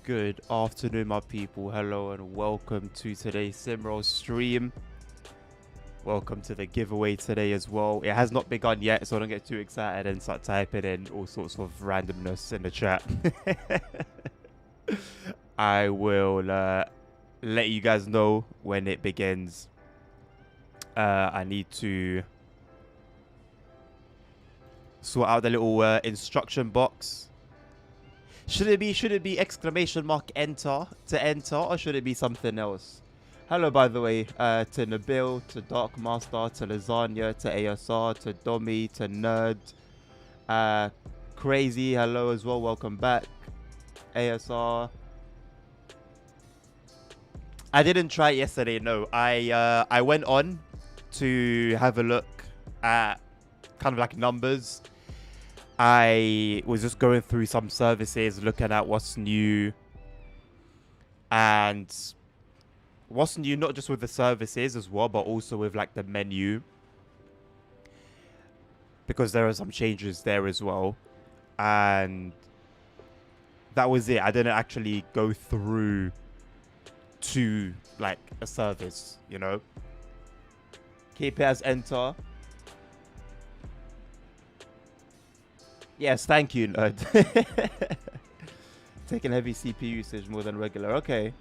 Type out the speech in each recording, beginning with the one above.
Good afternoon, my people. Hello and welcome to today's SimRail stream. Welcome to the giveaway today as well. It has not begun yet, so don't get too excited and start typing in all sorts of randomness in the chat. I will let you guys know when it begins. I need to sort out the little instruction box. Should it be exclamation mark enter to enter, or should it be something else? Hello, by the way, to Nabil, to Dark Master, to Lasagna, to ASR, to Domi, to Nerd, Crazy, hello as well, welcome back. ASR. I didn't try it yesterday, no. I went on to have a look at kind of like numbers. I was just going through some services, looking at what's new. And what's new, not just with the services as well, but also with like the menu. Because there are some changes there as well. And that was it. I didn't actually go through to like a service, you know. Keep it as enter. Yes, thank you, Nerd. Taking heavy CPU usage more than regular. Okay.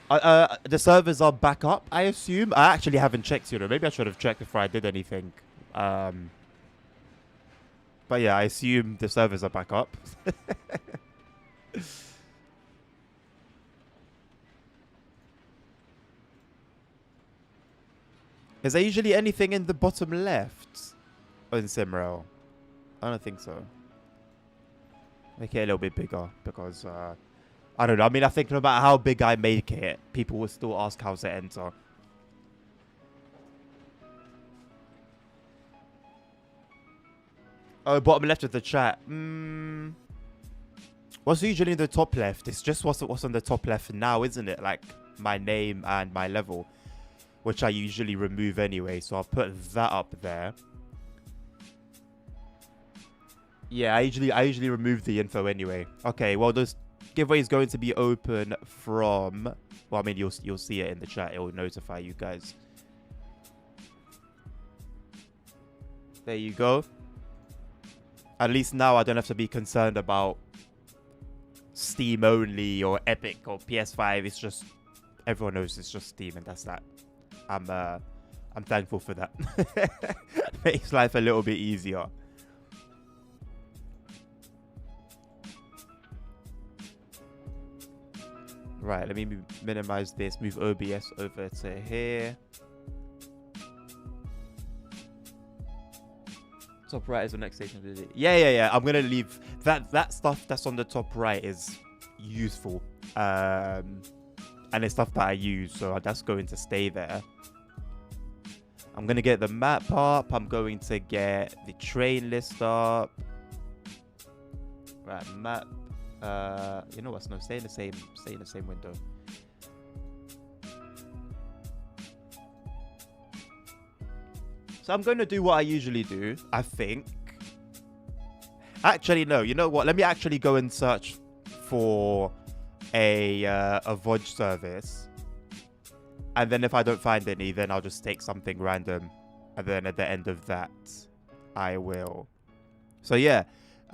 The servers are back up, I assume. I actually haven't checked, you know. Maybe I should have checked before I did anything. But yeah, I assume the servers are back up. Is there usually anything in the bottom left? In SimRail? I don't think so. Make it a little bit bigger because I don't know. I mean, I think no matter how big I make it, people will still ask how to enter. Oh, bottom left of the chat. What's usually in the top left? It's just what's on the top left now, isn't it? Like my name and my level, which I usually remove anyway. So I'll put that up there. Yeah, I usually remove the info anyway. Okay, well, this giveaway is going to be open from... Well, I mean, you'll see it in the chat. It will notify you guys. There you go. At least now I don't have to be concerned about Steam only or Epic or PS5. It's just... Everyone knows it's just Steam and that's that. I'm thankful for that. Makes life a little bit easier. Right, let me minimize this, move OBS over to here. Top right is the next station. Yeah. I'm gonna leave that stuff that's on the top right is useful. And it's stuff that I use, so that's going to stay there. I'm gonna get the map up, I'm going to get the train list up. Right, map. You know what? No, stay in the same window. So I'm going to do what I usually do, I think. Actually, no. You know what? Let me actually go and search for a VOD service, and then if I don't find any, then I'll just take something random, and then at the end of that, I will. So yeah.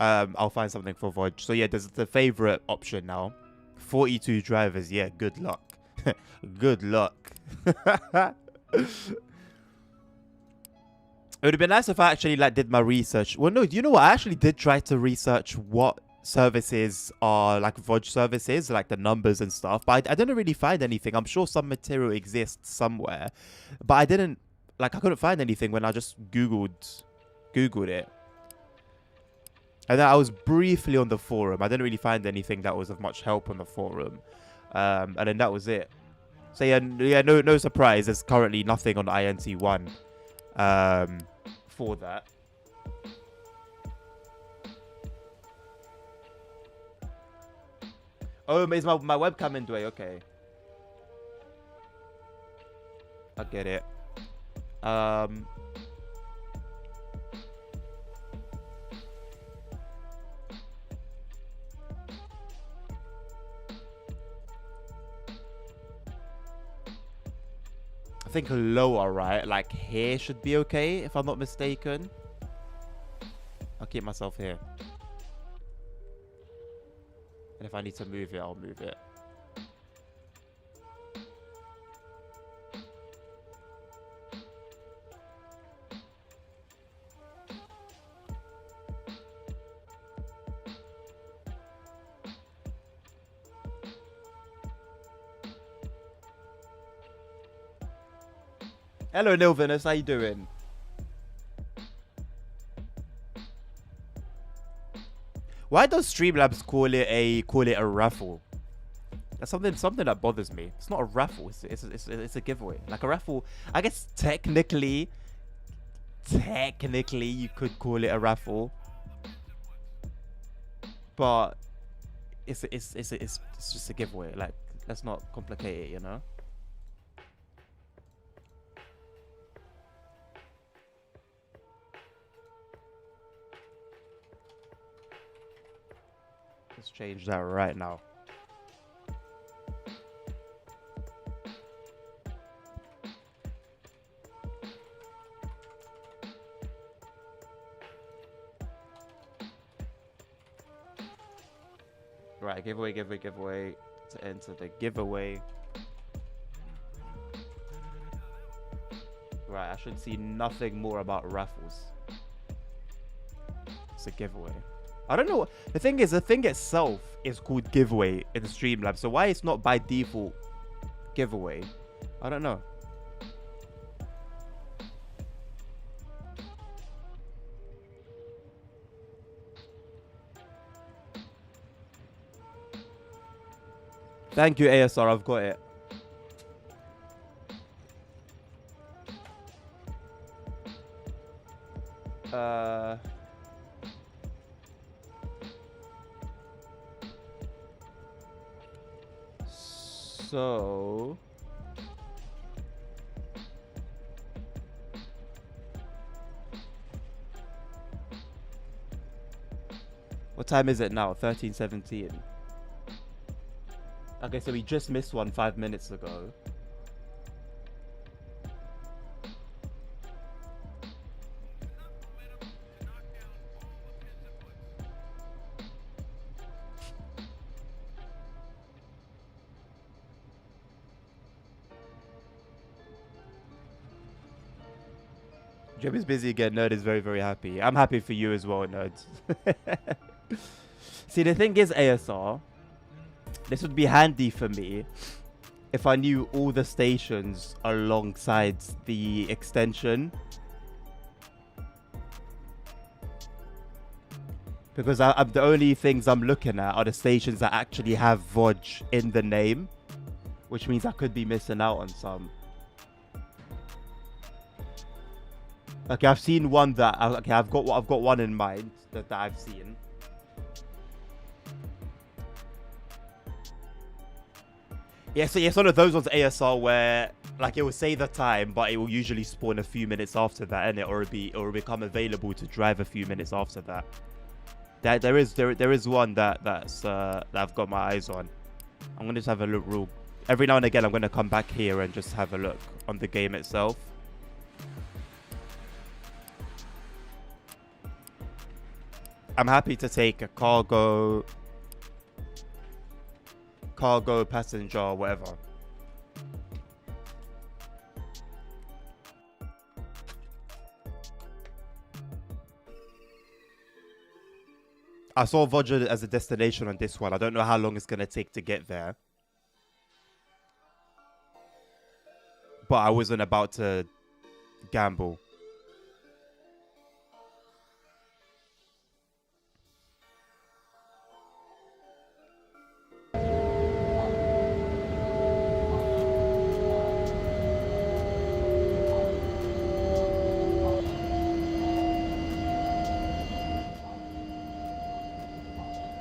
I'll find something for VOD. So yeah, there's the favorite option now. 42 drivers. Yeah, good luck. Good luck. It would have been nice if I actually like did my research. Well, no, you know what? I actually did try to research what services are like VOD services, like the numbers and stuff. But I didn't really find anything. I'm sure some material exists somewhere, but I couldn't find anything when I just Googled it. And then I was briefly on the forum. I didn't really find anything that was of much help on the forum. And then that was it. So yeah, no surprise. There's currently nothing on INT1 for that. Oh, is my webcam in the way? Okay. I get it. I think lower, right? Like here should be okay, if I'm not mistaken. I'll keep myself here. And if I need to move it, I'll move it. Hello, Nilvinus. How you doing? Why does Streamlabs call it a raffle? That's something that bothers me. It's not a raffle. It's a giveaway. Like a raffle. I guess technically you could call it a raffle, but it's just a giveaway. Like, let's not complicate it, you know. Let's change that right now. Right, giveaway to enter the giveaway. Right, I should see nothing more about raffles. It's a giveaway. I don't know. The thing is, the thing itself is called giveaway in Streamlabs. So why it's not by default giveaway? I don't know. Thank you, ASR. I've got it. So what time is it now? 13:17. Okay, so we just missed one 5 minutes ago. Jim is busy again. Nerd is very, very happy. I'm happy for you as well, Nerds. See, the thing is, ASR, this would be handy for me if I knew all the stations alongside the extension. Because the only things I'm looking at are the stations that actually have VOD in the name, which means I could be missing out on some. Okay, I've seen one that I've got one in mind that I've seen. Yeah, so it's one of those ones, ASR, where like it will say the time, but it will usually spawn a few minutes after that, and it will become available to drive a few minutes after that. There is one that I've got my eyes on. I'm gonna just have a look real. Every now and again, I'm gonna come back here and just have a look on the game itself. I'm happy to take a cargo, passenger, whatever. I saw Vodja as a destination on this one. I don't know how long it's going to take to get there. But I wasn't about to gamble.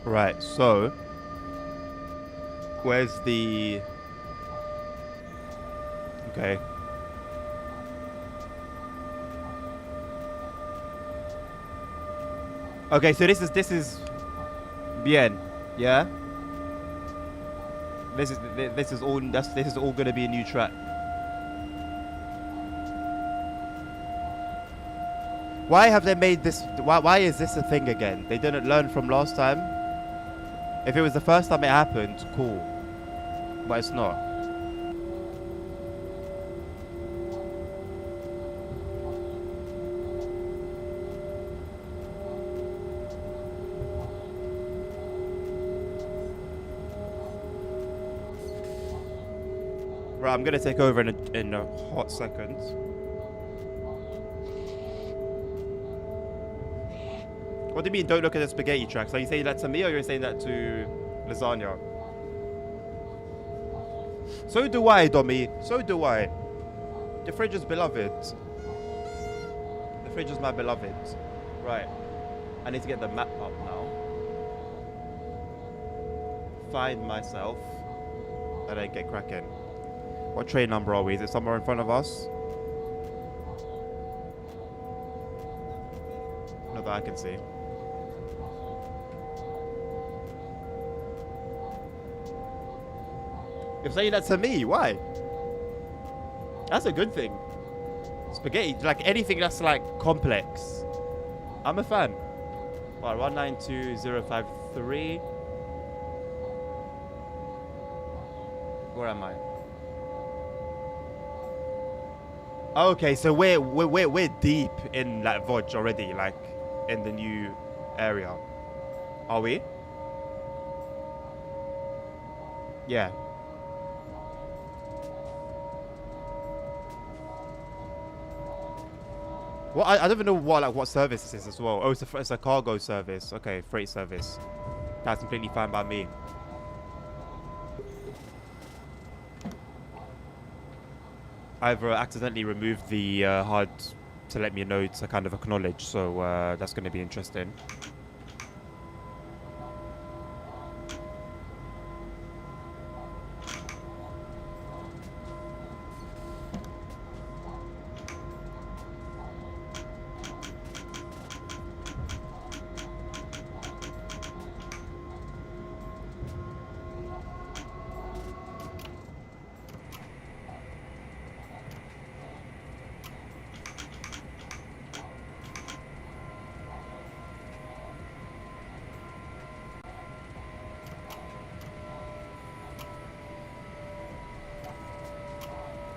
Right, so where's the... Okay. Okay, so this is bien, yeah? This is all gonna be a new track. Why have they made this? Why is this a thing again? They didn't learn from last time. If it was the first time it happened, cool. But it's not. Right, I'm gonna take over in a hot second. What do you mean, don't look at the spaghetti tracks? Are you saying that to me, or you're saying that to lasagna? So do I, Dommy. So do I. The fridge is beloved. The fridge is my beloved. Right. I need to get the map up now. Find myself. And then get cracking. What train number are we? Is it somewhere in front of us? Not that I can see. You're saying that to me? Why? That's a good thing. Spaghetti, like anything that's like complex. I'm a fan. Right, 192053. Where am I? Okay, so we're deep in like Vodge already, like in the new area. Are we? Yeah. Well, I don't even know what service this is as well. Oh, it's a cargo service. Okay, freight service. That's completely fine by me. I've accidentally removed the HUD to let me know to kind of acknowledge, so that's going to be interesting.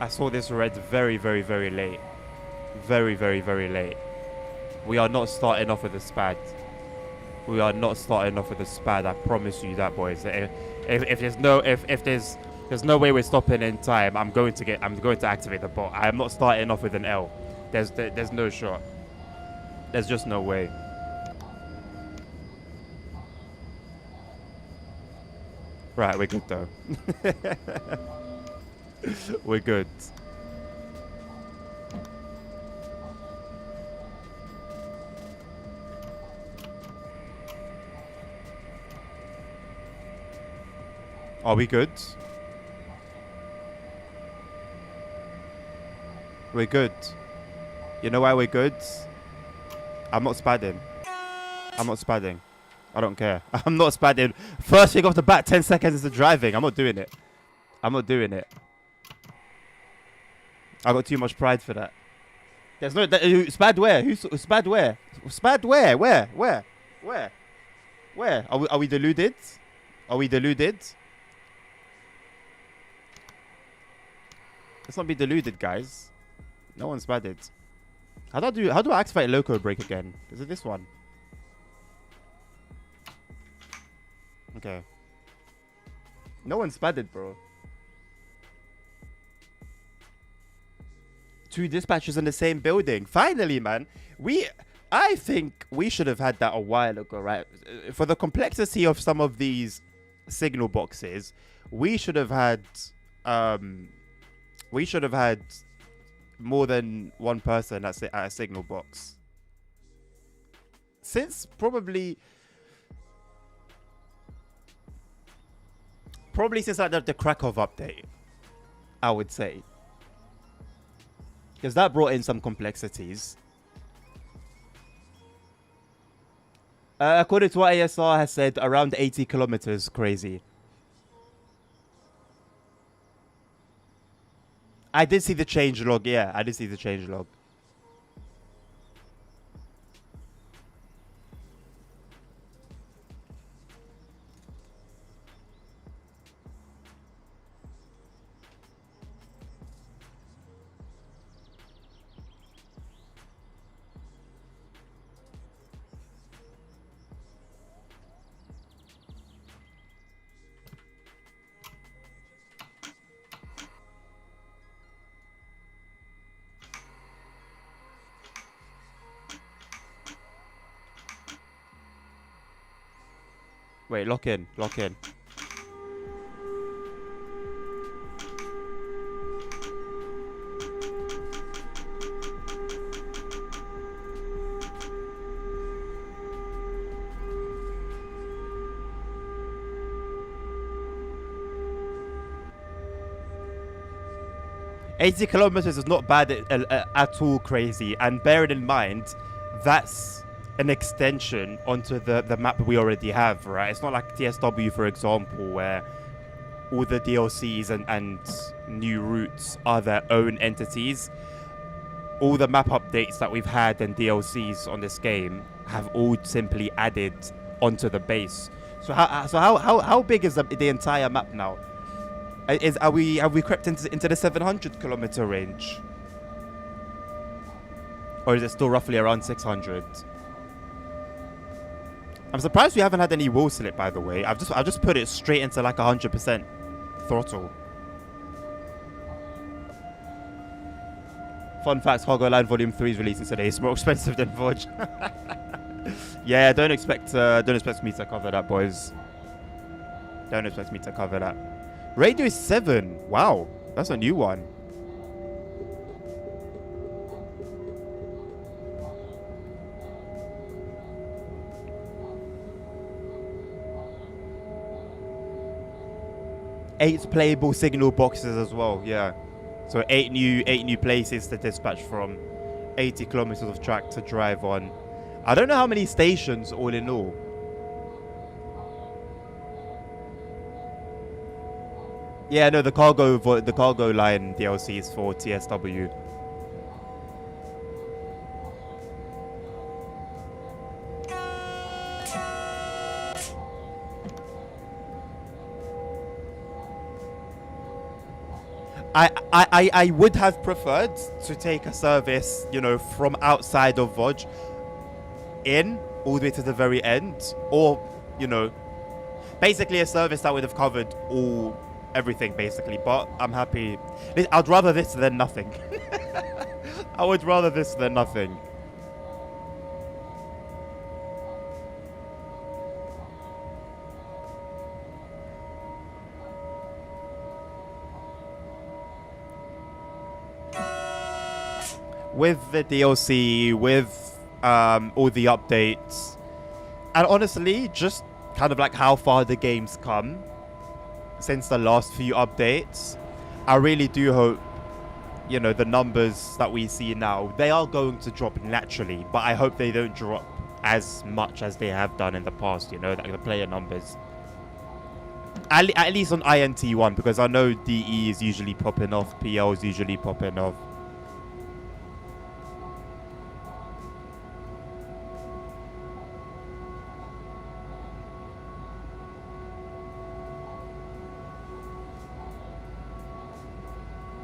I saw this red very, very, very late. Very, very, very late. We are not starting off with a spad. We are not starting off with a spad. I promise you that, boys. If there's no way we're stopping in time, I'm going to activate the bot. I am not starting off with an L. There's no shot. There's just no way. Right, we're good though. We're good. Are we good? We're good. You know why we're good? I'm not spadding. I'm not spadding. I don't care. I'm not spadding. First thing off the bat, 10 seconds into driving. I'm not doing it. I'm not doing it. I got too much pride for that. There's no... Spad where? Who's Spad where? Spad where? Where? Are we deluded? Are we deluded? Let's not be deluded, guys. No one's spadded. How do I activate loco brake again? Is it this one? Okay. No one's spadded, bro. 2 dispatchers in the same building. Finally, man. I think we should have had that a while ago, right? For the complexity of some of these signal boxes, we should have had more than one person at a signal box. Since probably since like the Krakow update, I would say. Because that brought in some complexities. According to what ASR has said, around 80 kilometers, crazy. I did see the change log, yeah. I did see the change log. Wait, lock in. Lock in. $80 kilometers is not bad at all crazy, and bearing in mind that's an extension onto the map we already have, right? It's not like TSW, for example, where all the DLCs and new routes are their own entities. All the map updates that we've had and DLCs on this game have all simply added onto the base. So how big is the entire map now? Have we crept into the 700 kilometer range, or is it still roughly around 600? I'm surprised we haven't had any wall slip, by the way. I've just put it straight into like 100% throttle. Fun facts: Cargo Line Volume 3 is releasing today. It's more expensive than Vodge. Yeah, don't expect me to cover that, boys. Don't expect me to cover that. Radio is 7. Wow, that's a new one. Eight playable signal boxes as well. Yeah, so eight new places to dispatch from. 80 kilometers of track to drive on. I don't know how many stations all in all. Yeah, no, the cargo line DLC is for TSW. I would have preferred to take a service, you know, from outside of Vodge in all the way to the very end, or, you know, basically a service that would have covered everything basically. But I'm happy. I'd rather this than nothing. I would rather this than nothing. With the DLC, with all the updates, and honestly, just kind of like how far the game's come since the last few updates, I really do hope, you know, the numbers that we see now, they are going to drop naturally, but I hope they don't drop as much as they have done in the past, you know, like the player numbers. At least on INT1, because I know DE is usually popping off, PL is usually popping off.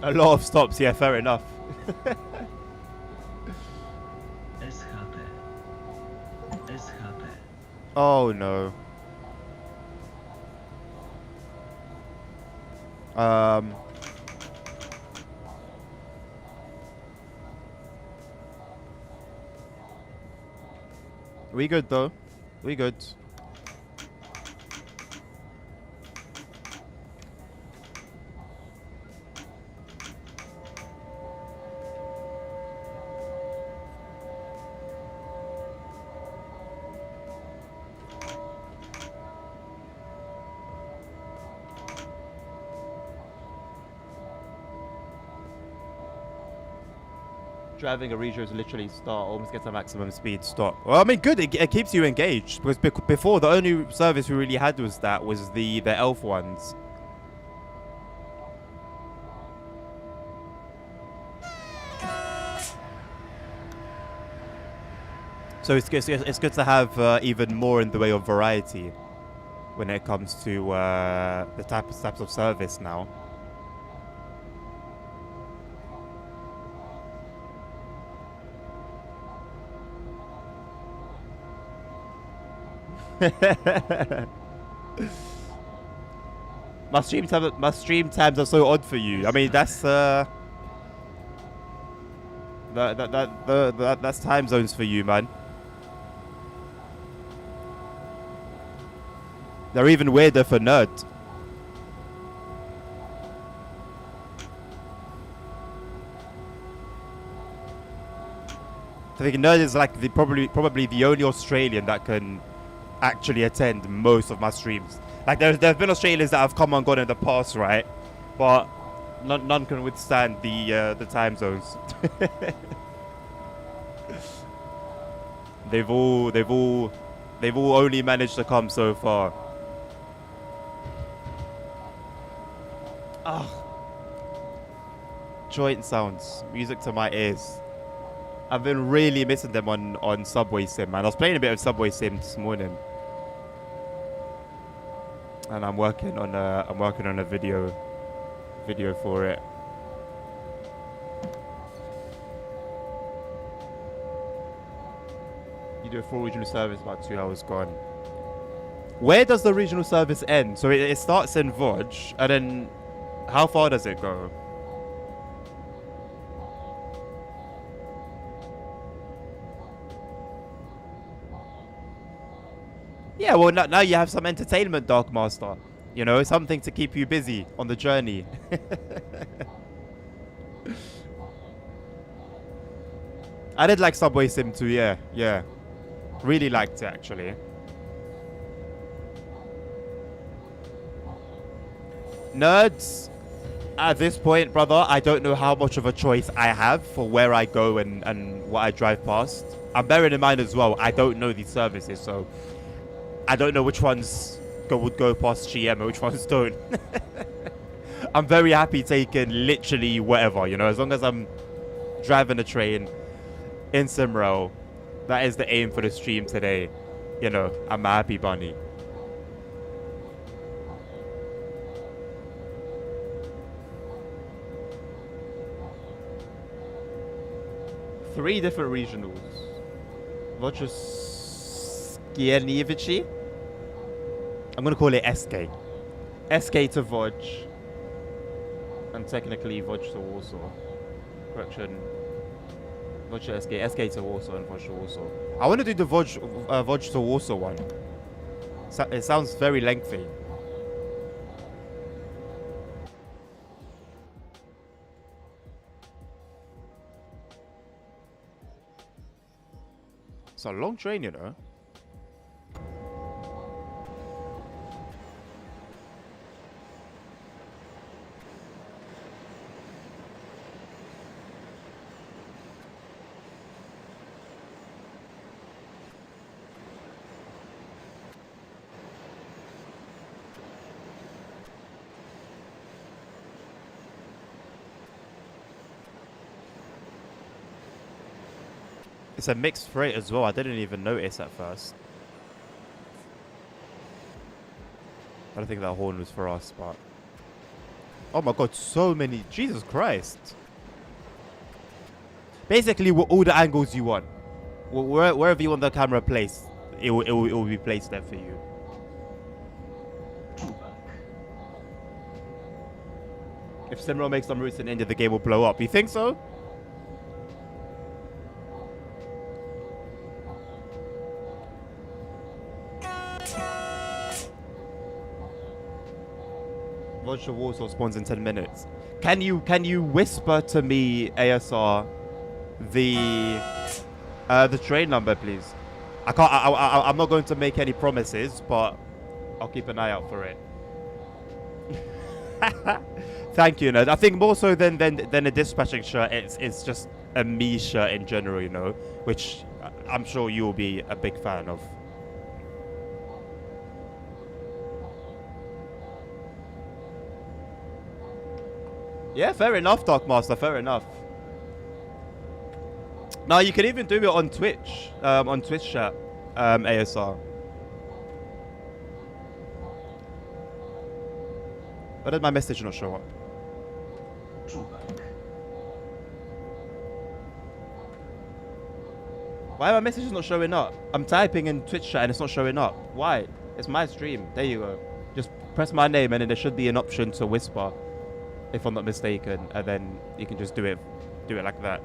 A lot of stops, yeah, fair enough. Oh no. We good though. We good. Driving a region is literally start, almost gets a maximum speed stop. Well, I mean, good. It keeps you engaged, because before the only service we really had was the elf ones. So it's good to have even more in the way of variety when it comes to the types of service now. My stream times are so odd for you. I mean, that's that's time zones for you, man. They're even weirder for nerd. I think nerd is like the probably the only Australian that can actually attend most of my streams. Like there've been Australians that have come and gone in the past, right? But none can withstand the time zones. they've all only managed to come so far. Ah, joint sounds, music to my ears. I've been really missing them on Subway Sim, man. I was playing a bit of Subway Sim this morning, and I'm working on a video for it. You do a full regional service about 2 hours gone. Where does the regional service end? So it starts in Vodge, and then how far does it go? Yeah, well, now you have some entertainment, Dark Master. You know, something to keep you busy on the journey. I did like Subway Sim too, yeah. Really liked it, actually. Nerds, at this point, brother, I don't know how much of a choice I have for where I go and what I drive past. I'm bearing in mind as well, I don't know these services, so I don't know which ones would go past GM and which ones don't. I'm very happy taking literally whatever, you know, as long as I'm driving a train in SimRail. That is the aim for the stream today. You know, I'm a happy bunny. Three different regionals. Vodge I'm gonna call it SK. SK to Vodge. And technically Vodge to Warsaw. Correction. Vodge to SK. SK to Warsaw and Vodge to Warsaw. I want to do the Vodge to Warsaw one. It sounds very lengthy. It's a long train, you know. It's a mixed freight as well. I didn't even notice at first. I don't think that horn was for us, but... Oh my god, so many... Jesus Christ. Basically, all the angles you want. Wherever you want the camera placed, it will be placed there for you. If SimRail makes some routes in India, the game will blow up. You think so? Vodge to Warsaw spawns in 10 minutes. Can you whisper to me, ASR, the train number, please? I'm not going to make any promises, but I'll keep an eye out for it. Thank you, Ned. I think more so than a dispatching shirt, it's just a me shirt in general, you know, which I'm sure you will be a big fan of. Yeah, fair enough, Dark Master. Fair enough. Now you can even do it on Twitch, chat, ASR. Why did my message not show up? Why are my messages not showing up? I'm typing in Twitch chat and it's not showing up. Why? It's my stream. There you go. Just press my name and then there should be an option to whisper, if I'm not mistaken, and then you can just do it like that.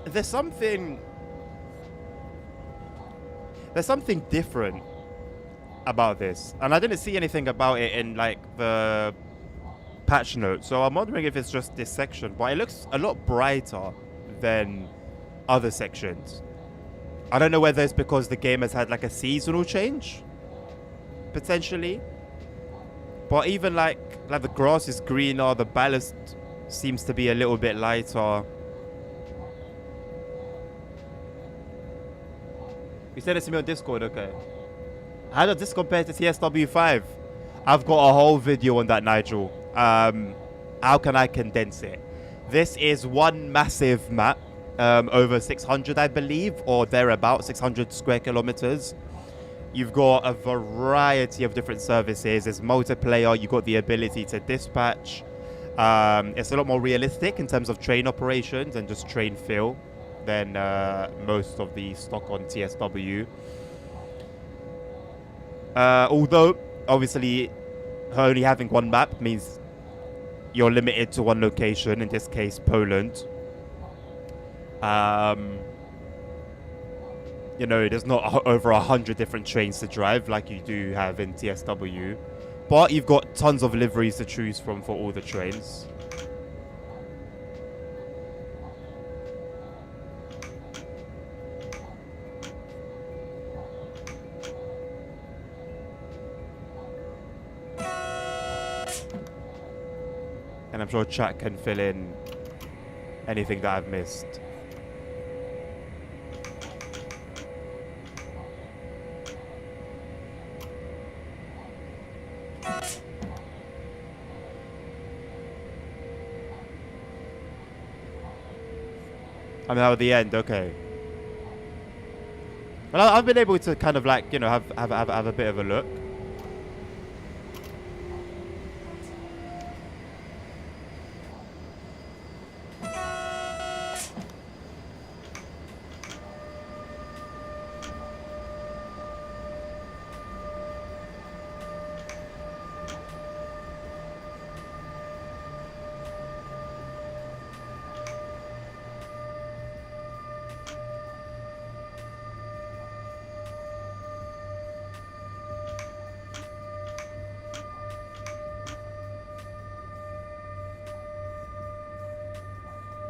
there's something different about this, and I didn't see anything about it in like the patch notes, so I'm wondering if it's just this section, but it looks a lot brighter than other sections. I don't know whether it's because the game has had like a seasonal change, potentially, but even like the grass is greener, the ballast seems to be a little bit lighter. You said it to me on Discord, okay. How does this compare to TSW5? I've got a whole video on that, Nigel. How can I condense it? This is one massive map, over 600, I believe, or thereabout, 600 square kilometers. You've got a variety of different services. There's multiplayer. You've got the ability to dispatch. It's a lot more realistic in terms of train operations and just train fill than most of the stock on TSW. Although, obviously, only having one map means you're limited to one location, in this case, Poland. You know, there's not over 100 different trains to drive like you do have in TSW. But you've got tons of liveries to choose from for all the trains. And I'm sure chat can fill in anything that I've missed. I'm now at the end, okay. Well, I've been able to kind of like, you know, have a bit of a look.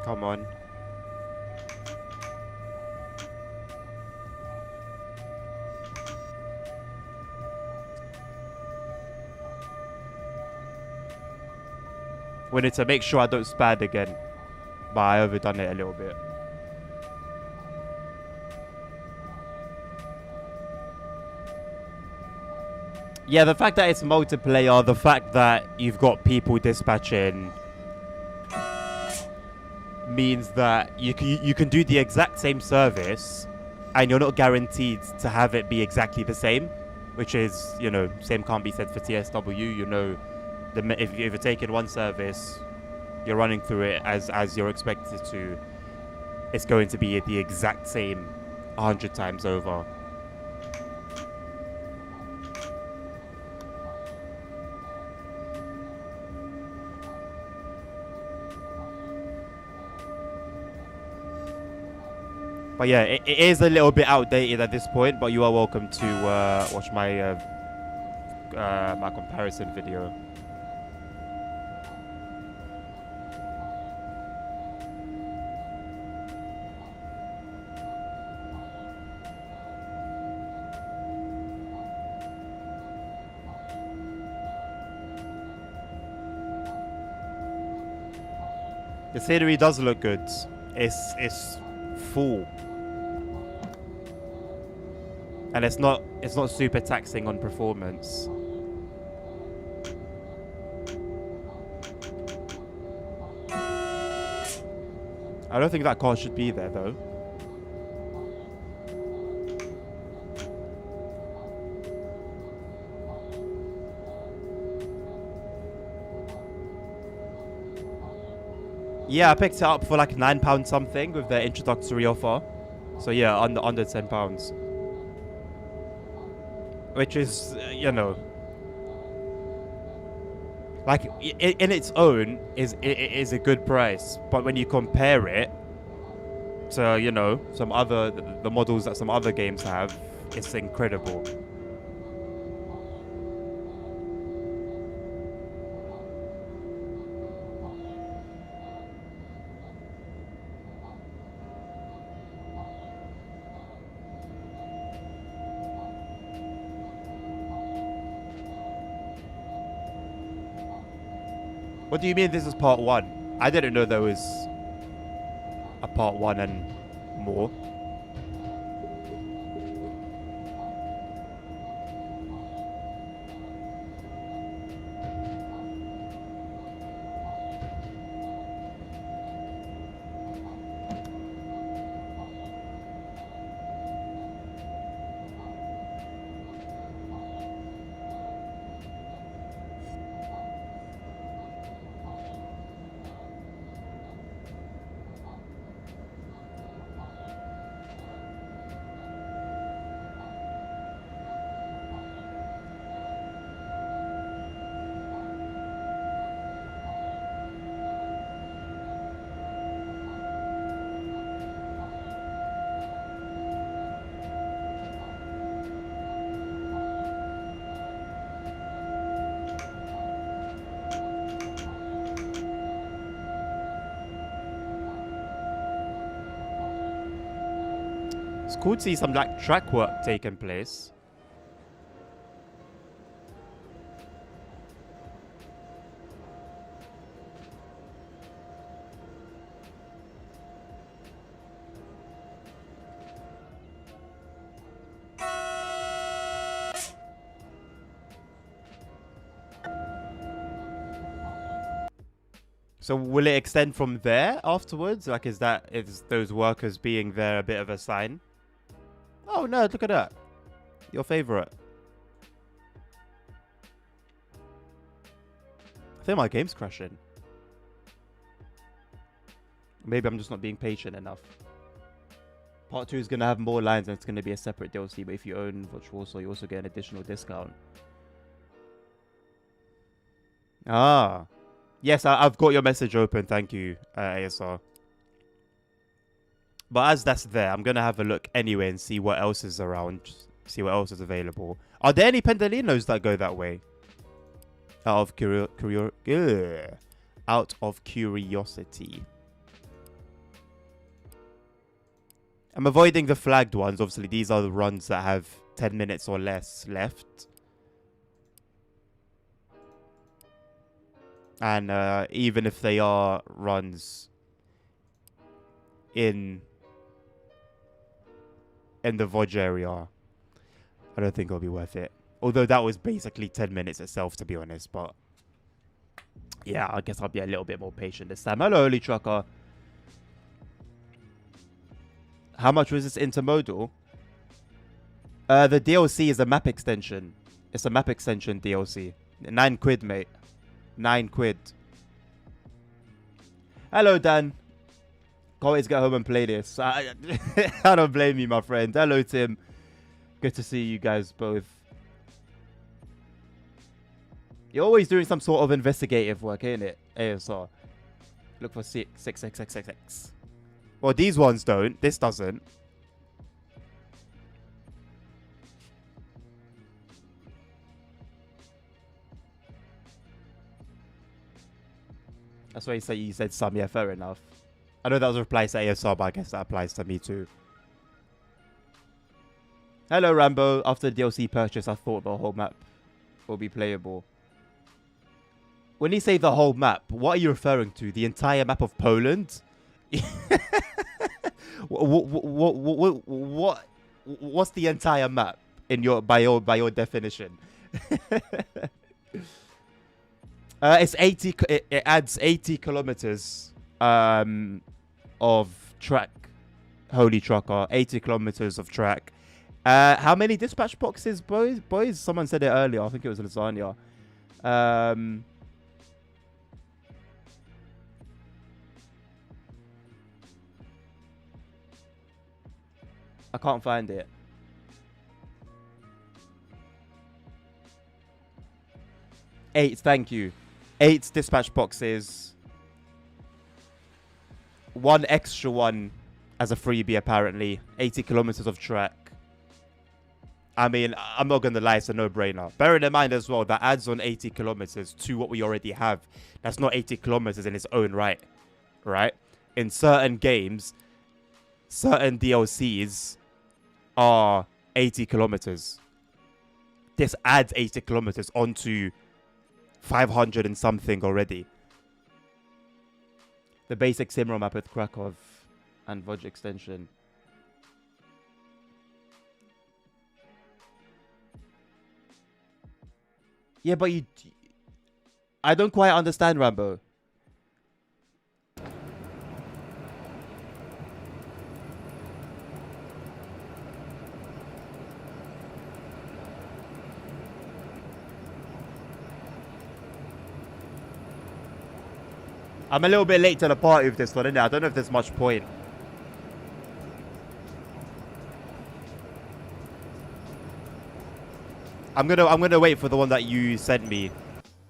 Come on. We need to make sure I don't spad again. But I overdone it a little bit. Yeah, the fact that it's multiplayer, the fact that you've got people dispatching means that you can do the exact same service and you're not guaranteed to have it be exactly the same, which is, you know, same can't be said for TSW. You know, if you're taking one service, you're running through it as you're expected to, it's going to be the exact same 100 times over. But yeah, it is a little bit outdated at this point, but you are welcome to watch my my comparison video. The scenery does look good. It's full. And it's not super taxing on performance. I don't think that car should be there though. Yeah, I picked it up for like £9 something with their introductory offer. So yeah, under £10. Which is, you know, like in its own is a good price, but when you compare it to, you know, the models that some other games have, it's incredible. What do you mean this is part 1? I didn't know there was a part 1 and more. It's cool to see some like track work taking place. So will it extend from there afterwards? Like, is those workers being there a bit of a sign? Oh no, look at that. Your favorite. I think my game's crashing. Maybe I'm just not being patient enough. Part 2 is going to have more lines and it's going to be a separate DLC, but if you own Watch, you also get an additional discount. Ah. Yes, I've got your message open. Thank you, ASR. But as that's there, I'm going to have a look anyway and see what else is around. See what else is available. Are there any Pendolinos that go that way? Out of curiosity. I'm avoiding the flagged ones. Obviously, these are the runs that have 10 minutes or less left. And even if they are runs in the VOD area, I don't think it'll be worth it. Although that was basically 10 minutes itself, to be honest. But yeah, I guess I'll be a little bit more patient this time. Hello, Holy Trucker. How much was this intermodal? The DLC is a map extension. It's a map extension DLC. 9 quid, mate. 9 quid. Hello, Dan. Can't wait to get home and play this. I don't blame you, my friend. Hello, Tim. Good to see you guys both. You're always doing some sort of investigative work, ain't it? ASR. Look for 6. Well, these ones don't. This doesn't. That's why you said some. Yeah, fair enough. I know that was a reply to ASR, but I guess that applies to me too. Hello, Rambo. After the DLC purchase, I thought the whole map will be playable. When you say the whole map, what are you referring to? The entire map of Poland? What's the entire map in by your definition? It's 80. It adds 80 kilometers of track. Holy Trucker, 80 kilometers of track. How many dispatch boxes, boys? Someone said it earlier. I think it was lasagna. I can't find it. Eight, thank you. 8 dispatch boxes. 1 extra one as a freebie, apparently. 80 kilometers of track. I mean, I'm not going to lie, it's a no-brainer. Bearing in mind as well, that adds on 80 kilometers to what we already have. That's not 80 kilometers in its own right, right? In certain games, certain DLCs are 80 kilometers. This adds 80 kilometers onto 500 and something already. The basic SimRail map with Krakow and VOD extension. Yeah, but I don't quite understand, Rambo. I'm a little bit late to the party with this one, innit? I don't know if there's much point. I'm gonna wait for the one that you sent me,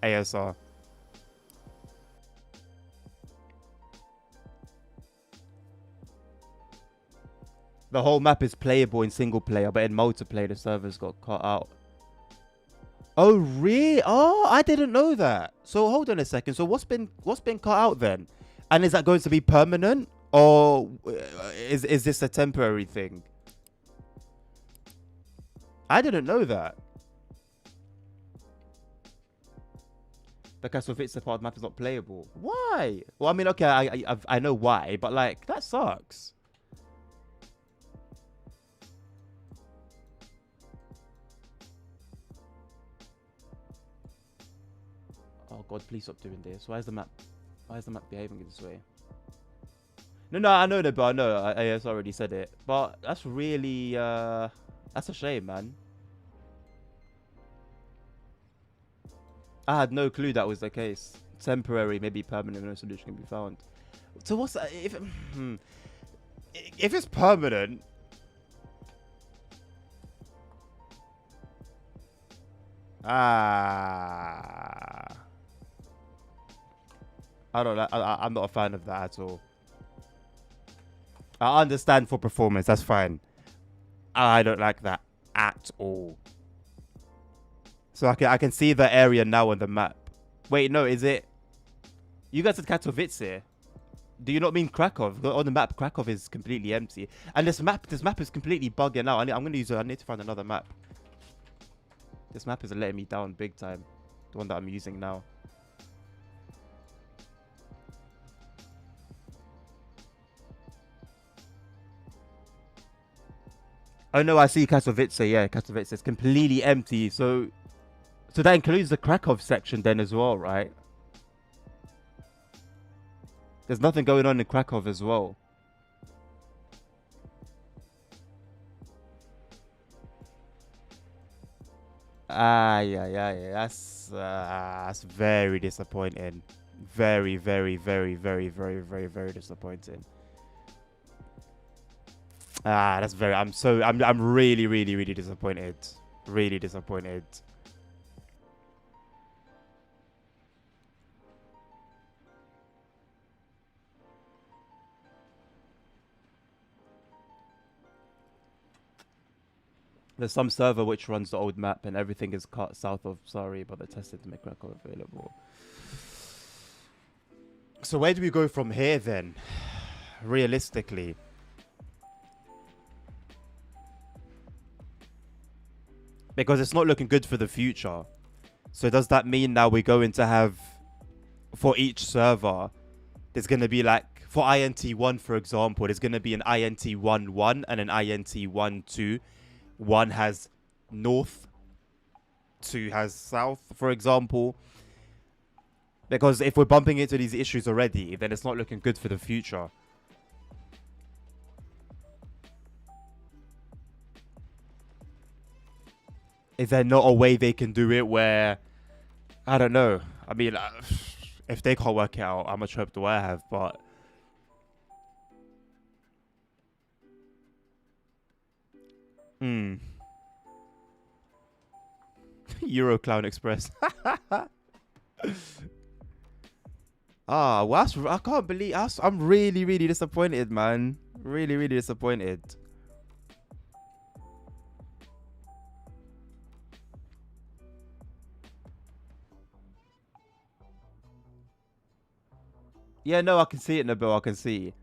ASR. The whole map is playable in single player, but in multiplayer the servers got cut out. Oh really? Oh, I didn't know that. So hold on a second. So what's been cut out then? And is that going to be permanent, or is this a temporary thing? I didn't know that. The Katowice part of the map is not playable. Why? Well, I mean, okay, I know why, but like that sucks. Oh God, please stop doing this. Why is the map behaving this way? No, I know that, but I know I already said it. But that's really that's a shame, man. I had no clue that was the case. Temporary, maybe permanent, no solution can be found. So what's that? If it's permanent, I don't know. I'm not a fan of that at all. I understand for performance, that's fine. I don't like that at all. So I can see the area now on the map. Wait, no, is it? You guys said Katowice. Do you not mean Krakow? On the map, Krakow is completely empty, and this map is completely bugging out. I'm gonna use it. I need to find another map. This map is letting me down big time. The one that I'm using now. Oh no, I see Katowice. Yeah, Katowice is completely empty. So that includes the Krakow section then as well, right? There's nothing going on in Krakow as well. Yeah. That's very disappointing. Very disappointing. That's very. I'm really disappointed. Really disappointed. There's some server which runs the old map and everything is cut south of Surrey, but they're tested to make Krakow available. So where do we go from here then? Realistically. Because it's not looking good for the future. So does that mean now we're going to have, for each server, there's going to be like, for INT1 for example, there's going to be an INT11 and an INT12. One has north, two has south, for example. Because if we're bumping into these issues already, then it's not looking good for the future. Is there not a way they can do it where, I don't know. I mean, if they can't work it out, how much hope do I have? But Euro Clown Express. Ah, well, I can't believe. I'm really, really disappointed, man. Really, really disappointed. Yeah, no, I can see it, Nabil. I can see.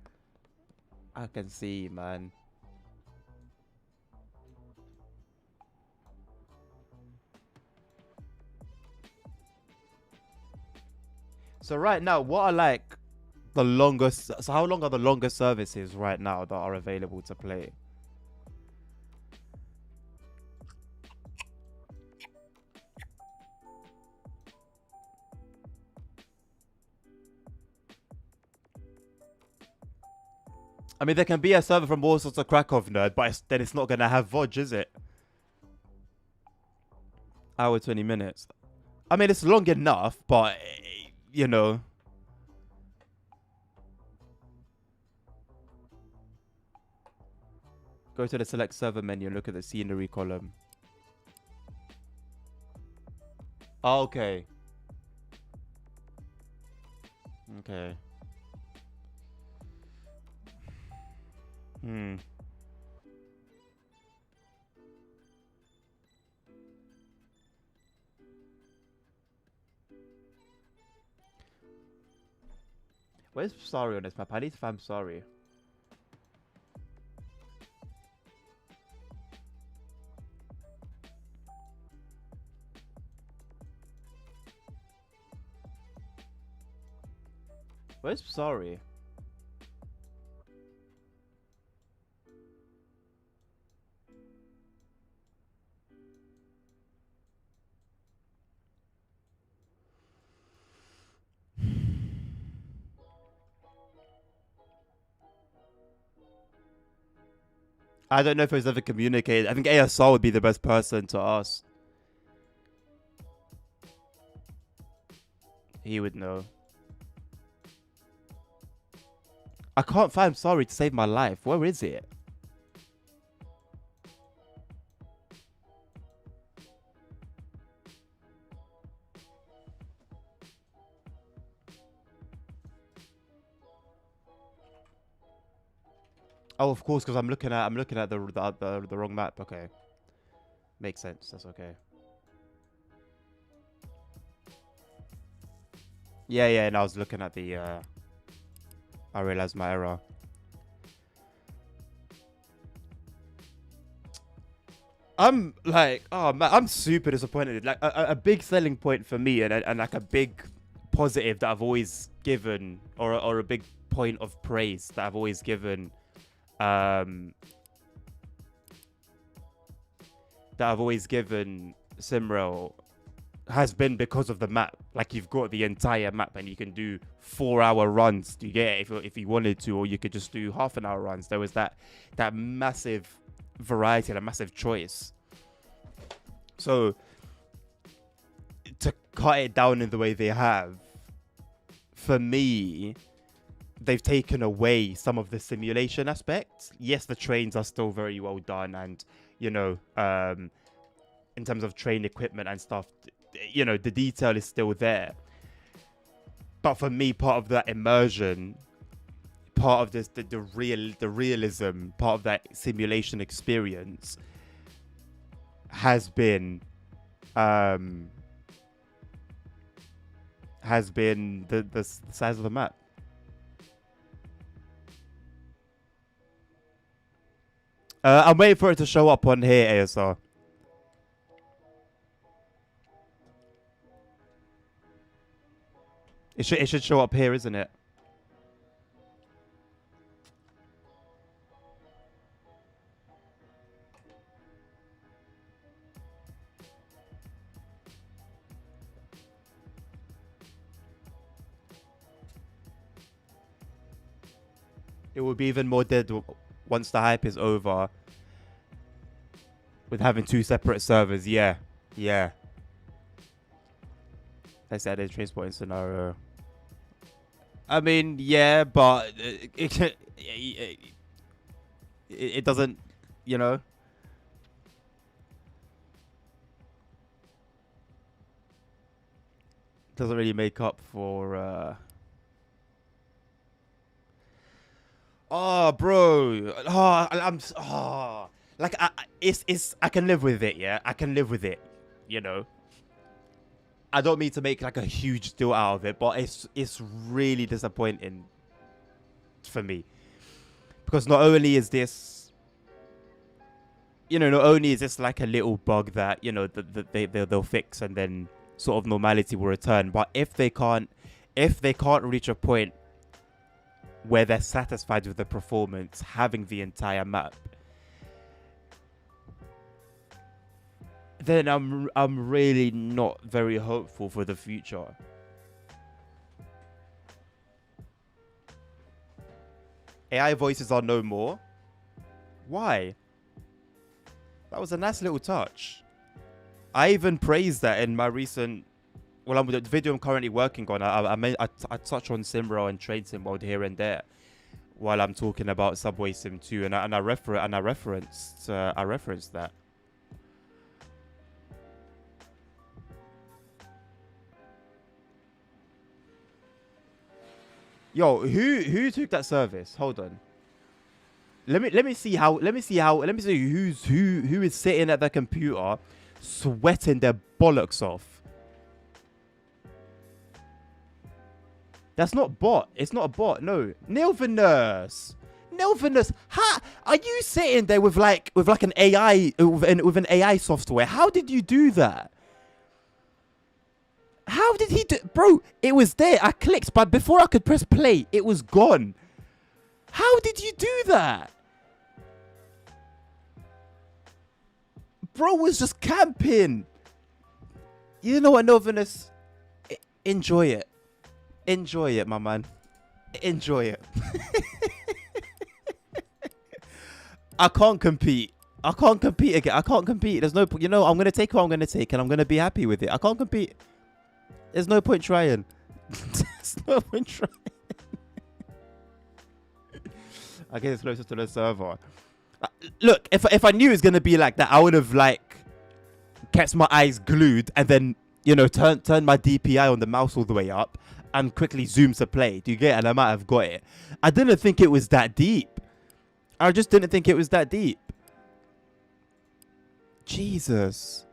I can see, man. So right now, what are like the longest? So how long are the longest services right now that are available to play? I mean, there can be a server from all sorts of Krakow nerd, but then it's not gonna have VOD, is it? Hour 20 minutes. I mean, it's long enough, but you know. Go to the select server menu and look at the scenery column. Oh, okay. Okay. Hmm. Where's sorry on this map? I need to find sorry. Where's sorry? I don't know if it was ever communicated. I think ASR would be the best person to ask. He would know. I can't find sorry to save my life. Where is it? Oh, of course, because I'm looking at the wrong map. Okay, makes sense. That's okay. Yeah, yeah. And I was looking at the. I realized my error. I'm like, oh man, I'm super disappointed. Like a big selling point for me, and like a big positive that I've always given, or a big point of praise that I've always given, um, SimRail has been because of the map. Like you've got the entire map, and you can do 4-hour runs. Do you get it if you wanted to, or you could just do half an hour runs. There was that massive variety and a massive choice. So to cut it down in the way they have, for me, they've taken away some of the simulation aspects. Yes, the trains are still very well done, and you know, in terms of train equipment and stuff, you know, the detail is still there. But for me, part of that immersion, part of this, the realism, part of that simulation experience has been the size of the map. I'm waiting for it to show up on here, ASR. It should show up here, isn't it? It will be even more dead once the hype is over. With having 2 separate servers, yeah. Yeah. Let's add a transporting scenario. I mean, yeah, but it doesn't, you know. Doesn't really make up for Oh, bro. Oh, like it's I can live with it. Yeah, I can live with it. You know, I don't mean to make like a huge deal out of it, but it's really disappointing for me because not only is this, not only is this like a little bug that they'll fix and then sort of normality will return, but if they can't reach a point where they're satisfied with the performance, having the entire map, then I'm really not very hopeful for the future. AI voices are no more. Why? That was a nice little touch. I even praised that in my recent, the video I'm currently working on. I touch on SimRail and Train Sim mode here and there while I'm talking about Subway Sim 2, and I referenced that. Yo, who took that service? Hold on. Let me see who is sitting at the computer sweating their bollocks off. That's not bot. It's not a bot. No. Nilvanus. Ha! Are you sitting there with an AI with an AI software? How did you do that? How did he do, bro? It was there. I clicked, but before I could press play, it was gone. How did you do that? Bro was just camping. You know what, Novanus? Enjoy it. Enjoy it, my man. Enjoy it. I can't compete. I can't compete again. I can't compete. There's no, I'm going to take what I'm going to take and I'm going to be happy with it. I can't compete. There's no point trying. There's no point trying. I guess it's closer to the server. Look, if I knew it was going to be like that, I would have kept my eyes glued and then, turn my DPI on the mouse all the way up and quickly zoom to play. Do you get it? And I might have got it. I didn't think it was that deep. I just didn't think it was that deep. Jesus.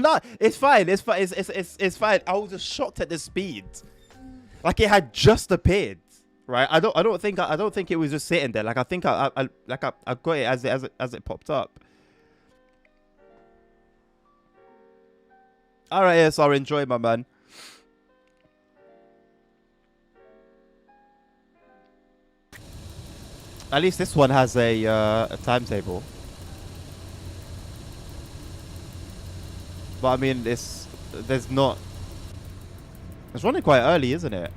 No, it's fine. It's fine. It's fine. I was just shocked at the speed. Like it had just appeared, right? I don't think it was just sitting there. Like I think I got it as it popped up. All right, yes, I'll enjoy, my man. At least this one has a timetable. But I mean, there's not. It's running quite early, isn't it?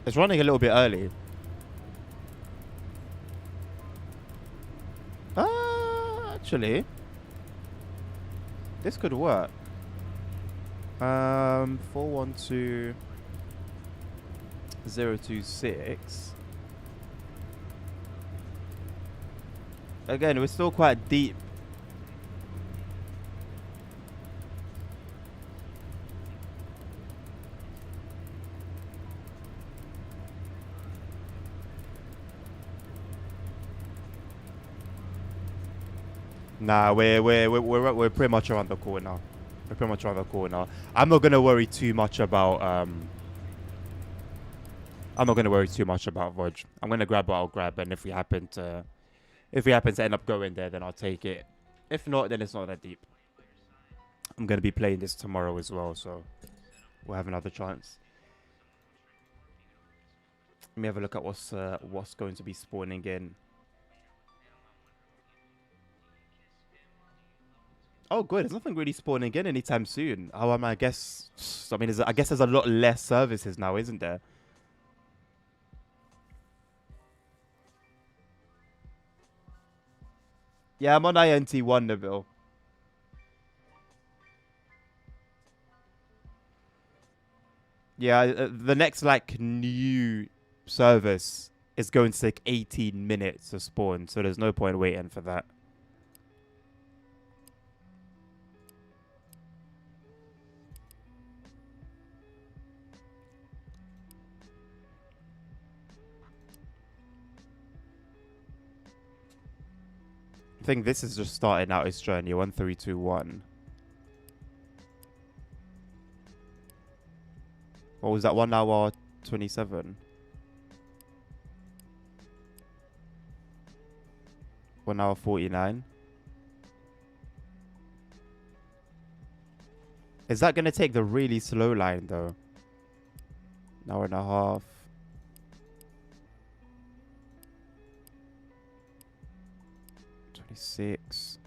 It's running a little bit early. Actually, this could work. 412026. Again, we're still quite deep. Nah, we're pretty much around the corner. We're pretty much around the corner. I'm not gonna worry too much about Vodge. I'm gonna grab what I'll grab, and if we happen to end up going there, then I'll take it. If not, then it's not that deep. I'm gonna be playing this tomorrow as well, so we'll have another chance. Let me have a look at what's going to be spawning in. Oh, good. There's nothing really spawning in anytime soon. Oh, I guess. I mean, I guess there's a lot less services now, isn't there? Yeah, I'm on INT1, Nabil. Yeah, the next new service is going to take 18 minutes to spawn, so there's no point waiting for that. I think this is just starting out its journey. 1321. What was that? 1 hour 27. 1 hour 49. Is that going to take the really slow line though? An hour and a half. 26.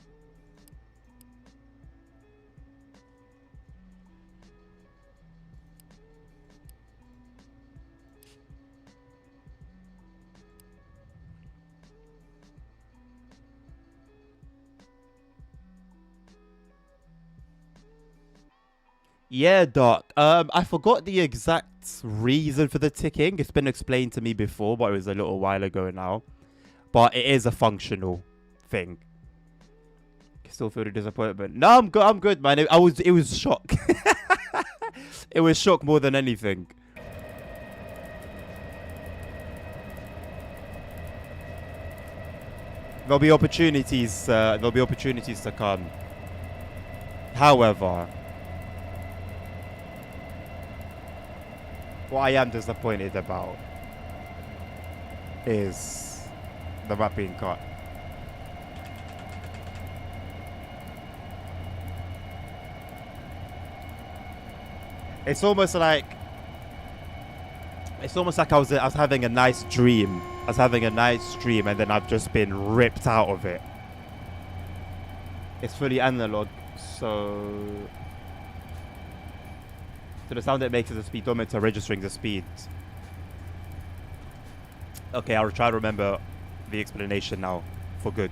Yeah, Doc. I forgot the exact reason for the ticking. It's been explained to me before, but it was a little while ago now. But it is a functional thing. Still feel the disappointment. No, I'm good. I'm good, man. It was shock. It was shock more than anything. There'll be opportunities. There'll be opportunities to come. However, what I am disappointed about is the map being cut. It's almost like I was having a nice dream. I was having a nice dream, and then I've just been ripped out of it. It's fully analog, so the sound it makes is the speedometer registering the speed. Okay, I'll try to remember the explanation now for good.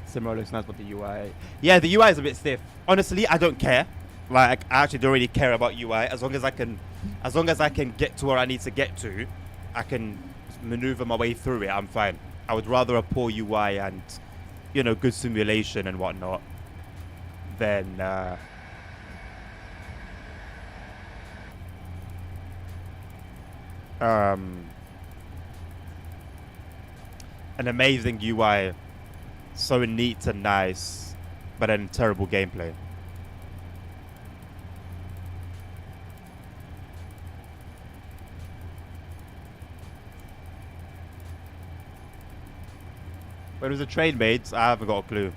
SimRail looks nice, but the UI... Yeah, the UI is a bit stiff. Honestly, I don't care. Like, I actually don't really care about UI. As long as I can get to where I need to get to, I can maneuver my way through it, I'm fine. I would rather a poor UI and, you know, good simulation and whatnot than... an amazing UI, so neat and nice, but then terrible gameplay. When was the train made? I haven't got a clue.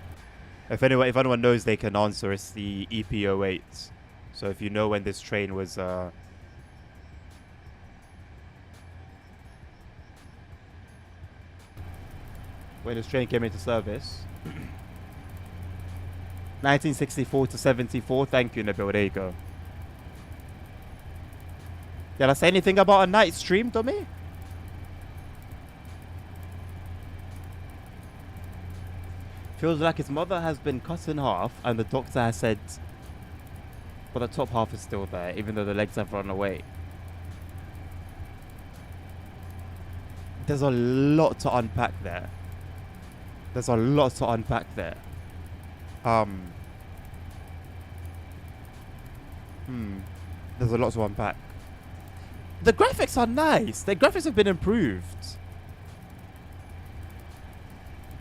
If anyone knows, they can answer. It's the EP08. So if you know when this train was when this train came into service. 1964 to 74. Thank you, Nabil. There you go. Did I say anything about a night stream, dummy? Feels like his mother has been cut in half, and the doctor has said, well, the top half is still there, even though the legs have run away. There's a lot to unpack there. There's a lot to unpack there. There's a lot to unpack. The graphics are nice. The graphics have been improved.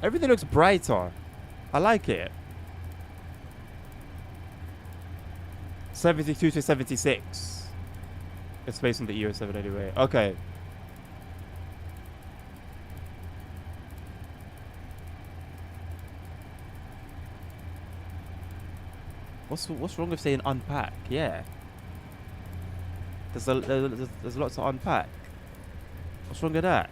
Everything looks brighter. I like it. 72 to 76. It's based on the EO7 anyway. Okay. What's wrong with saying unpack? Yeah. There's a lot to unpack. What's wrong with that?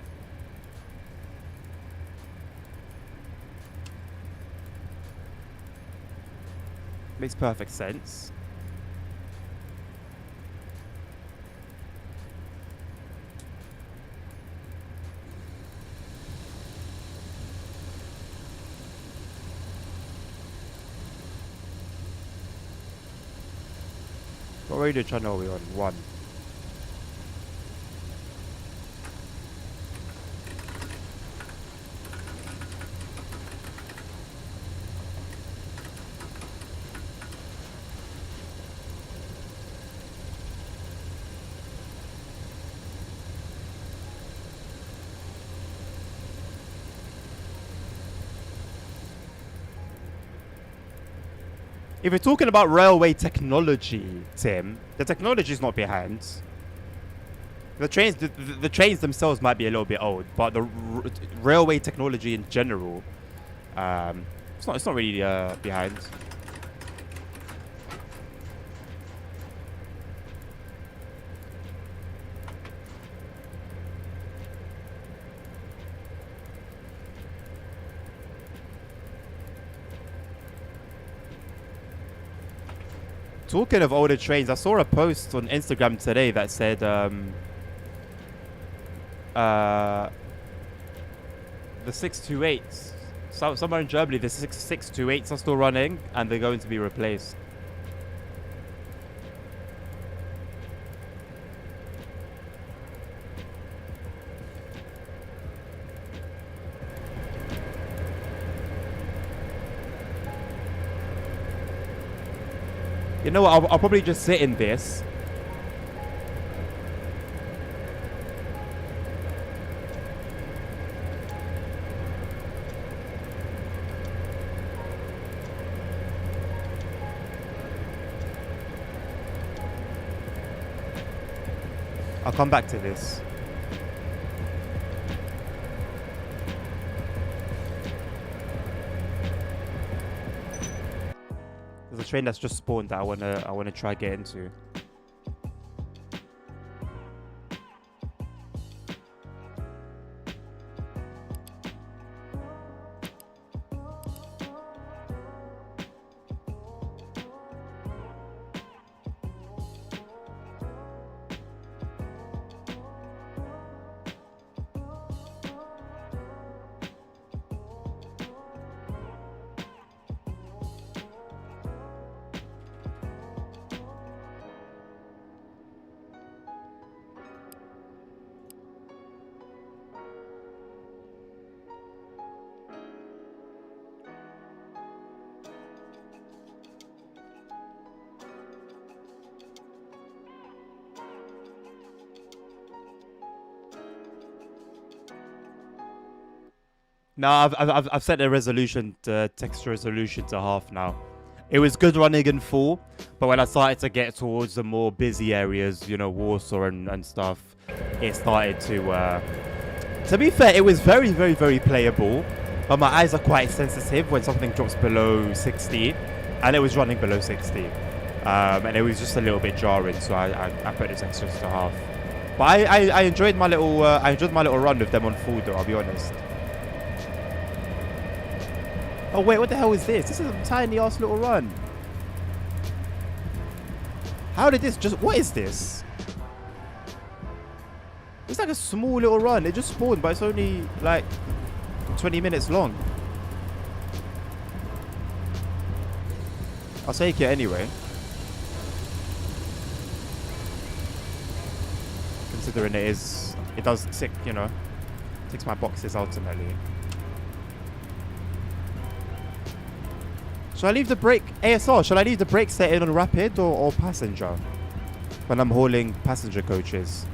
Makes perfect sense. What radio channel are we on? 1. If you're talking about railway technology, Tim, the technology is not behind. The trains themselves might be a little bit old, but the railway technology in general, it's not really behind. Talking of older trains, I saw a post on Instagram today that said the 628s, somewhere in Germany, the 628s are still running and they're going to be replaced. You know what, I'll probably just sit in this. I'll come back to this. There's a train that's just spawned that I wanna try get into. No, I've set the resolution, the texture resolution to half now. It was good running in full, but when I started to get towards the more busy areas, you know, Warsaw and stuff, it started to be fair, it was very, very, very playable, but my eyes are quite sensitive when something drops below 60, and it was running below 60. And it was just a little bit jarring, so I put the textures to half. But I enjoyed my little run with them on full though, I'll be honest. Oh wait, what the hell is this? This is a tiny ass little run. How did this just... What is this? It's like a small little run. It just spawned, but it's only like 20 minutes long. I'll take it anyway. Considering it does tick, you know, ticks my boxes ultimately. Should I leave the brake ASR? Should I leave the brake set in on rapid or passenger when I'm hauling passenger coaches?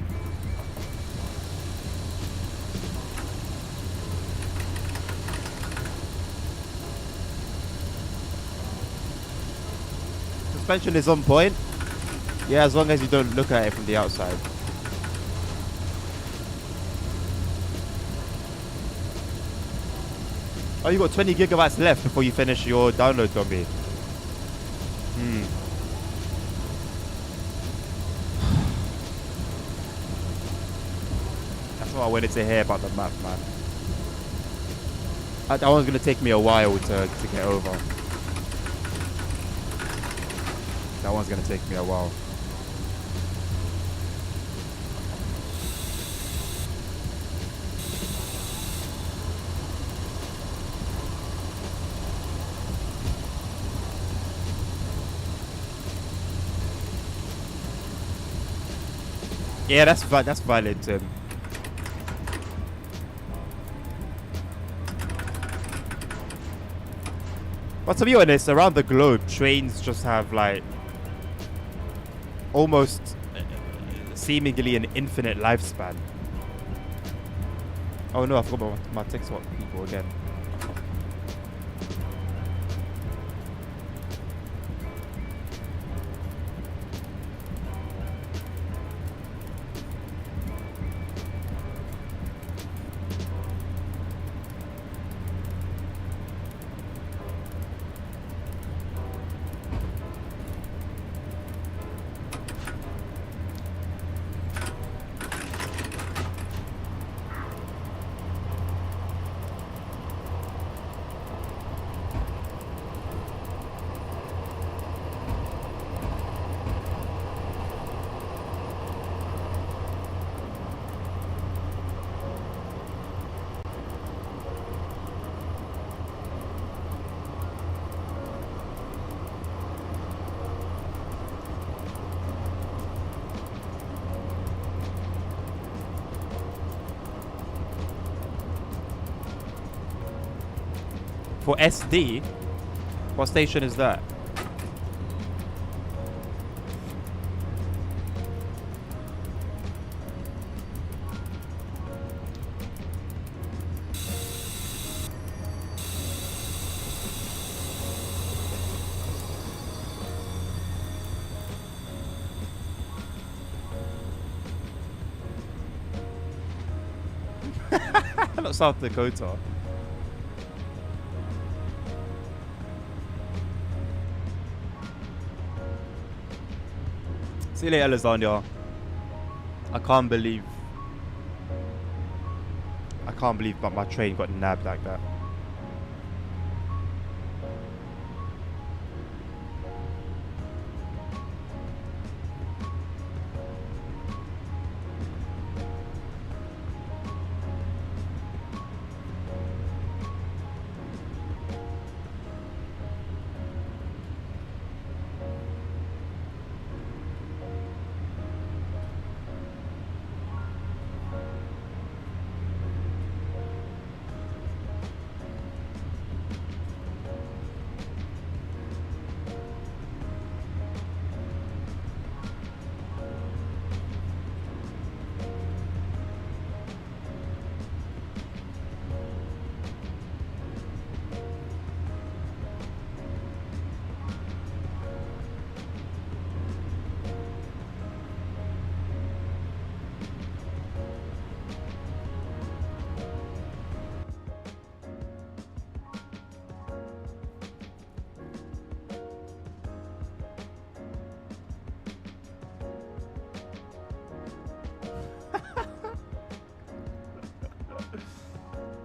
Suspension is on point. Yeah, as long as you don't look at it from the outside. Oh, you got 20 gigabytes left before you finish your download, Zombie. That's what I wanted to hear about the map, man. That one's going to take me a while to get over. That one's going to take me a while. Yeah, that's valid, Tim. But to be honest, around the globe, trains just have like almost seemingly an infinite lifespan. Oh no, I forgot my TikTok people again. For SD? What station is that? Not South Dakota. See you later, lasagna. I can't believe my train got nabbed like that.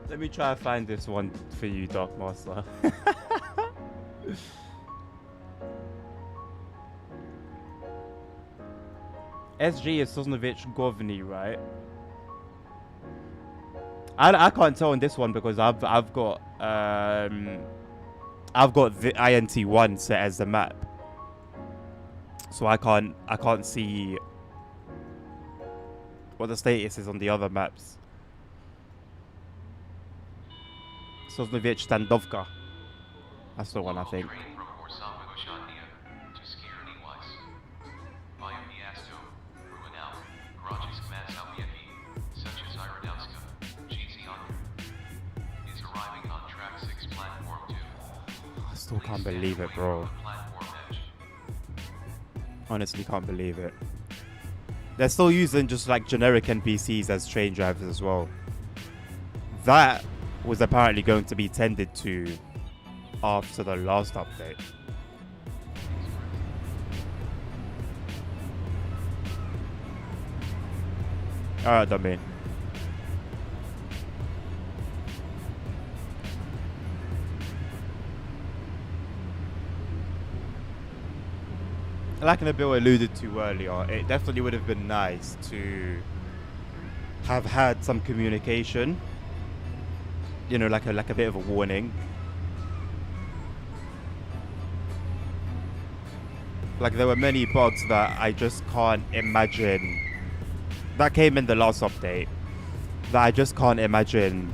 Let me try to find this one for you, Dark Master. SG is Sosnovich Govny, right? I can't tell on this one because I've got the INT1 set as the map, so I can't see what the status is on the other maps. Sosnovich Standovka. That's the one, I think. I still can't believe it, bro. Honestly, can't believe it. They're still using just like generic NPCs as train drivers as well. That was apparently going to be tended to after the last update. Alright, dummy. Like Nabil alluded to earlier, it definitely would have been nice to have had some communication. You know, like a bit of a warning. Like there were many bugs that I just can't imagine that came in the last update that I just can't imagine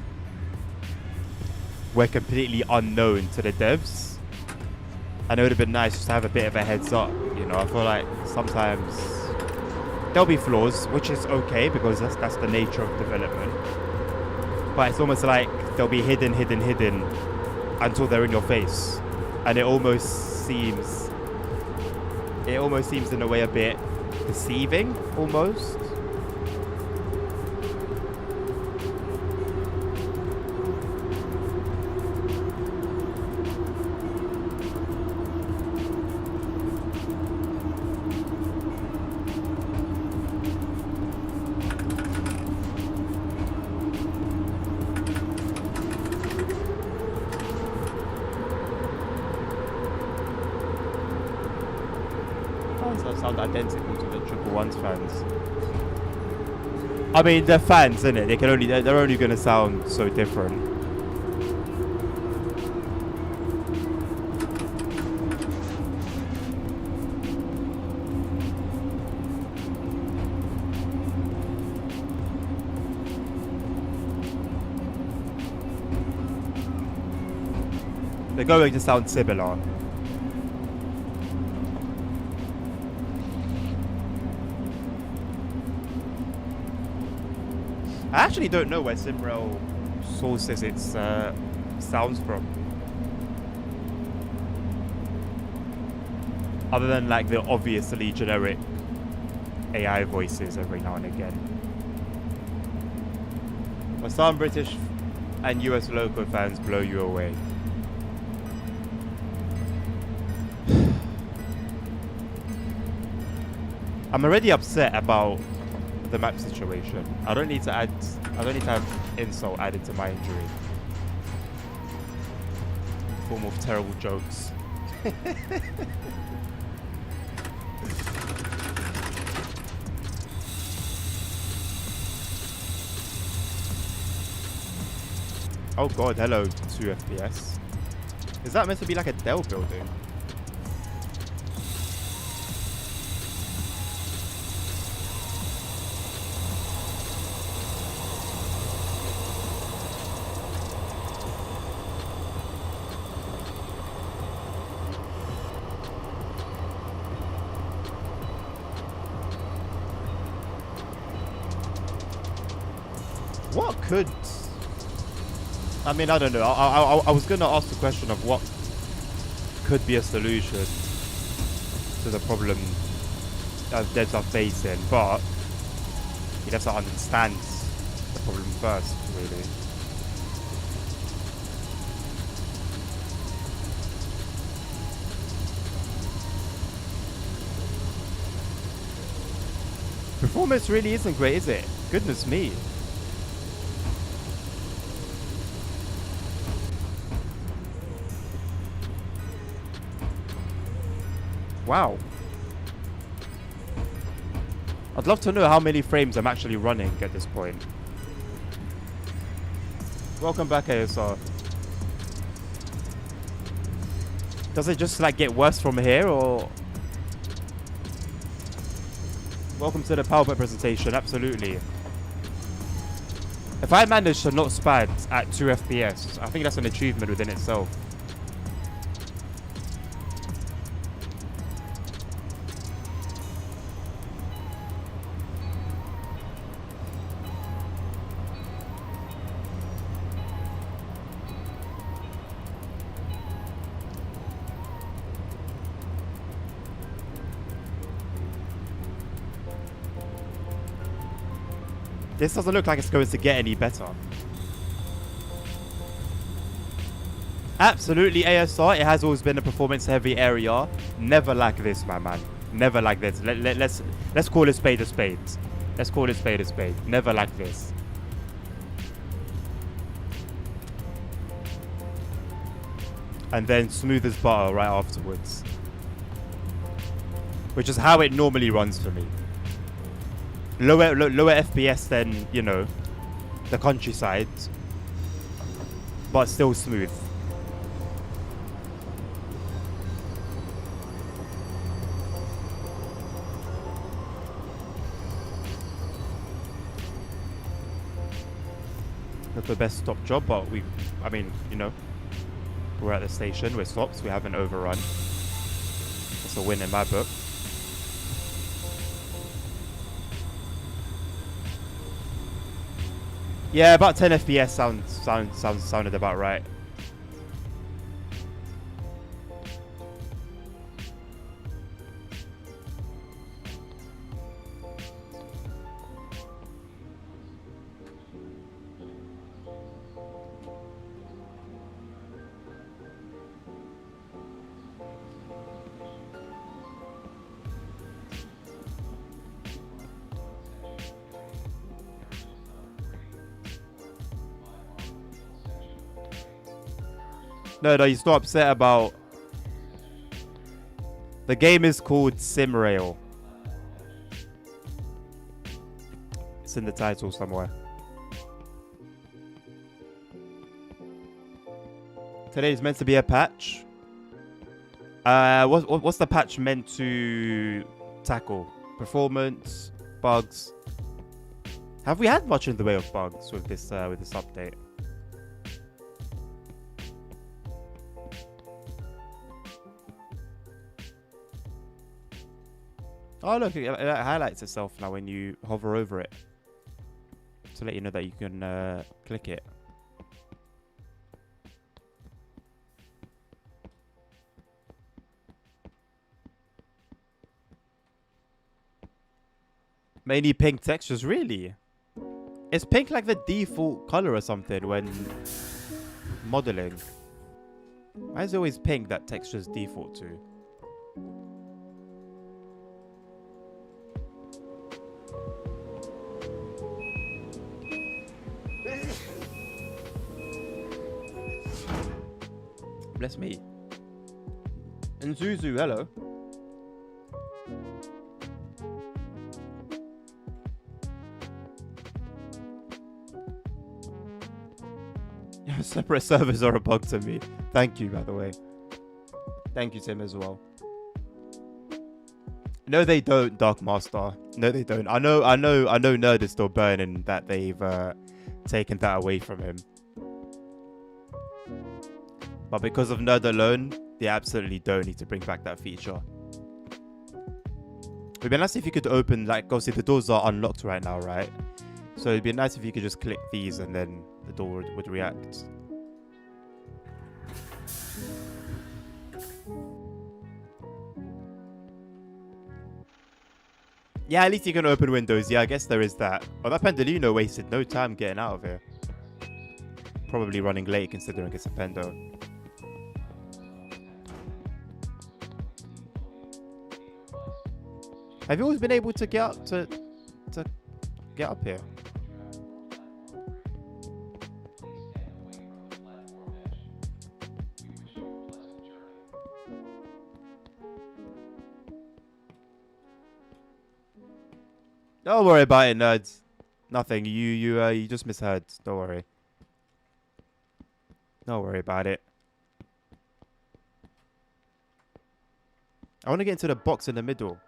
were completely unknown to the devs. And it would have been nice just to have a bit of a heads up. You know, I feel like sometimes there'll be flaws, which is okay because that's the nature of development. But it's almost like they'll be hidden until they're in your face, and it almost seems in a way a bit deceiving, almost. Sound identical to the Triple Ones fans. I mean, they're fans, isn't it? They're only going to sound so different. They're going to sound similar. I actually don't know where SimRail sources its sounds from. Other than like the obviously generic AI voices every now and again. But some British and US local fans blow you away. I'm already upset about the map situation. I don't need to have insult added to my injury. Form of terrible jokes. Oh god, hello 2 FPS. Is that meant to be like a Dell building? What could... I mean, I don't know. I was going to ask the question of what could be a solution to the problem that devs are facing, but you have to understand the problem first, really. Performance really isn't great, is it? Goodness me. Wow. I'd love to know how many frames I'm actually running at this point. Welcome back, ASR. Does it just like get worse from here, or... Welcome to the PowerPoint presentation, absolutely. If I manage to not spad at 2 FPS, I think that's an achievement within itself. This doesn't look like it's going to get any better. Absolutely, ASR. It has always been a performance-heavy area. Never like this, my man. Never like this. Let's call a spade a spade. Let's call it spade a spade. Never like this. And then smooth as butter right afterwards. Which is how it normally runs for me. Lower FPS than, you know, the countryside, but still smooth. Not the best stop job, but I mean, you know, we're at the station, we're stopped, we haven't overrun. That's a win in my book. Yeah, about 10 FPS sounded about right. No, he's not upset about... The game is called SimRail. It's in the title somewhere. Today is meant to be a patch. What's the patch meant to tackle? Performance, bugs. Have we had much in the way of bugs with this update? Oh, look, it highlights itself now when you hover over it. To let you know that you can click it. Mainly pink textures, really? Is pink like the default color or something when modeling? Why is it always pink that textures default to? Bless me. And Zuzu, hello. Separate servers are a bug to me. Thank you, by the way. Thank you, Tim, as well. No, they don't, Dark Master. No, they don't. I know Nerd is still burning that they've taken that away from him. But because of Nerd alone, they absolutely don't need to bring back that feature. It'd be nice if you could open, like, obviously the doors are unlocked right now, right? So it'd be nice if you could just click these and then the door would react. Yeah, at least you can open windows. Yeah, I guess there is that. Oh, that Pendolino wasted no time getting out of here. Probably running late considering it's a Pendo. Have you always been able to get up to get up here? Don't worry about it, nerds. Nothing. You just misheard. Don't worry. Don't worry about it. I want to get into the box in the middle.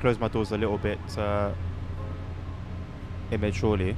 Close my doors a little bit prematurely.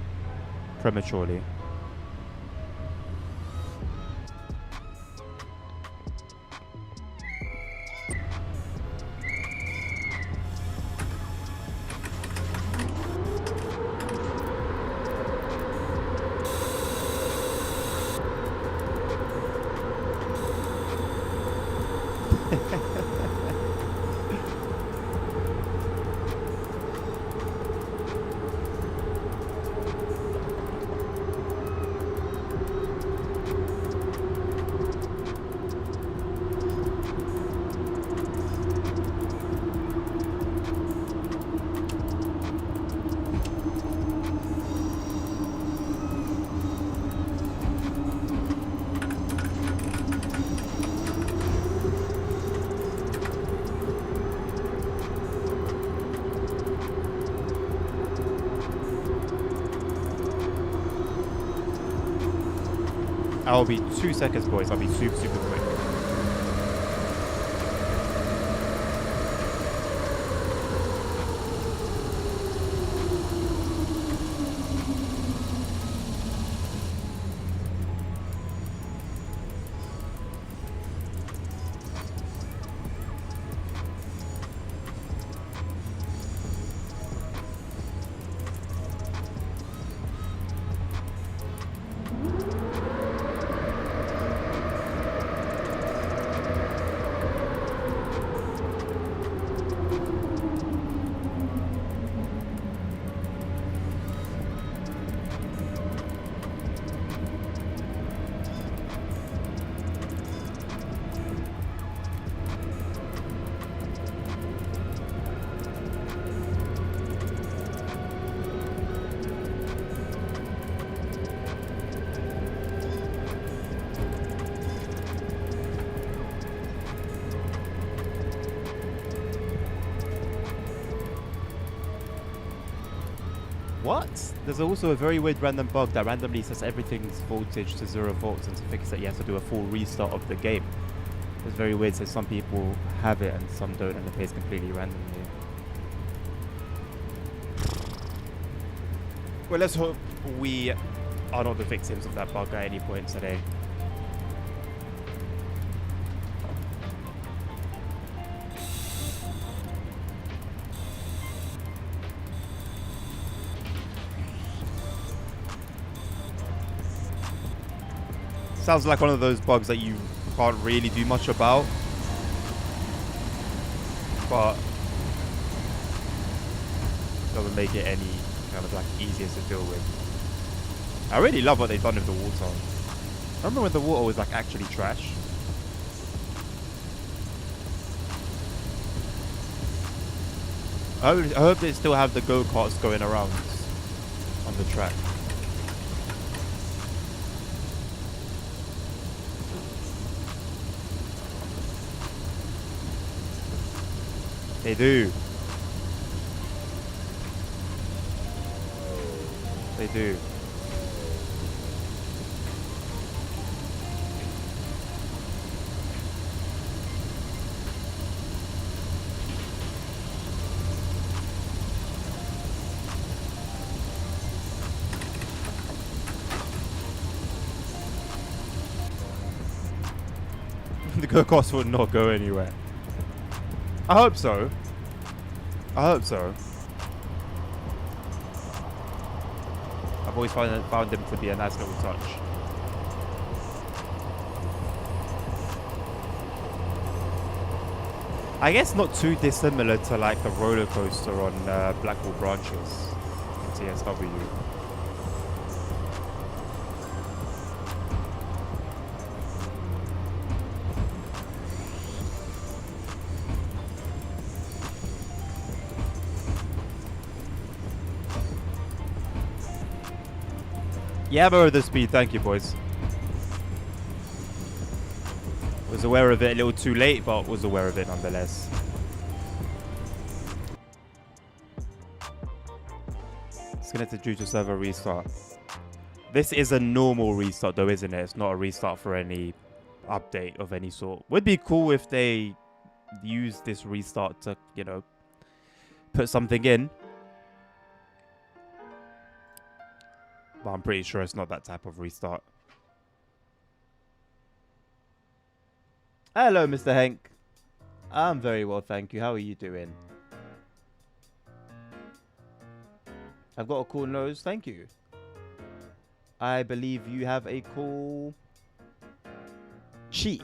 I'll be 2 seconds, boys. I'll be super quick. What? There's also a very weird random bug that randomly sets everything's voltage to 0 volts, and to fix it you have to do a full restart of the game. It's very weird, so some people have it and some don't, and it plays completely randomly. Well, let's hope we are not the victims of that bug at any point today. Sounds like one of those bugs that you can't really do much about. But doesn't make it any kind of like easier to deal with. I really love what they've done with the water. I remember when the water was like actually trash. I hope they still have the go-karts going around on the track. They do. They do. The go-karts would not go anywhere. I hope so. I hope so. I've always found them to be a nice little touch. I guess not too dissimilar to like the roller coaster on Blackwall Branches in TSW. Yeah, borrow the speed, thank you, boys. Was aware of it a little too late, but was aware of it nonetheless. Disconnected due to server restart. This is a normal restart though, isn't it? It's not a restart for any update of any sort. Would be cool if they use this restart to, you know, put something in. But I'm pretty sure it's not that type of restart. Hello, Mr. Hank. I'm very well, thank you. How are you doing? I've got a cool nose, thank you. I believe you have a cool cheek.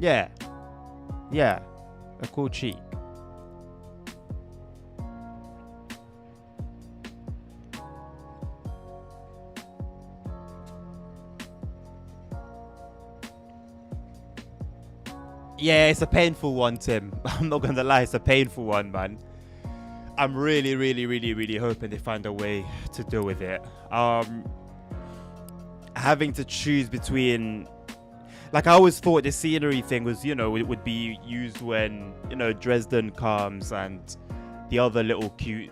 Yeah. Yeah. A cool cheek. Yeah, it's a painful one, Tim. I'm not gonna lie, it's a painful one, man. I'm really hoping they find a way to deal with it. Having to choose between... Like, I always thought the scenery thing was, you know, it would be used when, you know, Dresden comes and the other little cute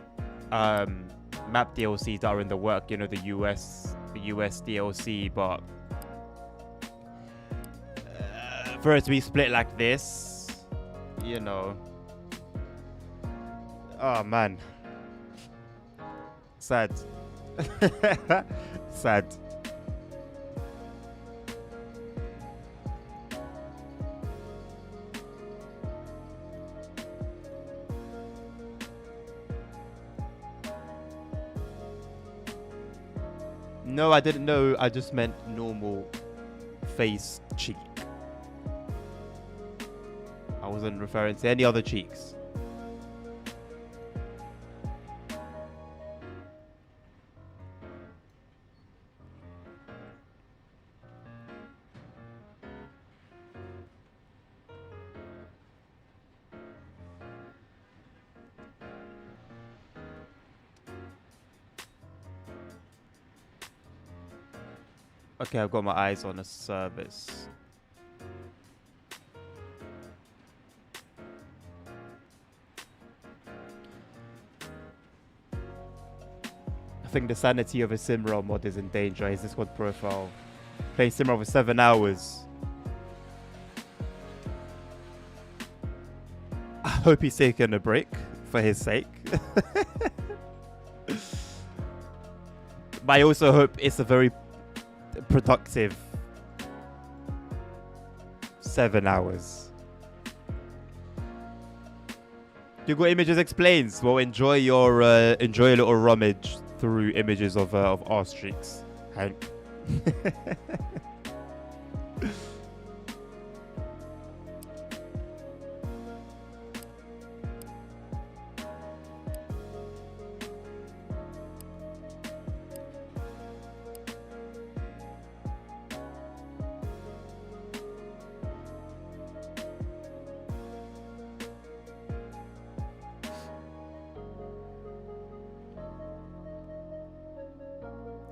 map DLCs that are in the work, you know, the US DLC, but for it to be split like this, you know. Oh, man. Sad. Sad. No, I didn't know. I just meant normal face cheek. I wasn't referring to any other cheeks. Okay, I've got my eyes on a service. I think the sanity of a SimRail mod is in danger. Is this squad profile? Playing SimRail for 7 hours. I hope he's taking a break for his sake. But I also hope it's a very productive 7 hours. Google Images explains. Well, enjoy your little rummage through images of arse streaks, Hank.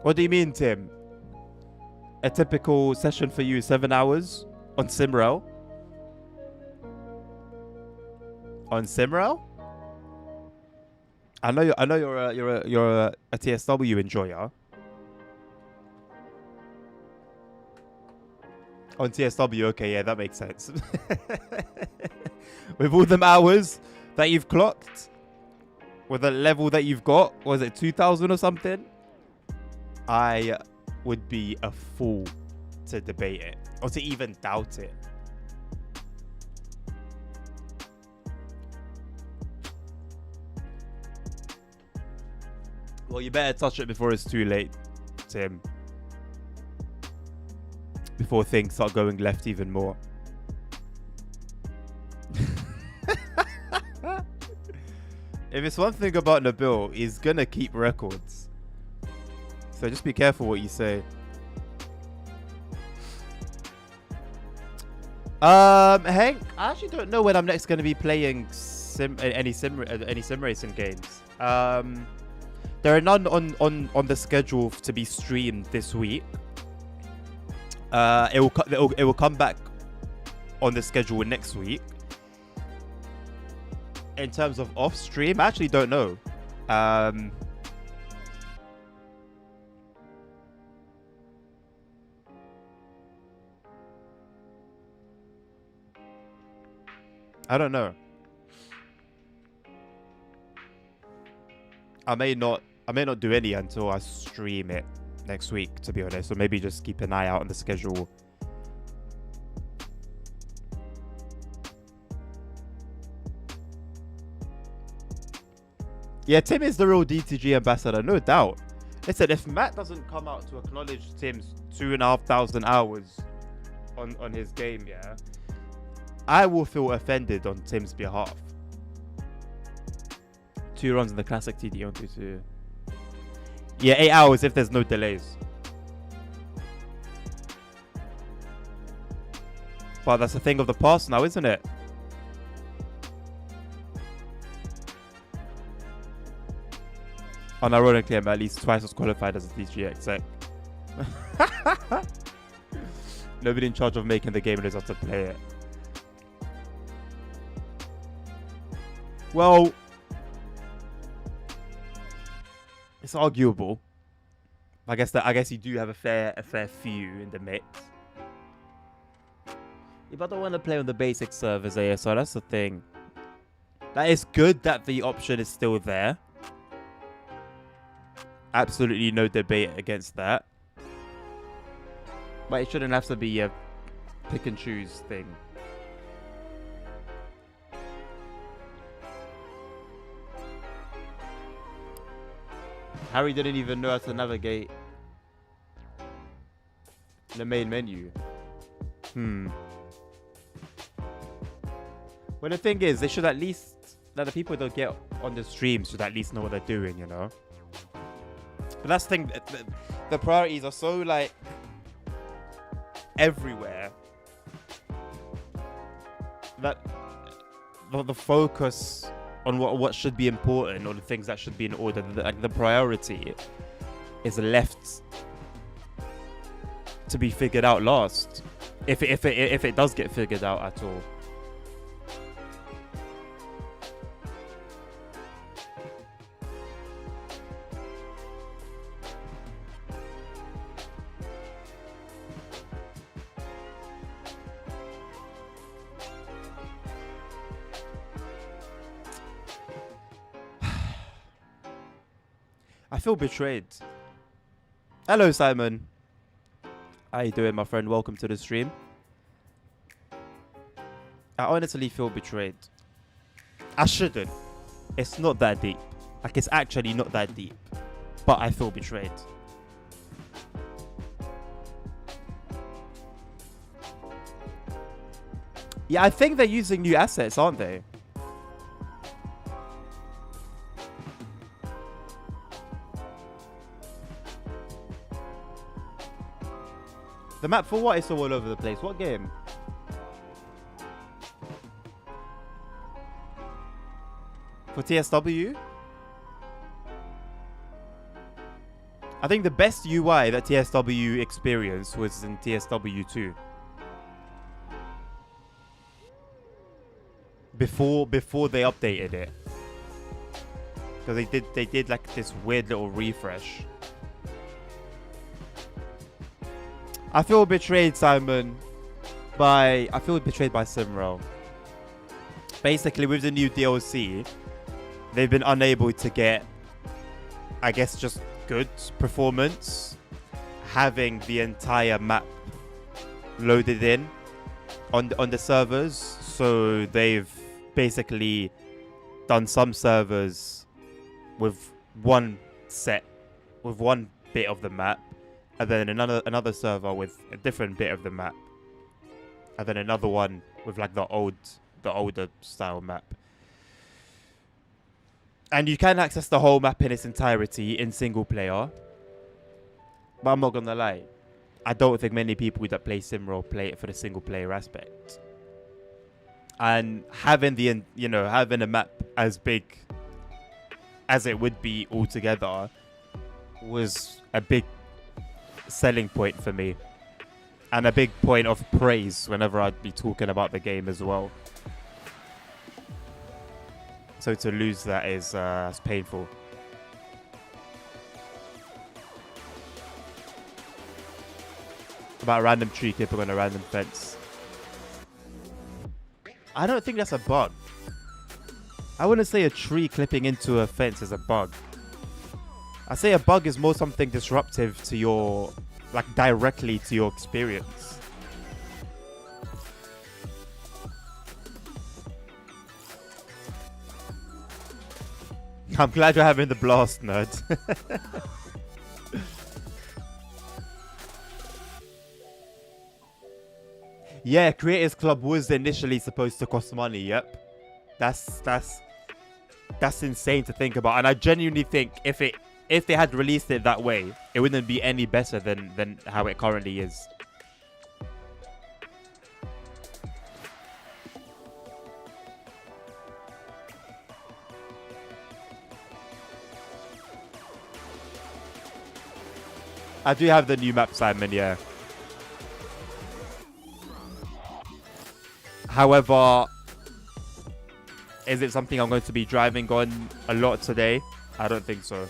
What do you mean, Tim? A typical session for you, 7 hours on SimRail? On SimRail? I know you're a TSW enjoyer. On TSW, okay, yeah, that makes sense. With all them hours that you've clocked, with the level that you've got, was it 2,000 or something? I would be a fool to debate it or to even doubt it. Well, you better touch it before it's too late, Tim. Before things start going left even more. If it's one thing about Nabil, he's gonna keep records. So just be careful what you say. Hank, I actually don't know when I'm next going to be playing any sim racing games. There are none on the schedule to be streamed this week. It will come back on the schedule next week. In terms of off stream, I actually don't know. I don't know. I may not do any until I stream it next week, to be honest. So maybe just keep an eye out on the schedule. Yeah, Tim is the real DTG ambassador, no doubt. Listen, if Matt doesn't come out to acknowledge Tim's 2,500 hours on his game, yeah, I will feel offended on Tim's behalf. 2 runs in the classic TD on 2-2. Yeah, 8 hours if there's no delays. But that's a thing of the past now, isn't it? Unironically, I'm at least twice as qualified as a DG exec. Nobody in charge of making the game knows how to play it. Well, it's arguable. I guess you do have a fair few in the mix. Yeah, but I don't want to play on the basic servers, so that's the thing. That is good that the option is still there. Absolutely no debate against that. But it shouldn't have to be a pick and choose thing. Harry didn't even know how to navigate the main menu. Well, the thing is, they should at least, that the people that get on the stream should at least know what they're doing, you know? But that's the thing, the priorities are so, like, everywhere that the focus on what should be important or the things that should be in order, the priority is left to be figured out last, if it does get figured out at all. I feel betrayed. Hello, Simon. How you doing, my friend? Welcome to the stream. I honestly feel betrayed. I shouldn't. It's not that deep. Like, it's actually not that deep. But I feel betrayed. Yeah, I think they're using new assets, aren't they? The map for what is all over the place? What game? For TSW? I think the best UI that TSW experienced was in TSW 2. Before they updated it. Because they did like this weird little refresh. I feel betrayed, Simon. I feel betrayed by SimRail. Basically, with the new DLC, they've been unable to get, I guess, just good performance. Having the entire map loaded in on the servers. So they've basically done some servers with one bit of the map. And then another server with a different bit of the map. And then another one with like the older style map. And you can access the whole map in its entirety in single player. But I'm not gonna lie, I don't think many people that play SimRail play it for the single player aspect. And having having a map as big as it would be altogether was a big selling point for me, and a big point of praise whenever I'd be talking about the game as well. So to lose that is painful. About a random tree clipping on a random fence. I don't think that's a bug. I wouldn't say a tree clipping into a fence is a bug. I say a bug is more something disruptive to your, like, directly to your experience. I'm glad you're having the blast, nerd. Yeah, Creators Club was initially supposed to cost money. Yep, that's insane to think about, and I genuinely think if they had released it that way, it wouldn't be any better than how it currently is. I do have the new map, Simon, yeah. However, is it something I'm going to be driving on a lot today? I don't think so.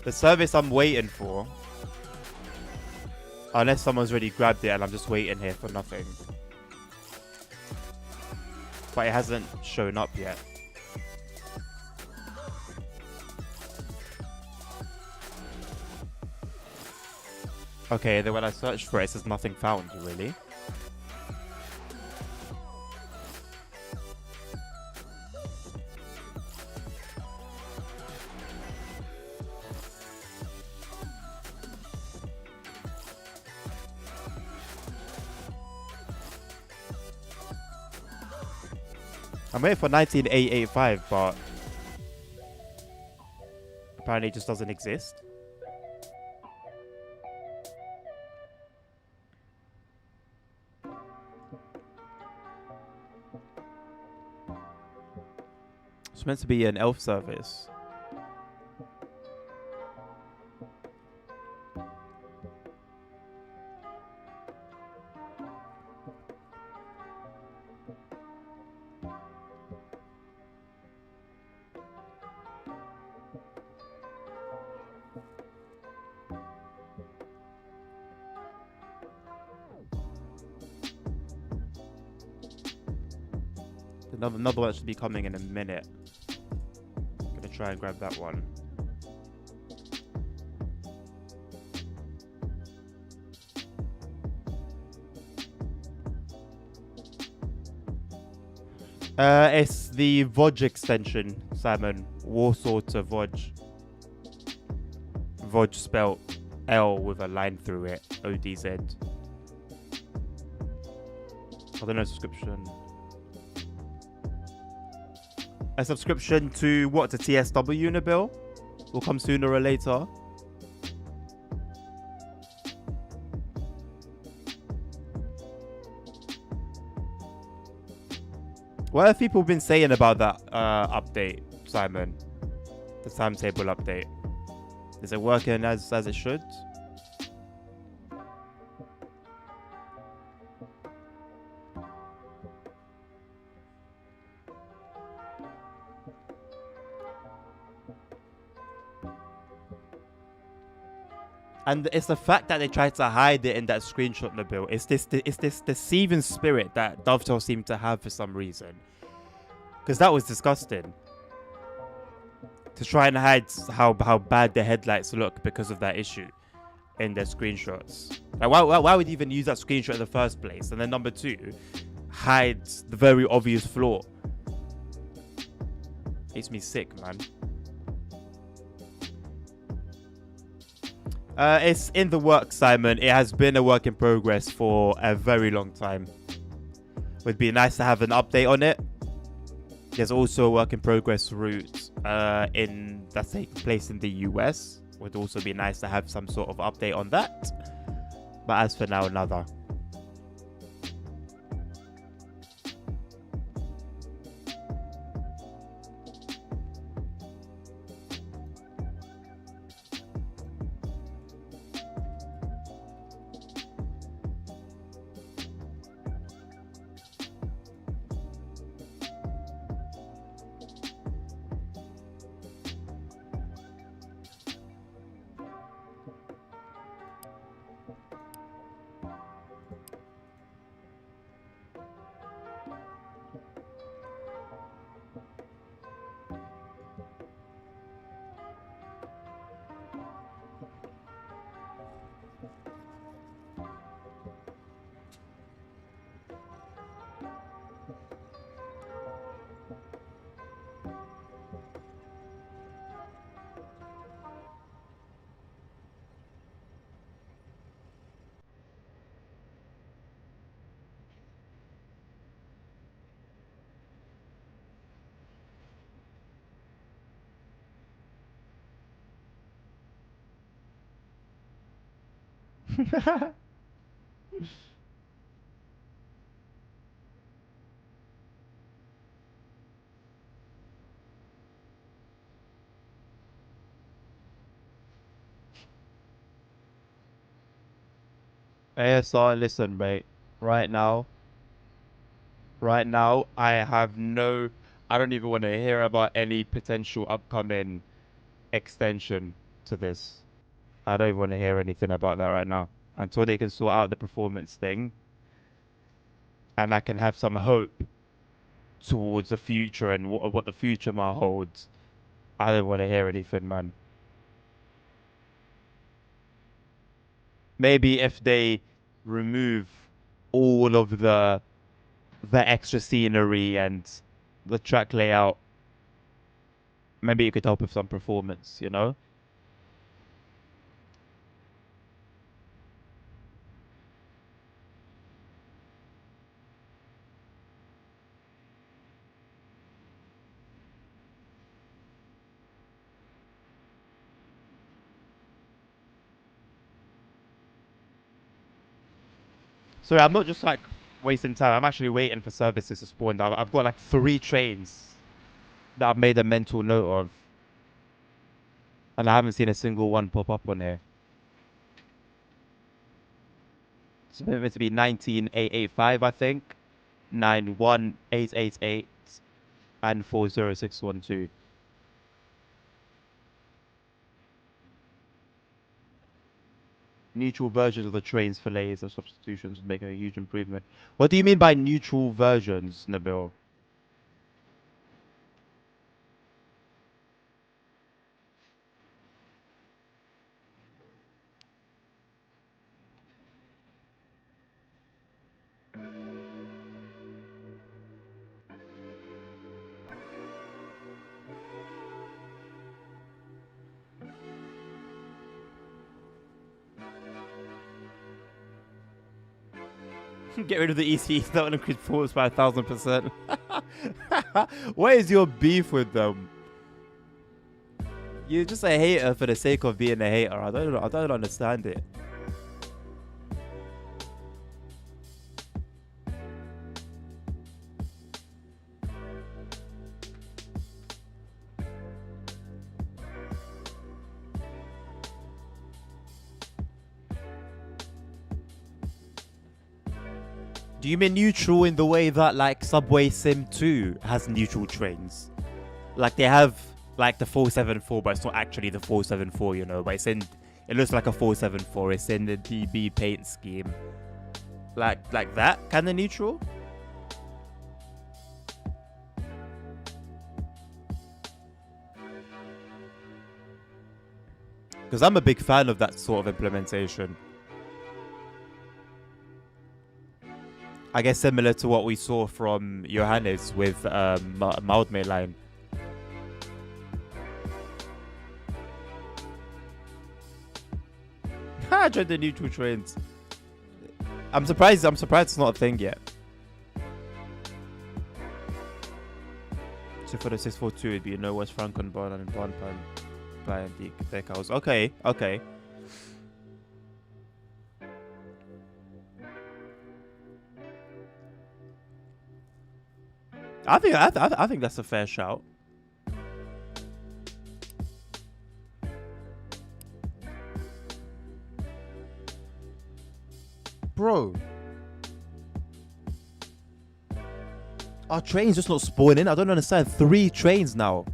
The service I'm waiting for, unless someone's already grabbed it and I'm just waiting here for nothing. But it hasn't shown up yet. Okay, then when I search for it, it says nothing found, really. I'm waiting for 19885, but apparently it just doesn't exist. It's meant to be an elf service. Another one should be coming in a minute. Gonna try and grab that one. It's the VOD extension, Simon. Warsaw to VOD. VOD spelt L with a line through it. ODZ. I don't know, subscription. A subscription to what? To TSW, Nabil? Will come sooner or later. What have people been saying about that update, Simon? The timetable update. Is it working as it should? And it's the fact that they tried to hide it in that screenshot, Nabil. It's this deceiving spirit that Dovetail seemed to have for some reason. Because that was disgusting. To try and hide how bad the headlights look because of that issue in their screenshots. Like, why would you even use that screenshot in the first place? And then number two, hides the very obvious flaw. Makes me sick, man. It's in the works, Simon. It has been a work in progress for a very long time. Would be nice to have an update on it. There's also a work in progress route that's taking place in the US. Would also be nice to have some sort of update on that. But as for now, nada. ASR, listen, mate. Right now, I don't even want to hear about any potential upcoming extension to this. I don't even want to hear anything about that right now. Until they can sort out the performance thing and I can have some hope towards the future and what the future might hold. I don't want to hear anything, man. Maybe if they remove all of the extra scenery and the track layout, maybe it could help with some performance, you know? Sorry, I'm not just like wasting time. I'm actually waiting for services to spawn. I've got like 3 trains that I've made a mental note of, and I haven't seen a single one pop up on here. It's meant to be 19885, I think, 91888, and 40612. Neutral versions of the trains, fillets, and substitutions would make a huge improvement. What do you mean by neutral versions, Nabil? Get rid of the ECE, that will increase performance by 1,000%. What is your beef with them? You're just a hater for the sake of being a hater. I don't understand it. Do you mean neutral in the way that like Subway Sim 2 has neutral trains? Like they have like the 474, but it's not actually the 474, you know, but it's in, it looks like a 474. It's in the DB paint scheme. Like that kind of neutral? Because I'm a big fan of that sort of implementation. I guess similar to what we saw from Johannes with Mildmay line. I tried the neutral trains. I'm surprised it's not a thing yet. So for the 642 it'd be no West Franken Born and Born Pan and Decals. Okay. I think that's a fair shout. Bro. Our train's just not spawning. I don't understand. 3 trains now.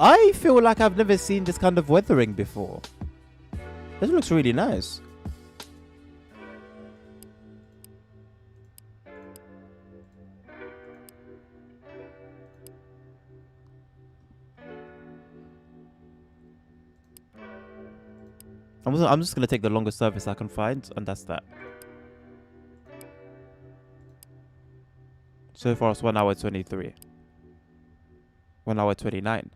I feel like I've never seen this kind of weathering before. This looks really nice. I'm just gonna take the longest service I can find, and that's that. So far it's 1 hour 23. 1 hour 29.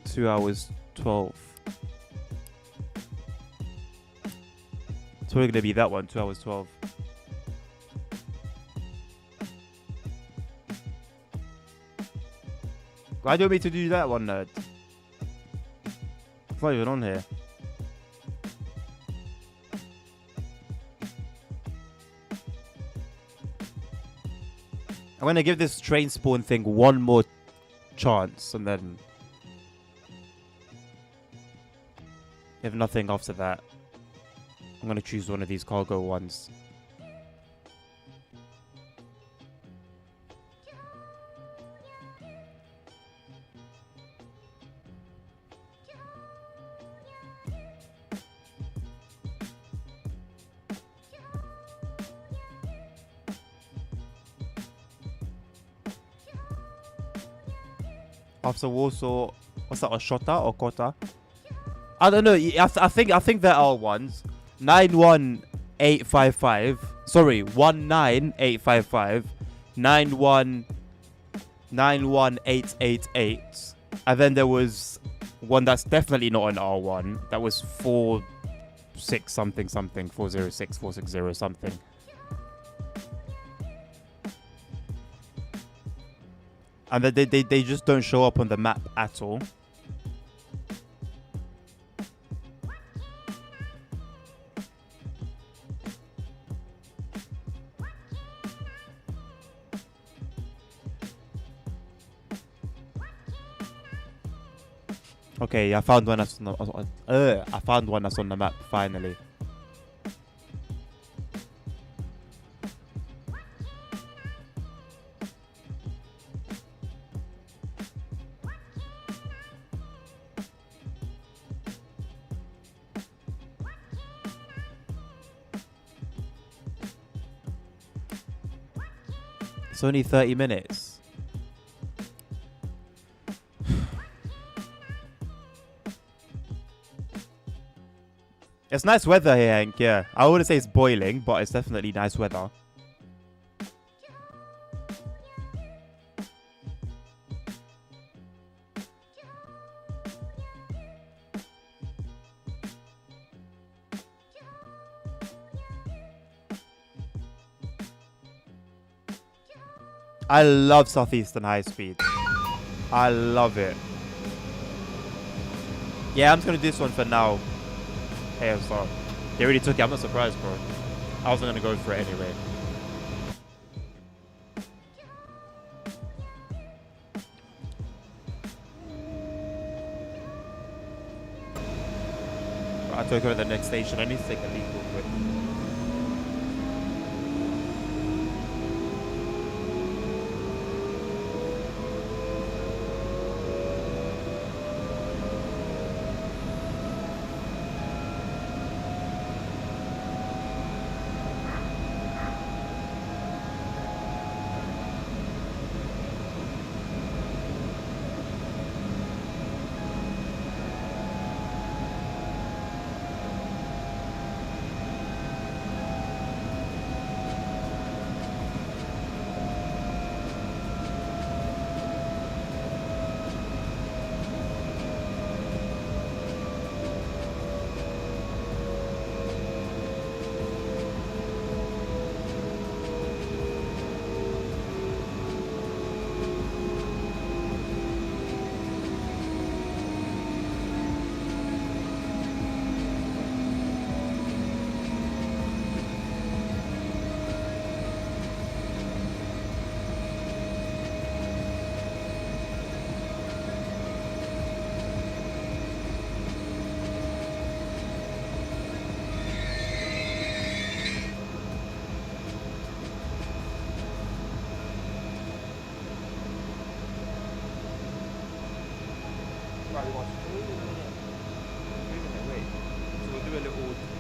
Two hours 12. It's probably gonna be that one. 2 hours 12. Why do you want me to do that one, nerd? It's not even on here. I'm gonna give this train spawn thing one more chance, and then if nothing after that, I'm gonna choose one of these cargo ones. After Warsaw, what's that? A Shota or Kota? I don't know. I think there are ones. 91855. Sorry, 19855. 9191888. And then there was one that's definitely not an R1. That was 46 something something. 406, 460 something. And they just don't show up on the map at all. Okay, I found one that's on I found one that's on the map finally. It's only 30 minutes. It's nice weather here, Hank, yeah. I wouldn't say it's boiling, but it's definitely nice weather. I love Southeastern High Speed. I love it. Yeah, I'm just gonna do this one for now. Hey, so they already took it. I'm not surprised, bro. I wasn't gonna go for it anyway. I took her at the next station. I need to take a leak real quick.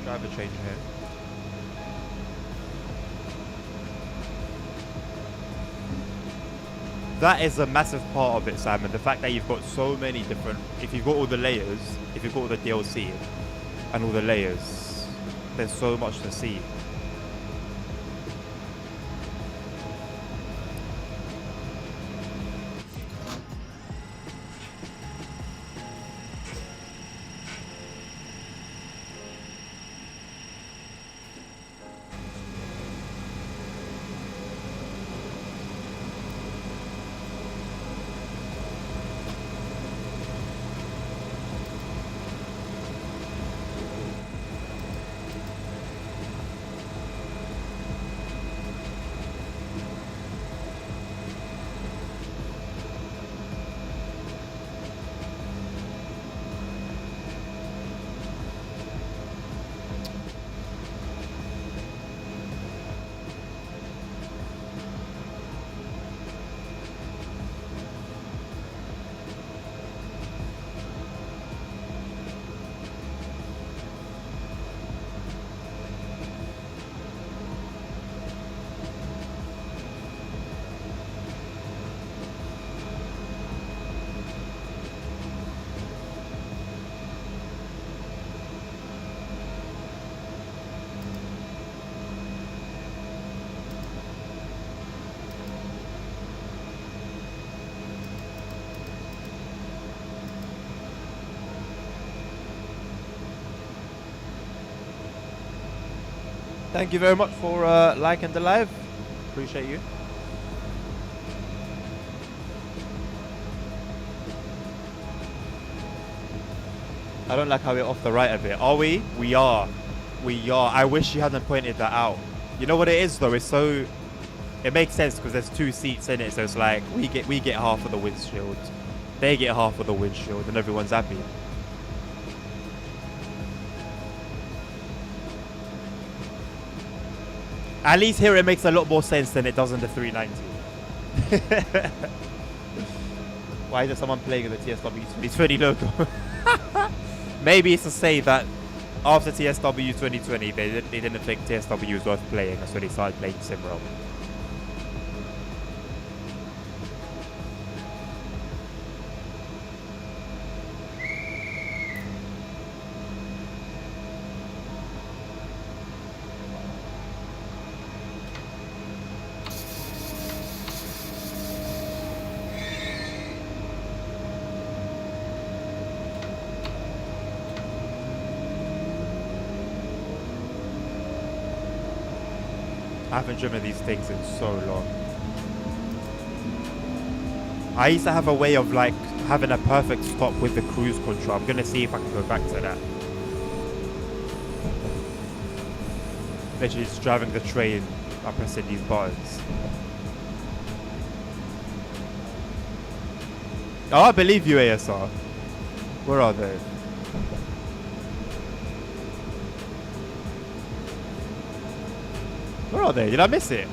Driver change here. That is a massive part of it, Simon. The fact that you've got so many different... If you've got all the layers, if you've got all the DLC and all the layers, there's so much to see. Thank you very much for liking the live. Appreciate you. I don't like how we're off the right a bit. Are we? We are. We are. I wish you hadn't pointed that out. You know what it is though? It's so... It makes sense because there's two seats in it, so it's like we get half of the windshield. They get half of the windshield and everyone's happy. At least here it makes a lot more sense than it does in the 390. Why is there someone playing with the TSW 2020 logo? Maybe it's to say that after TSW 2020, they didn't think TSW was worth playing, so they started playing SimRail. I haven't driven these things in so long. I used to have a way of like having a perfect stop with the cruise control. I'm gonna see if I can go back to that. Literally just driving the train by pressing these buttons. Oh, I believe you, ASR. Where are they? Where are they? Did I miss it?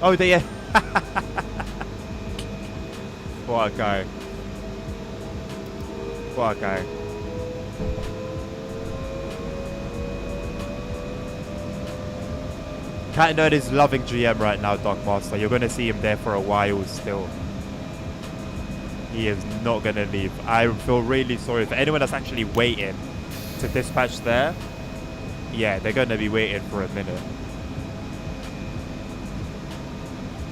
Oh, they... What a guy. What a guy. Cat Nerd is loving GM right now, Dark Master. You're going to see him there for a while still. He is not going to leave. I feel really sorry for anyone that's actually waiting to dispatch there. Yeah, they're going to be waiting for a minute.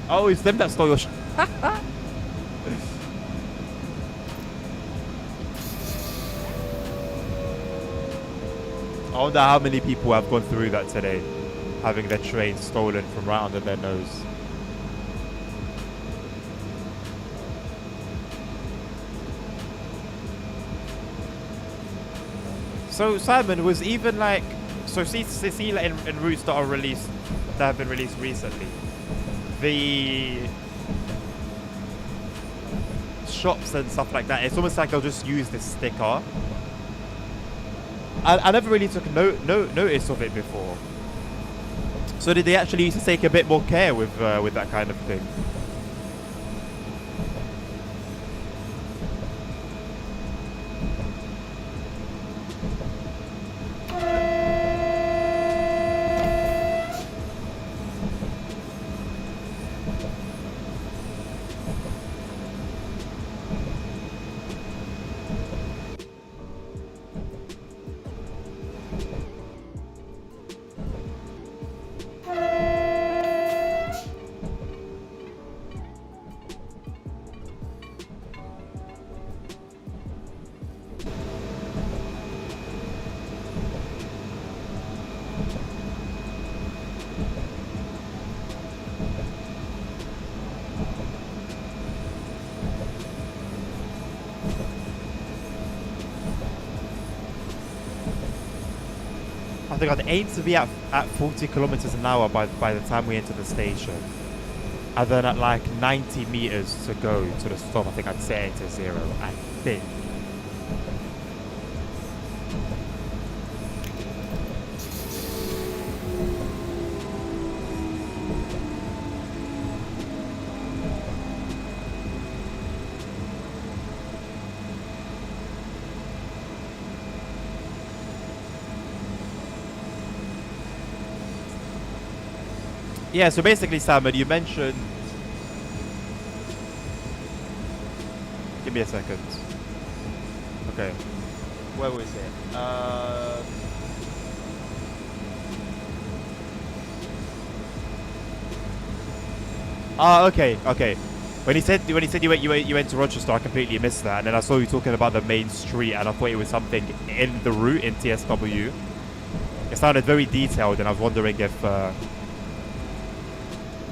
Oh, it's them that stole your I wonder how many people have gone through that today, having their train stolen from right under their nose. So Simon was even like, so see like in routes that are released, that have been released recently, the shops and stuff like that, it's almost like they'll just use this sticker. I never really took notice of it before. So did they actually used to take a bit more care with that kind of thing? I think I'd aim to be at 40 kilometers an hour by the time we enter the station. And then at like 90 meters to go to the stop, I think I'd set it to 0, I think. Yeah, so basically, Simon, you mentioned... Give me a second. Okay. Where was it? Okay. When he said you went to Rochester, I completely missed that, and then I saw you talking about the main street, and I thought it was something in the route in TSW. It sounded very detailed, and I was wondering if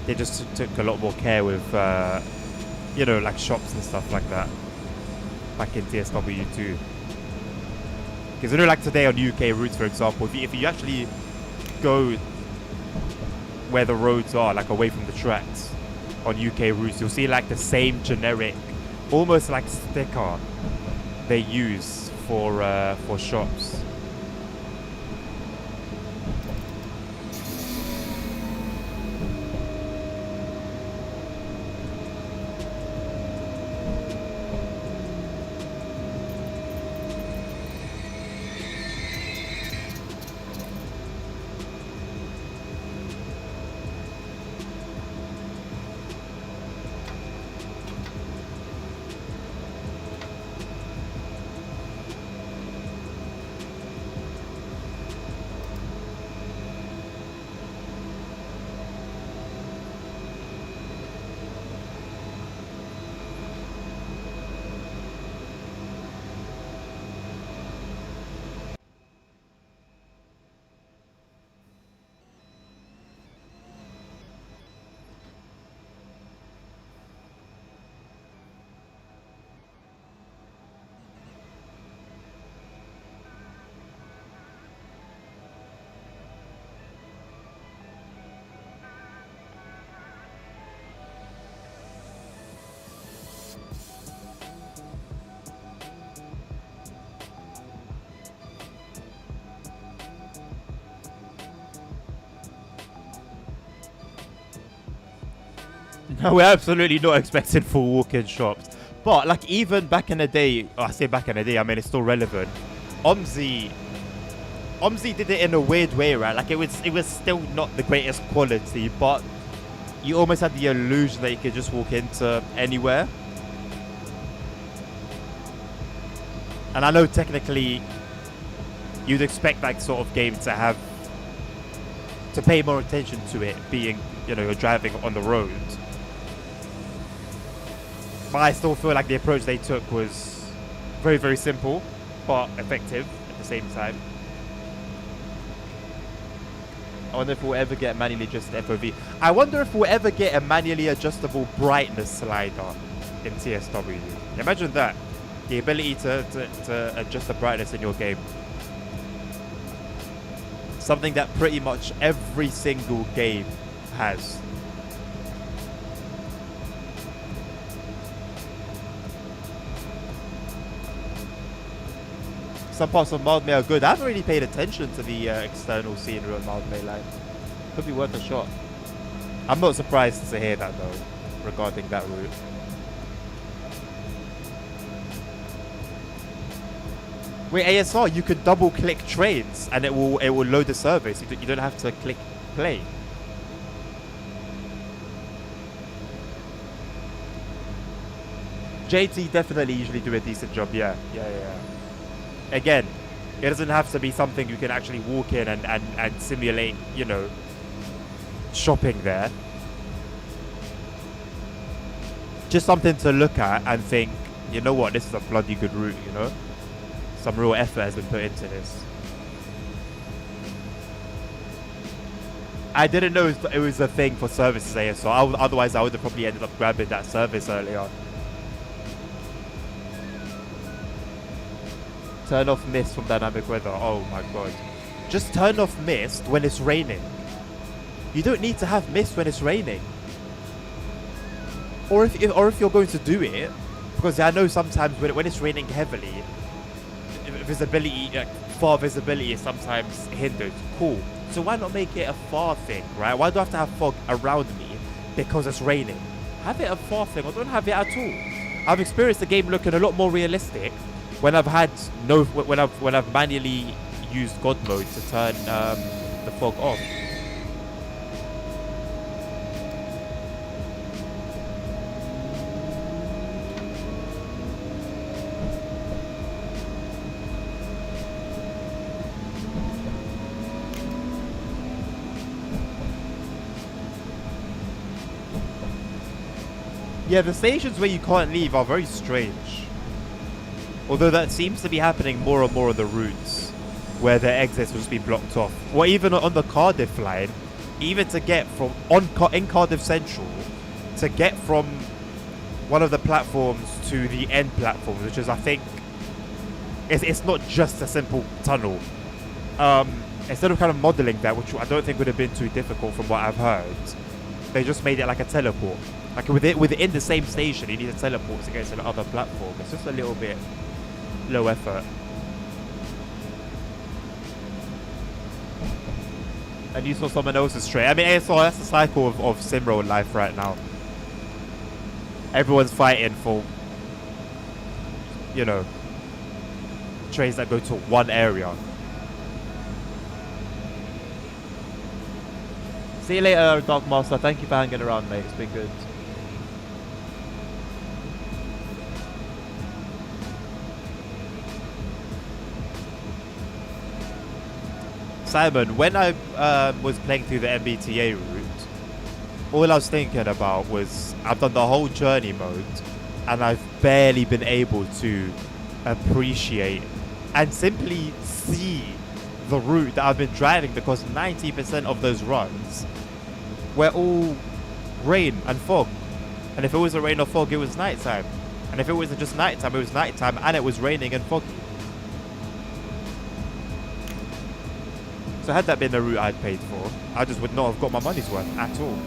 they just took a lot more care with, you know, like shops and stuff like that back in TSW2. Because you know, like today on UK routes, for example, if you actually go where the roads are, like away from the tracks on UK routes, you'll see like the same generic almost like sticker they use for shops. No, we're absolutely not expecting full walk-in shops. But like even back in the day, I say back in the day, I mean it's still relevant. OMSI did it in a weird way, right? Like it was still not the greatest quality, but you almost had the illusion that you could just walk into anywhere. And I know technically you'd expect that sort of game to pay more attention to it being, you know, you're driving on the road. But I still feel like the approach they took was very, very simple, but effective at the same time. I wonder if we'll ever get a manually adjusted FOV. I wonder if we'll ever get a manually adjustable brightness slider in TSW. Imagine that. The ability to adjust the brightness in your game. Something that pretty much every single game has. Some parts of Mild May are good. I haven't really paid attention to the external scenery on Mild May Line. Could be worth a shot. I'm not surprised to hear that though, regarding that route. Wait, ASR, you could double click trains and it will load the service. You don't have to click play. JT definitely usually do a decent job, yeah. Again, it doesn't have to be something you can actually walk in and simulate, you know, shopping there. Just something to look at and think, you know what, this is a bloody good route, you know? Some real effort has been put into this. I didn't know it was a thing for services ASR, otherwise I would have probably ended up grabbing that service earlier. Turn off mist from dynamic weather. Oh my god. Just turn off mist when it's raining. You don't need to have mist when it's raining. Or if you're going to do it, because I know sometimes when it's raining heavily, visibility, far visibility is sometimes hindered. Cool. So why not make it a far thing, right? Why do I have to have fog around me because it's raining? Have it a far thing or don't have it at all. I've experienced the game looking a lot more realistic when I've had when I've manually used God mode to turn the fog off. Yeah, the stations where you can't leave are very strange. Although that seems to be happening more and more on the routes where the exits will just be blocked off. Or even on the Cardiff line, even to get from in Cardiff Central, to get from one of the platforms to the end platforms, which is, I think, it's not just a simple tunnel. Instead of kind of modelling that, which I don't think would have been too difficult from what I've heard, they just made it like a teleport. Like within the same station, you need to teleport to get to the other platform. It's just a little bit low effort. And you saw someone else's tray. I mean, that's the cycle of SimRail life right now. Everyone's fighting for, you know, trains that go to one area. See you later, Dark Master. Thank you for hanging around, mate. It's been good. Simon, when I was playing through the MBTA route, all I was thinking about was I've done the whole journey mode and I've barely been able to appreciate and simply see the route that I've been driving, because 90% of those runs were all rain and fog. And if it was a rain or fog, it was nighttime. And if it wasn't just nighttime, it was nighttime and it was raining and foggy. So had that been the route I'd paid for, I just would not have got my money's worth at all.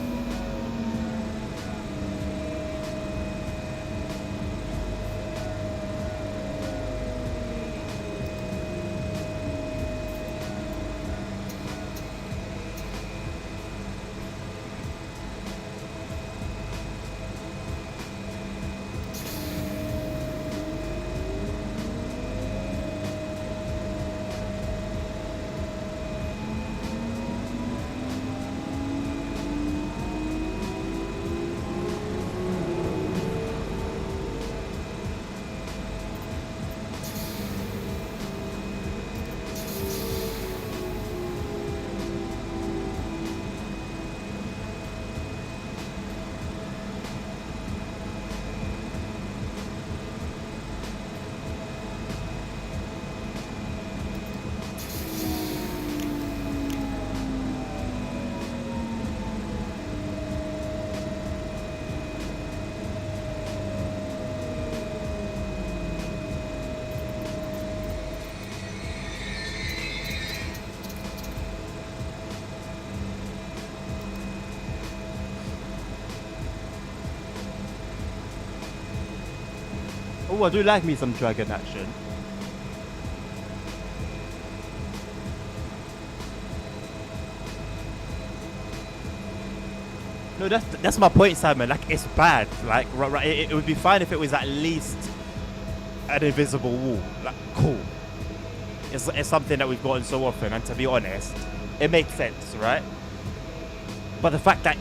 Oh, I do like me some dragon action. No, that's my point, Simon. Like, it's bad. Like, right, it would be fine if it was at least an invisible wall. Like, cool. It's something that we've gotten so often, and to be honest, it makes sense, right? But the fact that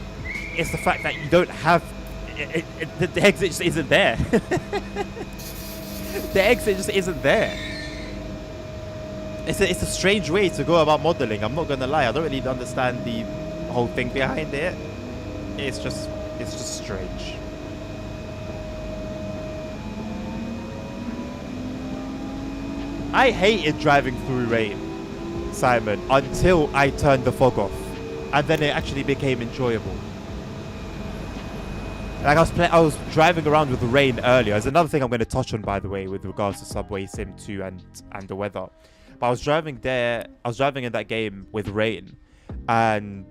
you don't have the exit just isn't there. The exit just isn't there. It's a strange way to go about modeling. I'm not gonna lie. I don't really understand the whole thing behind it. It's just strange. I hated driving through rain, Simon, until I turned the fog off, and then it actually became enjoyable. Like I was driving around with the rain earlier. There's another thing I'm going to touch on, by the way, with regards to Subway Sim 2 and the weather. But I was driving in that game with rain, and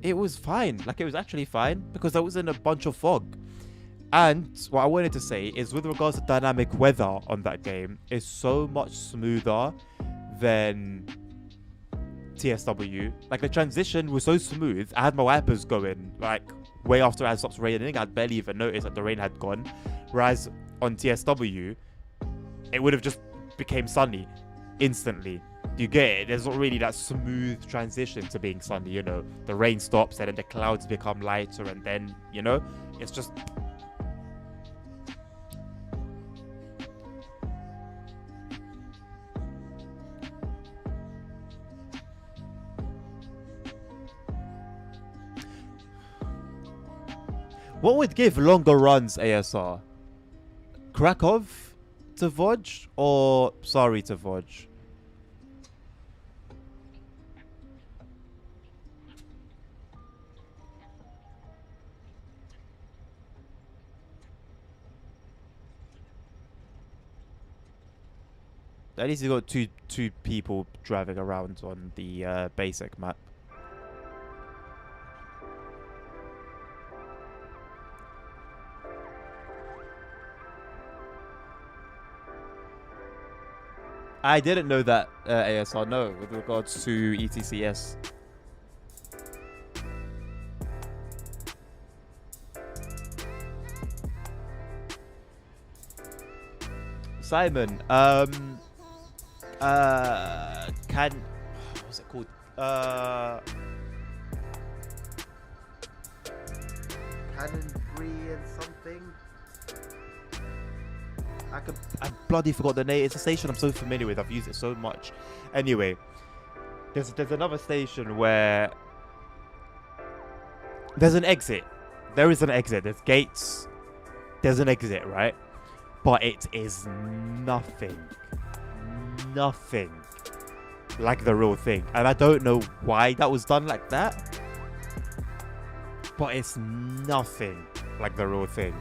it was fine. Like, it was actually fine because there wasn't a bunch of fog. And what I wanted to say is, with regards to dynamic weather on that game, is so much smoother than TSW. Like, the transition was so smooth. I had my wipers going, like, way after it stopped raining. I'd barely even noticed that the rain had gone. Whereas on TSW, it would have just became sunny instantly. You get it? There's not really that smooth transition to being sunny, you know. The rain stops and then the clouds become lighter, and then, you know, it's just... What would give longer runs ASR? Krakow to Vodge or Sorry to Vodge? At least you got two people driving around on the basic map. I didn't know that, ASR, no, with regards to ETCS. Simon, what's it called? Canonbury and something. I bloody forgot the name. It's a station I'm so familiar with. I've used it so much. Anyway, there's another station where there's an exit. There is an exit. There's gates. There's an exit, right? But it is nothing like the real thing. And I don't know why that was done like that. But it's nothing like the real thing.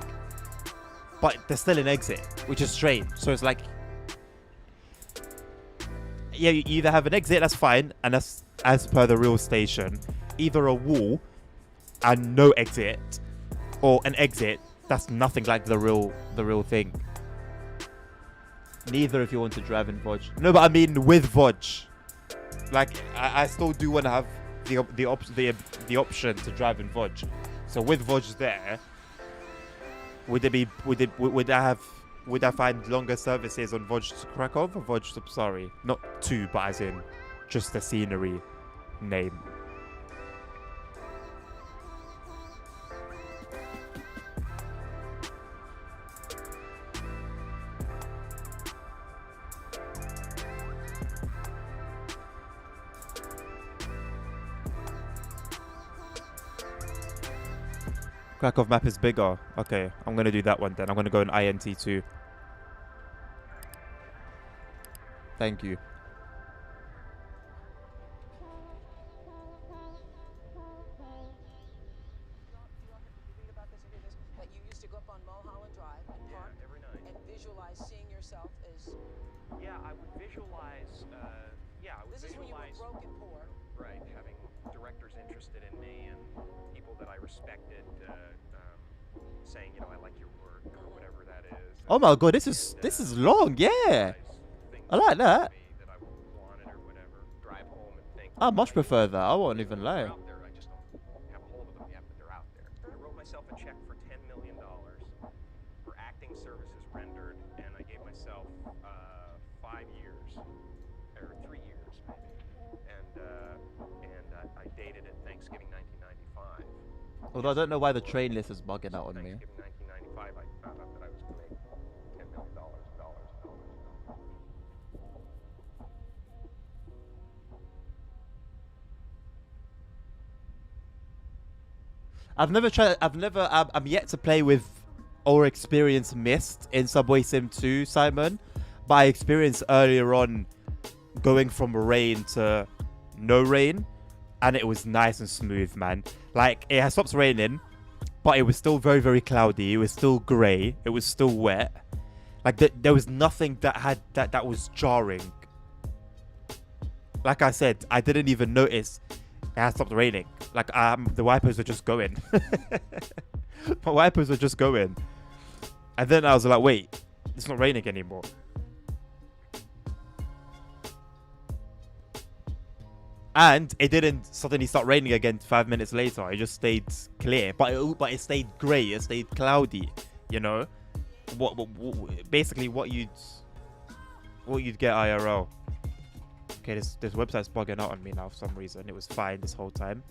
But there's still an exit, which is strange. So it's like, yeah, you either have an exit, that's fine, and that's as per the real station. Either a wall and no exit, or an exit that's nothing like the real thing. Neither if you want to drive in Vodge. No, but I mean with Vodge. Like I still do want to have the option to drive in Vodge. So with Vodge there, would I find longer services on Vodge to Krakow or Vodge to, sorry, not two, but as in just the scenery name. Krakow map is bigger. Okay, I'm going to do that one then. I'm going to go in INT2. Thank you. That you used to go up on Mulholland Drive and park every night and visualize seeing yourself as... Yeah, I would visualize, This is when you were broke and poor. Right, having directors interested in me and people that I respected saying, you know, I like your work or whatever that is. Oh my god, this is long, yeah. I like that. That I wanted or whatever. Drive home and think. I much prefer that. I won't even lie. They're out there. I just don't have a hold of them yet, but they're out there. I wrote myself a check for $10 million for acting services rendered, and I gave myself 5 years or 3 years maybe, and I dated it Thanksgiving 1995. Although I don't know why the train list is bugging out on me. Thanksgiving 1995, I found out that I was going to make $10 million. I'm yet to play with or experience Mist in Subway Sim 2, Simon. But I experienced earlier on going from rain to no rain. And it was nice and smooth, man. Like, it has stopped raining, but it was still very, very cloudy. It was still grey. It was still wet. Like, there was nothing that was jarring. Like I said, I didn't even notice it had stopped raining. Like, the wipers were just going. My wipers were just going. And then I was like, wait, it's not raining anymore. And it didn't suddenly start raining again 5 minutes later. It just stayed clear, but it stayed grey. It stayed cloudy. You know, basically what you'd get IRL. Okay, this website's bugging out on me now for some reason. It was fine this whole time.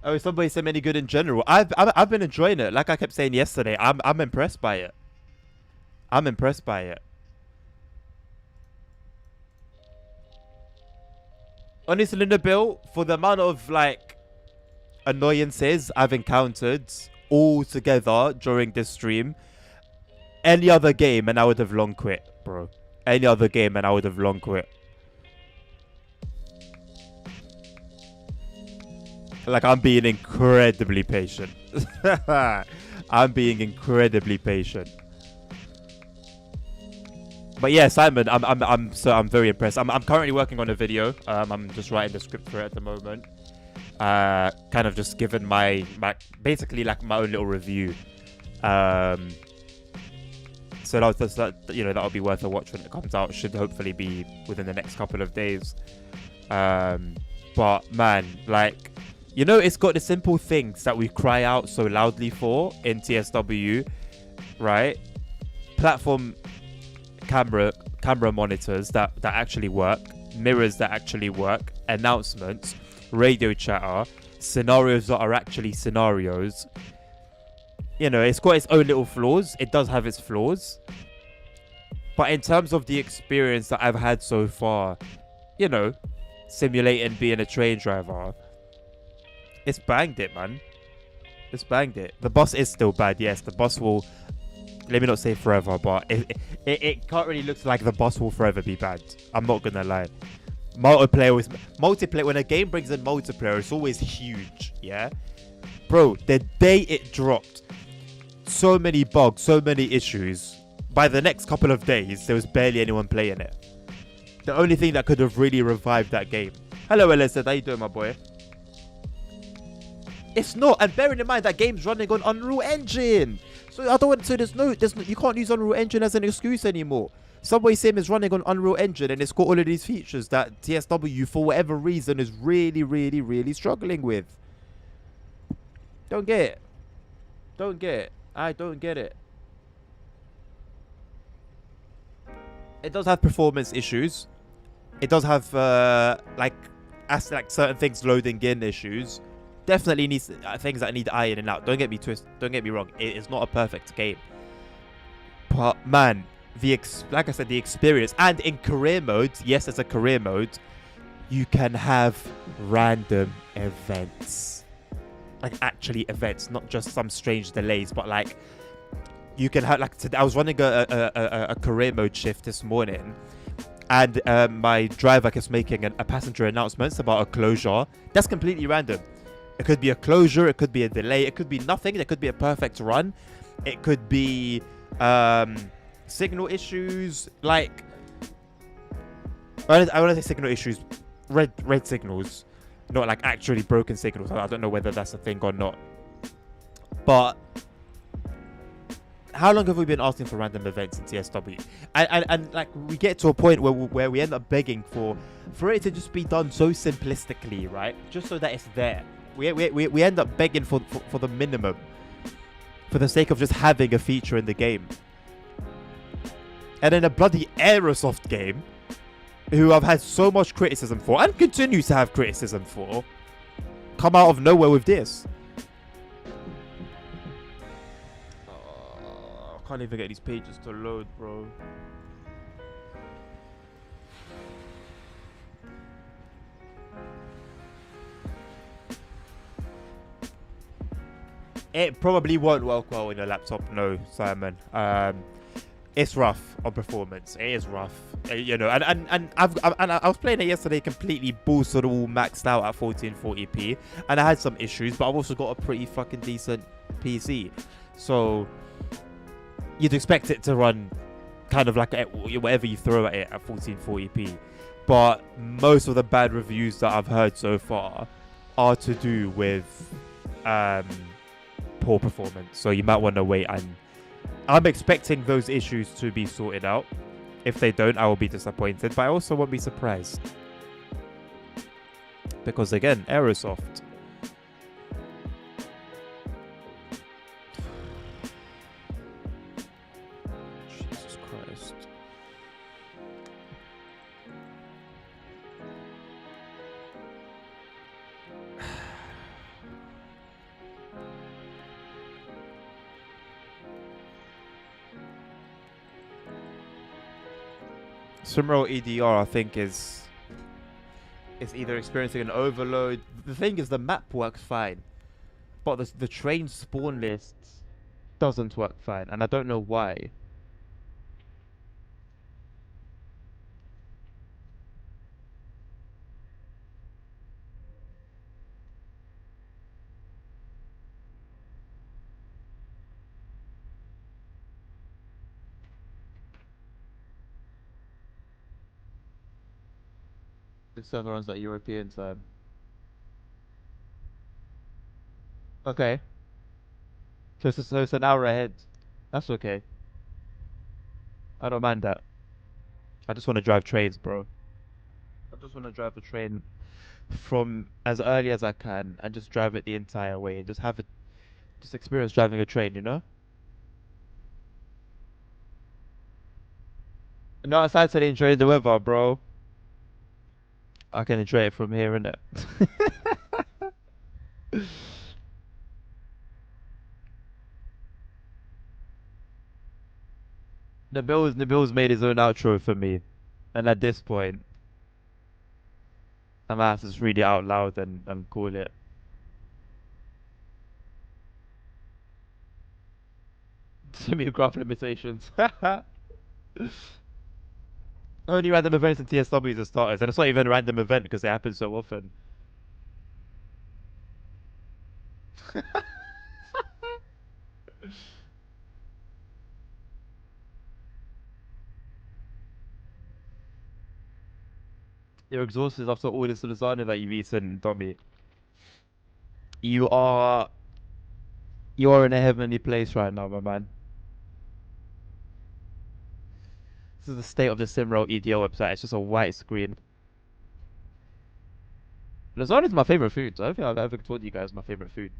Oh, is somebody saying any good in general? I've been enjoying it. Like I kept saying yesterday, I'm impressed by it. I'm impressed by it. Honestly, Linda Bill, for the amount of like annoyances I've encountered all together during this stream. Any other game and I would have long quit, bro. Any other game and I would have long quit. Like, I'm being incredibly patient. I'm being incredibly patient. But yeah, Simon, I'm very impressed. I'm currently working on a video. I'm just writing the script for it at the moment. Kind of just given my basically like my own little review. So that'll be worth a watch when it comes out. Should hopefully be within the next couple of days. But man, like, you know, it's got the simple things that we cry out so loudly for in TSW, right? Platform camera monitors that actually work, mirrors that actually work, announcements, radio chatter, scenarios that are actually scenarios. You know, it's got its own little flaws. It does have its flaws. But in terms of the experience that I've had so far, you know, simulating being a train driver, it's banged it, man. It's banged it. The bus is still bad, yes. The bus will, let me not say forever, but it can't really look like the bus will forever be bad. I'm not gonna lie. Multiplayer, when a game brings in multiplayer, it's always huge, yeah? Bro, the day it dropped, so many bugs, so many issues. By the next couple of days, there was barely anyone playing it. The only thing that could have really revived that game. Hello, Elisa. How you doing, my boy? It's not. And bearing in mind that game's running on Unreal Engine. So I don't want to. There's no. You can't use Unreal Engine as an excuse anymore. Subway Sim is running on Unreal Engine, and it's got all of these features that TSW, for whatever reason, is really, really, really struggling with. Don't get it. Don't get it. I don't get it. It does have performance issues. It does have like certain things loading in issues. Definitely needs things that need ironing out. Don't get me wrong. It is not a perfect game. But man, like I said, the experience, and in career mode, yes, it's a career mode, you can have random events. Like actually events, not just some strange delays, but like you can have, like, today I was running a career mode shift this morning, and my driver kept making a passenger announcement about a closure. That's completely random. It could be a closure, it could be a delay, it could be nothing, it could be a perfect run, it could be signal issues, like I want to say signal issues, red signals, not like actually broken signals. I don't know whether that's a thing or not. But how long have we been asking for random events in TSW? And like we get to a point where we end up begging for it to just be done so simplistically, right? Just so that it's there. We end up begging for the minimum, for the sake of just having a feature in the game. And in a bloody Aerosoft game, who I've had so much criticism for, and continue to have criticism for, come out of nowhere with this. I can't even get these pages to load, bro. It probably won't work well on your laptop, no, Simon. It's rough on performance. It is rough, you know. And I was playing it yesterday, completely boosted, all maxed out at 1440p, and I had some issues, but I've also got a pretty fucking decent PC, so you'd expect it to run kind of like whatever you throw at it at 1440p. But most of the bad reviews that I've heard so far are to do with poor performance. So you might want to wait, and I'm expecting those issues to be sorted out. If they don't, I will be disappointed, but I also won't be surprised. Because again, Aerosoft. Jesus Christ. SimRail EDR, I think, is either experiencing an overload. The thing is, the map works fine, but the train spawn list doesn't work fine, and I don't know why. The server runs at European time. Okay. So it's an hour ahead. That's okay. I don't mind that. I just want to drive trains, bro. I just want to drive a train from as early as I can and just drive it the entire way and just have it, just experience driving a train, you know? No, aside to enjoy the weather, bro. I can enjoy it from here, innit? Nabil's made his own outro for me, and at this point, I'm gonna have to just read it out loud and call it. Graph limitations. Only random events and TSWs are starters, and it's not even a random event because it happens so often. You're exhausted after all this lasagna that you've eaten, Tommy. You are in a heavenly place right now, my man. This is the state of the SimRail EDO website. It's just a white screen. Lasagna is my favorite food. I don't think I've ever told you guys my favorite food.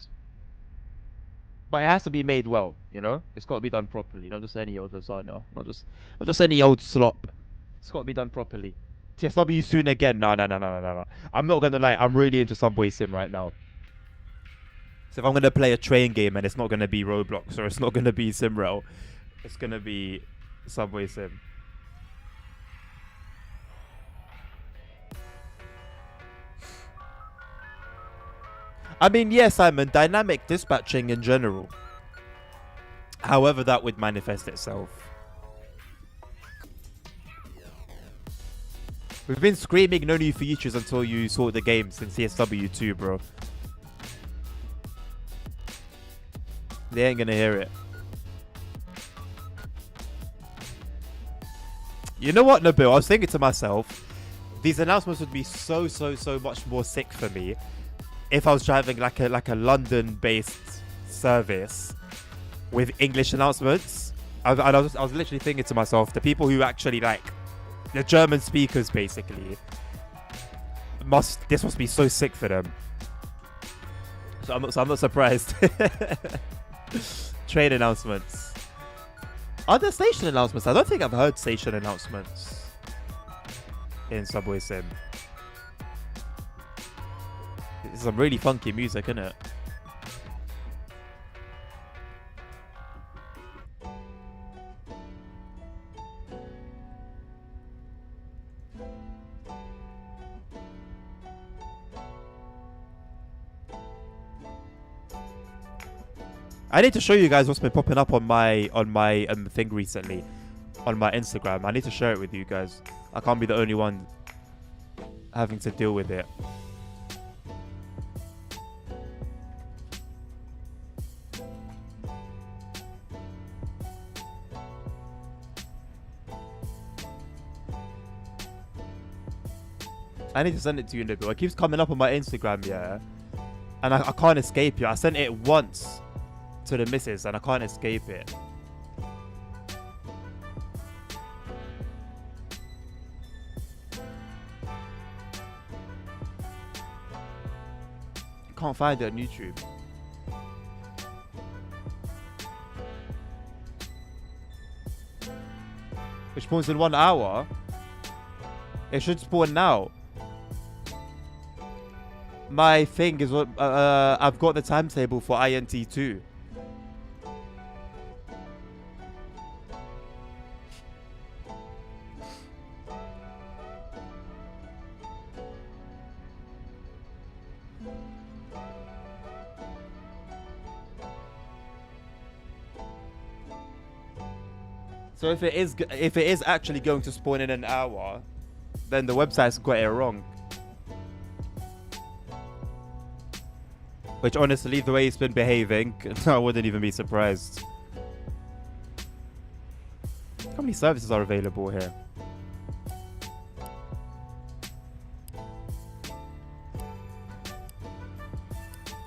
But it has to be made well, you know? It's got to be done properly, not just any old lasagna. Not just any old slop. It's got to be done properly. TSW soon again. No. I'm not gonna lie, I'm really into Subway Sim right now. So if I'm gonna play a train game and it's not gonna be Roblox or it's not gonna be SimRail, it's gonna be Subway Sim. I mean, yes, Simon, dynamic dispatching in general. However that would manifest itself. We've been screaming no new features until you saw the game since CSW 2, bro. They ain't gonna hear it. You know what, Nabil? I was thinking to myself, these announcements would be so much more sick for me if I was driving like a London-based service with English announcements. I was literally thinking to myself, the people who actually like the German speakers, basically, this must be so sick for them. So I'm not surprised. Train announcements. Are there station announcements? I don't think I've heard station announcements in Subway Sim. It's some really funky music, isn't it? I need to show you guys what's been popping up on my thing recently, on my Instagram. I need to share it with you guys. I can't be the only one having to deal with it. I need to send it to you, Nabil. It keeps coming up on my Instagram, yeah, and I can't escape it. I sent it once to the missus and I can't escape it. Can't find it on YouTube. It spawns in 1 hour. It should spawn now. My thing is I've got the timetable for INT2. So if it is actually going to spawn in an hour, then the website's got it wrong. Which honestly, the way it's been behaving, I wouldn't even be surprised. How many services are available here?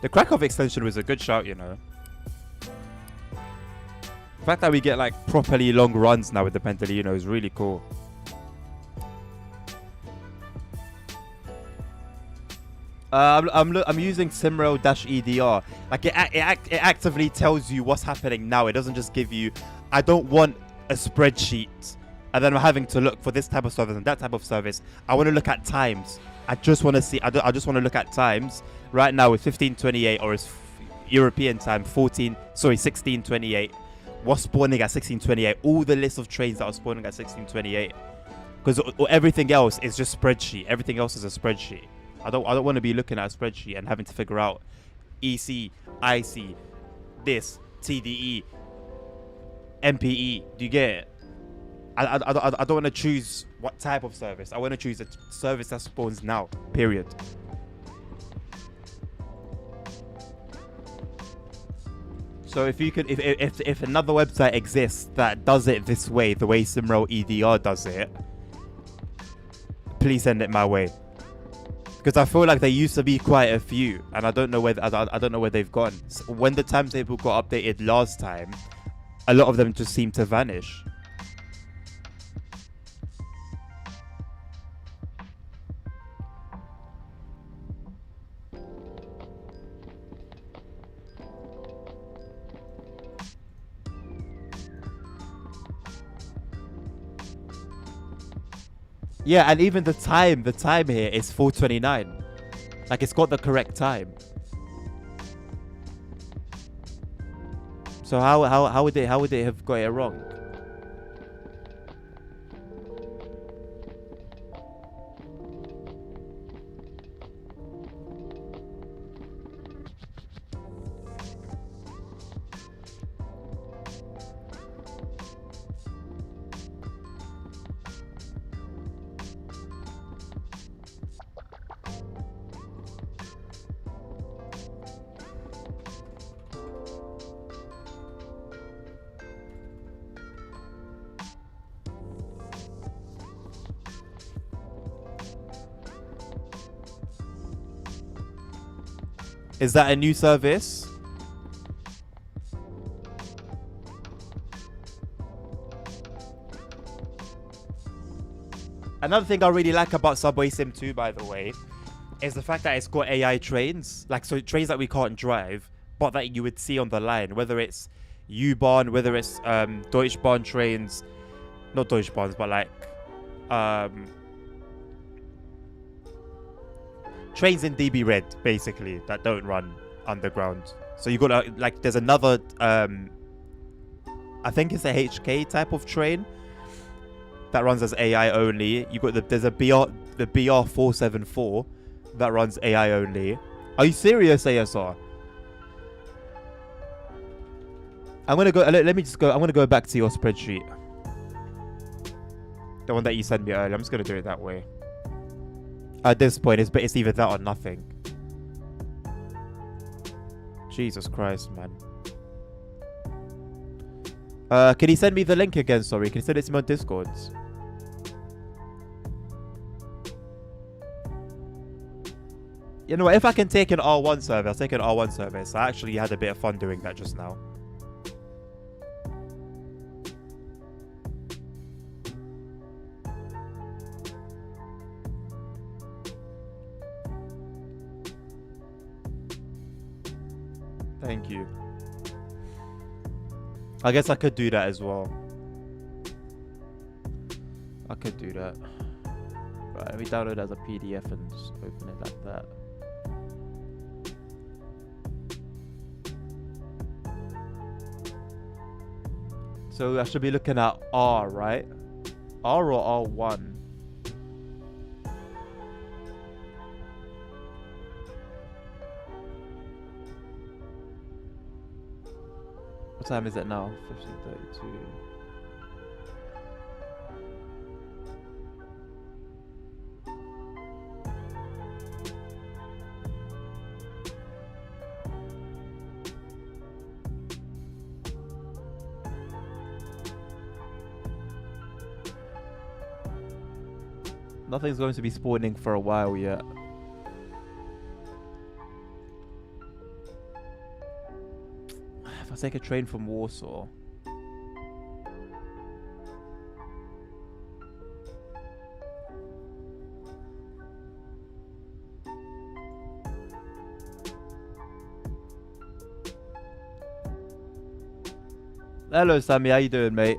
The Krakow extension was a good shout, you know. The fact that we get like properly long runs now with the Pentalino is really cool. I'm using SimRail-EDR. Like it actively tells you what's happening now. It doesn't just give you. I don't want a spreadsheet and then I'm having to look for this type of service and that type of service. I want to look at times. I just want to see. I just want to look at times. Right now with 15:28 or it's European time 16:28. What's spawning at 16:28? All the list of trains that are spawning at 16:28. Because everything else is just spreadsheet. Everything else is a spreadsheet. I don't want to be looking at a spreadsheet and having to figure out EC, IC, this, TDE, MPE. Do you get it? I don't want to choose what type of service. I want to choose a service that spawns now. Period. So if you could, if another website exists that does it this way, the way SimRail-EDR does it, please send it my way. Because I feel like there used to be quite a few, and I don't know where I don't know where they've gone. So when the timetable got updated last time, a lot of them just seemed to vanish. Yeah, and even the time here is 4:29. Like it's got the correct time. So how would they have got it wrong? Is that a new service? Another thing I really like about Subway Sim 2, by the way, is the fact that it's got AI trains. Like, so trains that we can't drive, but that you would see on the line. Whether it's U-Bahn, whether it's Deutsche Bahn trains. Not Deutsche Bahns, but like... trains in DB Red, basically, that don't run underground. So you got like, there's another, I think it's a HK type of train that runs as AI only. You got there's a the BR 474 that runs AI only. Are you serious, ASR? I'm gonna go. Let me just go. I'm gonna go back to your spreadsheet, the one that you sent me earlier. I'm just gonna do it that way. At this point, it's either that or nothing. Jesus Christ, man. Can you send me the link again? Sorry, can you send it to me on Discord? You know what? If I can take an R1 service, I'll take an R1 service. I actually had a bit of fun doing that just now. Thank you. I guess I could do that as well. I could do that. Right, let me download it as a PDF and just open it like that. So I should be looking at R, right? R or R1? What time is it now? 15:32. Nothing's going to be spawning for a while yet. If I take a train from Warsaw. Hello, Sammy. How you doing, mate?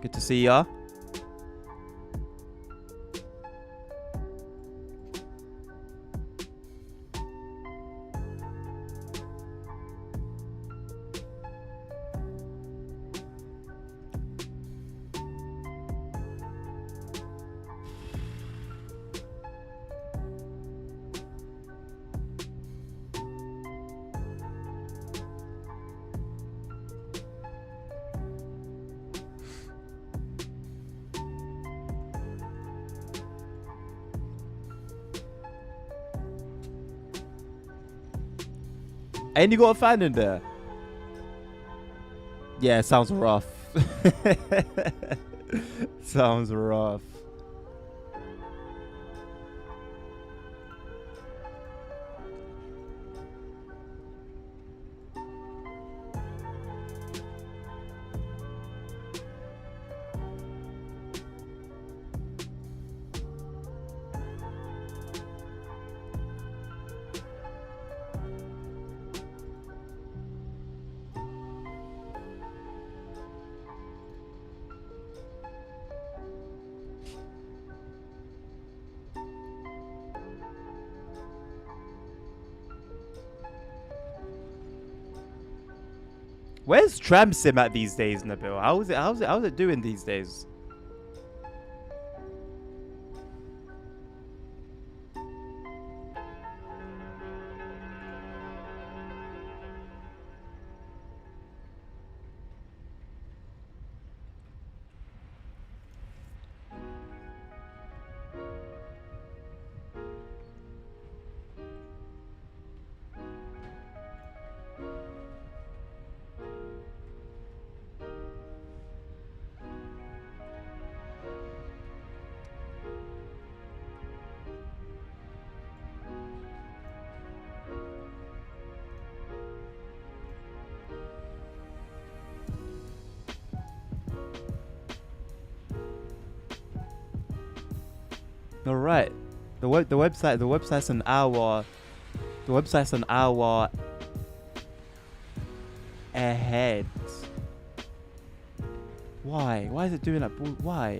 Good to see ya. And you got a fan in there. Yeah, sounds rough. Sounds rough. Where's Tram Sim at these days, Nabil? How's it doing these days? All right, the website's an hour. The website's an hour ahead. Why? Why is it doing that? Why?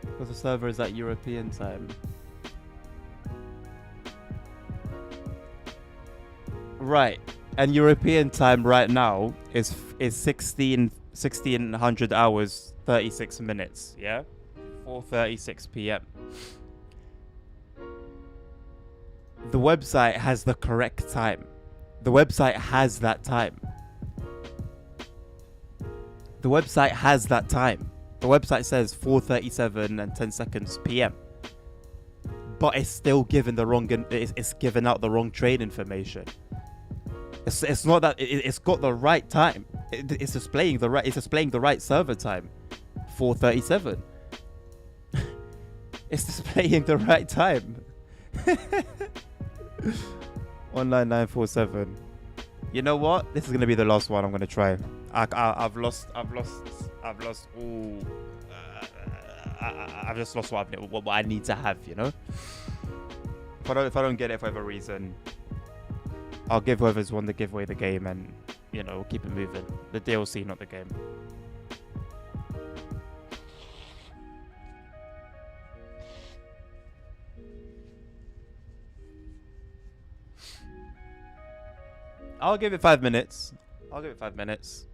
Because the server is at European time. Right. And European time right now is 1600 hours 36 minutes, yeah? 4:36 p.m. The website has the correct time. The website has that time. The website has that time. The website says 4:37 and 10 seconds p.m. But it's still given the wrong. It's given out the wrong train information. It's not that it's got the right time. It's displaying the right. It's displaying the right server time. 4:37. It's displaying the right time. 19947. You know what? This is gonna be the last one I'm gonna try. I've lost all. I've just lost what I need to have. You know. If I don't get it for whatever reason, I'll give whoever's won the giveaway the game, and you know, keep it moving. The DLC, not the game. I'll give it 5 minutes. I'll give it 5 minutes.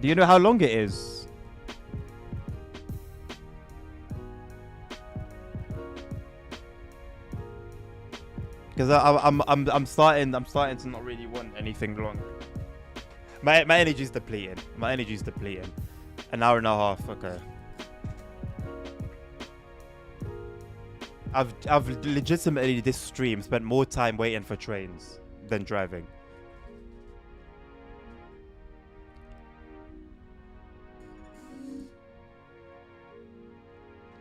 Do you know how long it is? Because I'm starting to not really want anything long. My energy's depleting. My energy's depleting. An hour and a half. Okay. I've legitimately this stream spent more time waiting for trains than driving.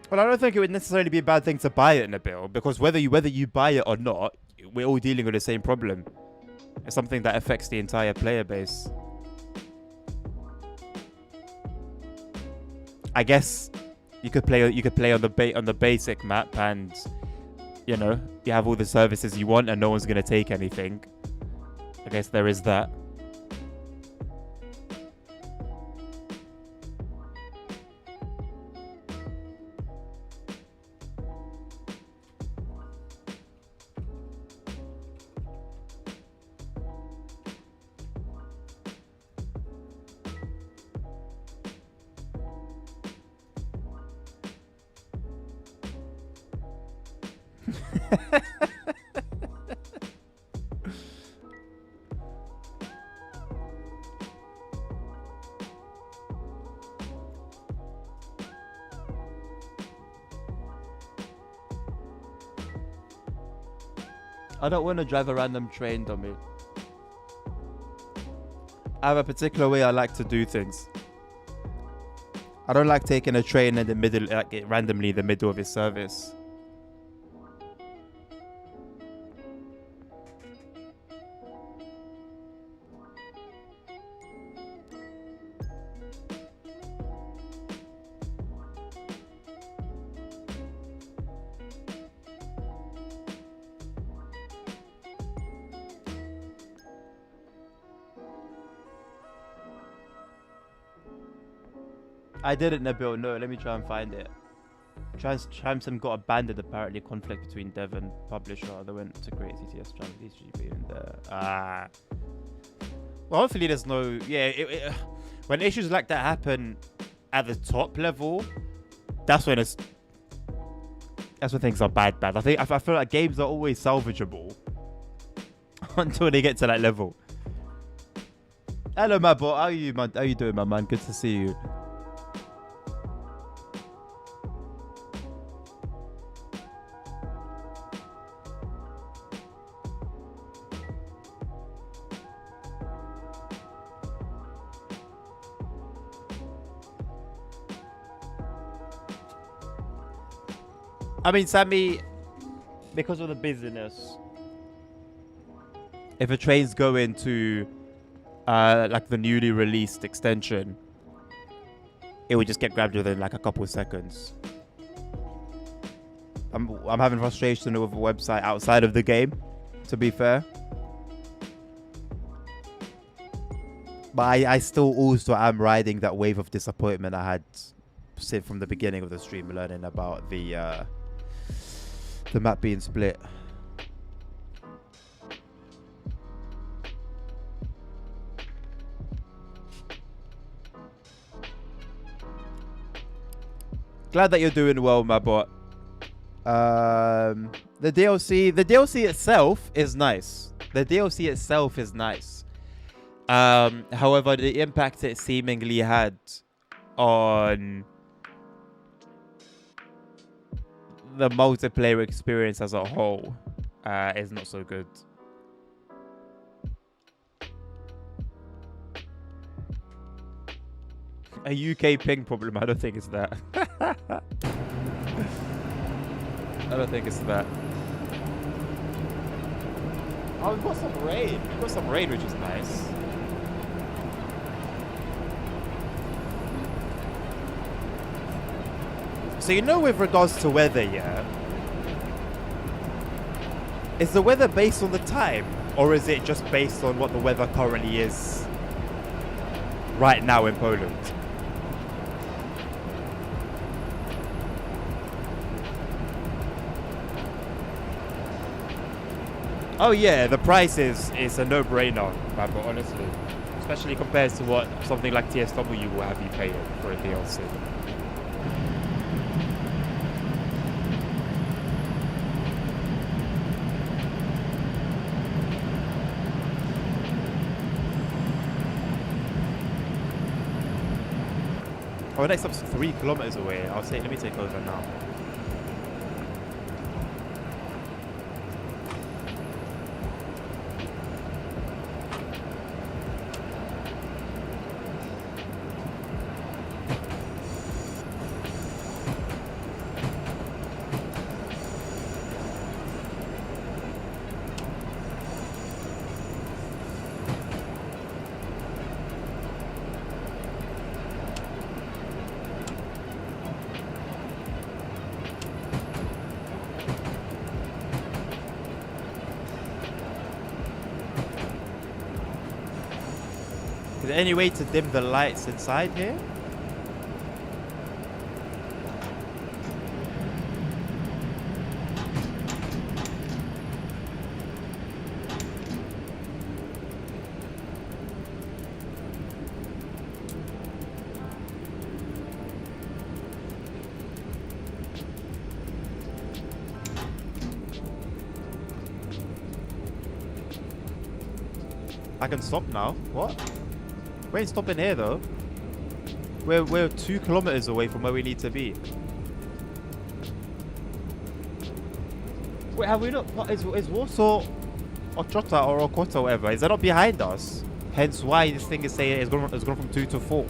Well, I don't think it would necessarily be a bad thing to buy it in a bill, because whether you buy it or not, we're all dealing with the same problem. It's something that affects the entire player base. I guess you could play on the basic map, and you know, you have all the services you want and no one's gonna take anything. I guess there is that. I don't want to drive a random train, dummy. I have a particular way I like to do things. I don't like taking a train in the middle, like randomly in the middle of its service. I didn't, Nabil. No, let me try and find it. Tramson got abandoned, apparently. Conflict between dev and publisher. They went to create CTS Tram. in there. Well, hopefully there's no... Yeah, when issues like that happen at the top level, that's when things are bad. I feel like games are always salvageable until they get to that level. Hello, my boy. How you doing, my man? Good to see you. I mean, Sammy, because of the business, if a train's going to like the newly released extension, it would just get grabbed within like a couple of seconds. I'm having frustration with a website outside of the game, to be fair. But I still also am riding that wave of disappointment I had from the beginning of the stream, learning about the map being split. Glad that you're doing well, my bot. The DLC itself is nice. The DLC itself is nice. However, the impact it seemingly had on the multiplayer experience as a whole is not so good. A UK ping problem? I don't think it's that. I don't think it's that. Oh, we've got some rain. We've got some rain, which is nice. So, you know, with regards to weather, yeah? Is the weather based on the time? Or is it just based on what the weather currently is right now in Poland? Oh yeah, the price is a no-brainer, man, but honestly, especially compared to what something like TSW will have you paying for a DLC. Oh, next stop's 3 kilometers away. Let me take over now. Is there any way to dim the lights inside here? I can stop now. What? We ain't stopping here though. We're 2 kilometers away from where we need to be. Wait, have we not? What is Warsaw or Chota or Okota or whatever? Is that not behind us? Hence why this thing is saying it's gone from 2 to 4.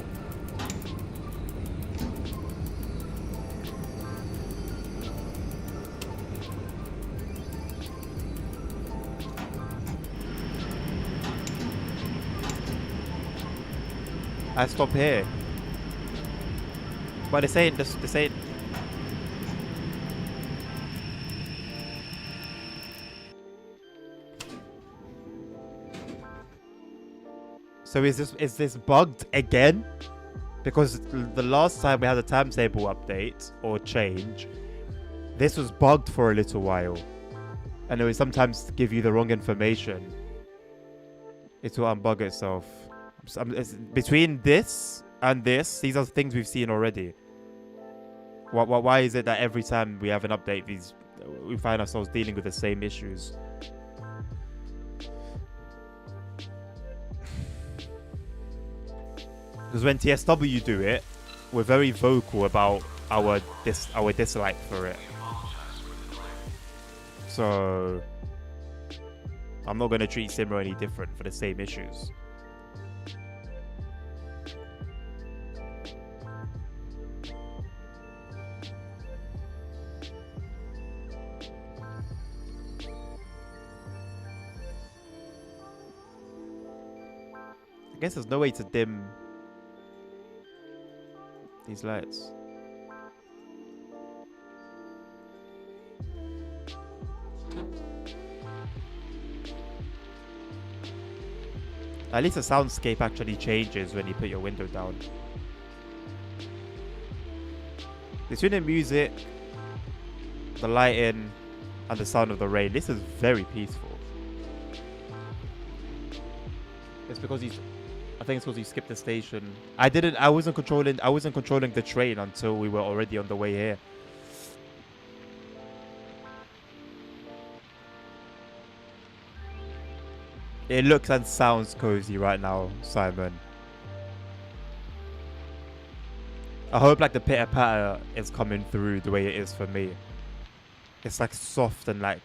I stop here. But they're saying so is this bugged again? Because the last time we had a timetable update or change, this was bugged for a little while. And it will sometimes give you the wrong information. It will unbug itself. Between this and this, these are things we've seen already. Why is it that every time we have an update, we find ourselves dealing with the same issues? Because when TSW do it, we're very vocal about our dislike for it. So I'm not going to treat SimRail any different for the same issues. I guess there's no way to dim these lights. At least the soundscape actually changes when you put your window down. Between the music, the lighting, and the sound of the rain, this is very peaceful. It's because I think it's because you skipped the station. I wasn't controlling the train until we were already on the way here. It looks and sounds cozy right now, Simon. I hope like the pitter patter is coming through the way it is for me. It's like soft and like,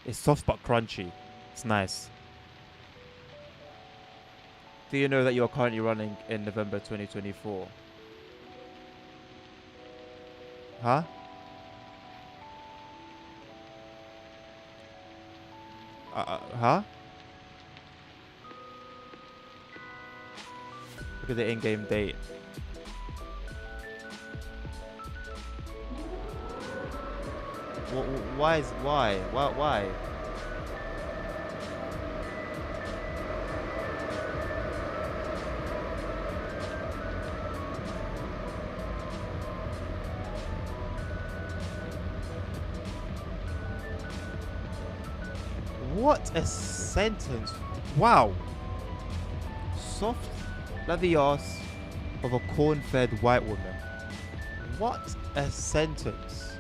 it's soft but crunchy. It's nice. Do you know that you're currently running in November 2024? Huh? Huh? Look at the in-game date. Why? Why? What a sentence. Wow. Soft leather ass of a corn-fed white woman. What a sentence.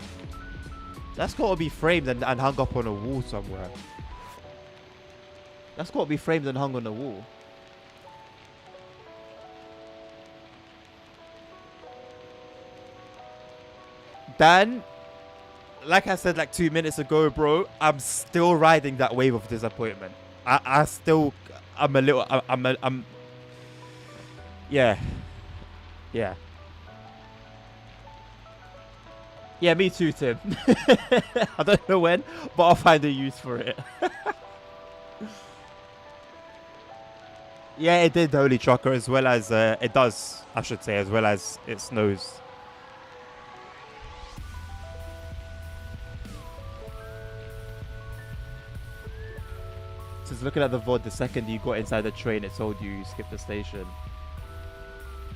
That's got to be framed and hung up on a wall somewhere. That's got to be framed and hung on a wall. Dan, like I said like 2 minutes ago, bro, I'm still riding that wave of disappointment. I'm a little, yeah. Yeah. Yeah, me too, Tim. I don't know when, but I'll find a use for it. Yeah, it did, Holy Trucker, as well as it does, I should say, as well as it snows. Just looking at the VOD, the second you got inside the train, it told you skip the station.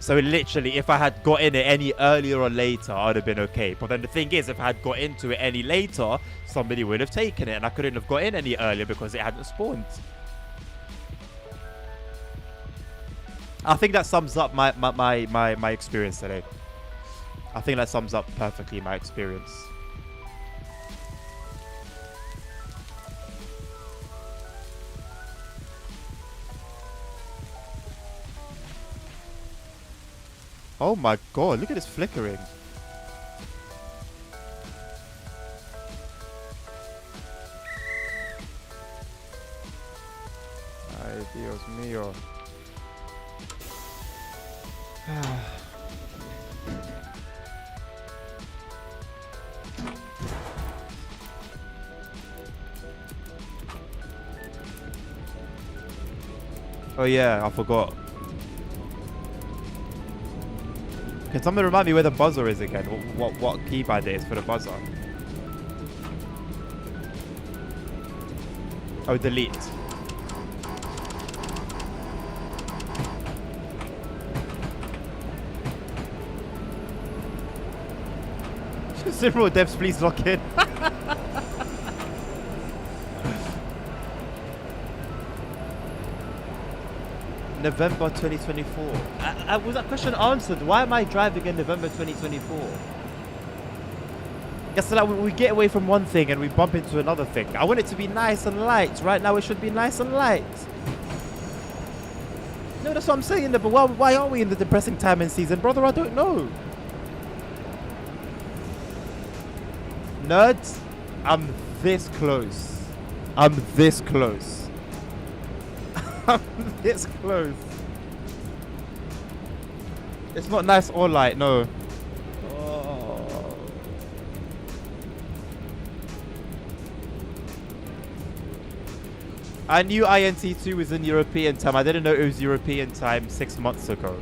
So literally, if I had got in it any earlier or later, I'd have been okay. But then the thing is, if I had got into it any later, somebody would have taken it, and I couldn't have got in any earlier because it hadn't spawned. I think that sums up my experience today. I think that sums up perfectly my experience. Oh my god, look at this flickering. Ay, Dios mío. Oh yeah, I forgot. Can someone remind me where the buzzer is again? What keypad it is for the buzzer? Oh, delete. SimRail devs, please lock in. November 2024. Was that question answered? Why am I driving in November 2024? Guess so that we get away from one thing and we bump into another thing. I want it to be nice and light. Right now it should be nice and light. No, that's what I'm saying. But why are we in the depressing time and season? Brother, I don't know. Nerds, I'm this close. I'm this close. It's close. It's not nice or light, no. Oh. I knew INT2 was in European time. I didn't know it was European time 6 months ago.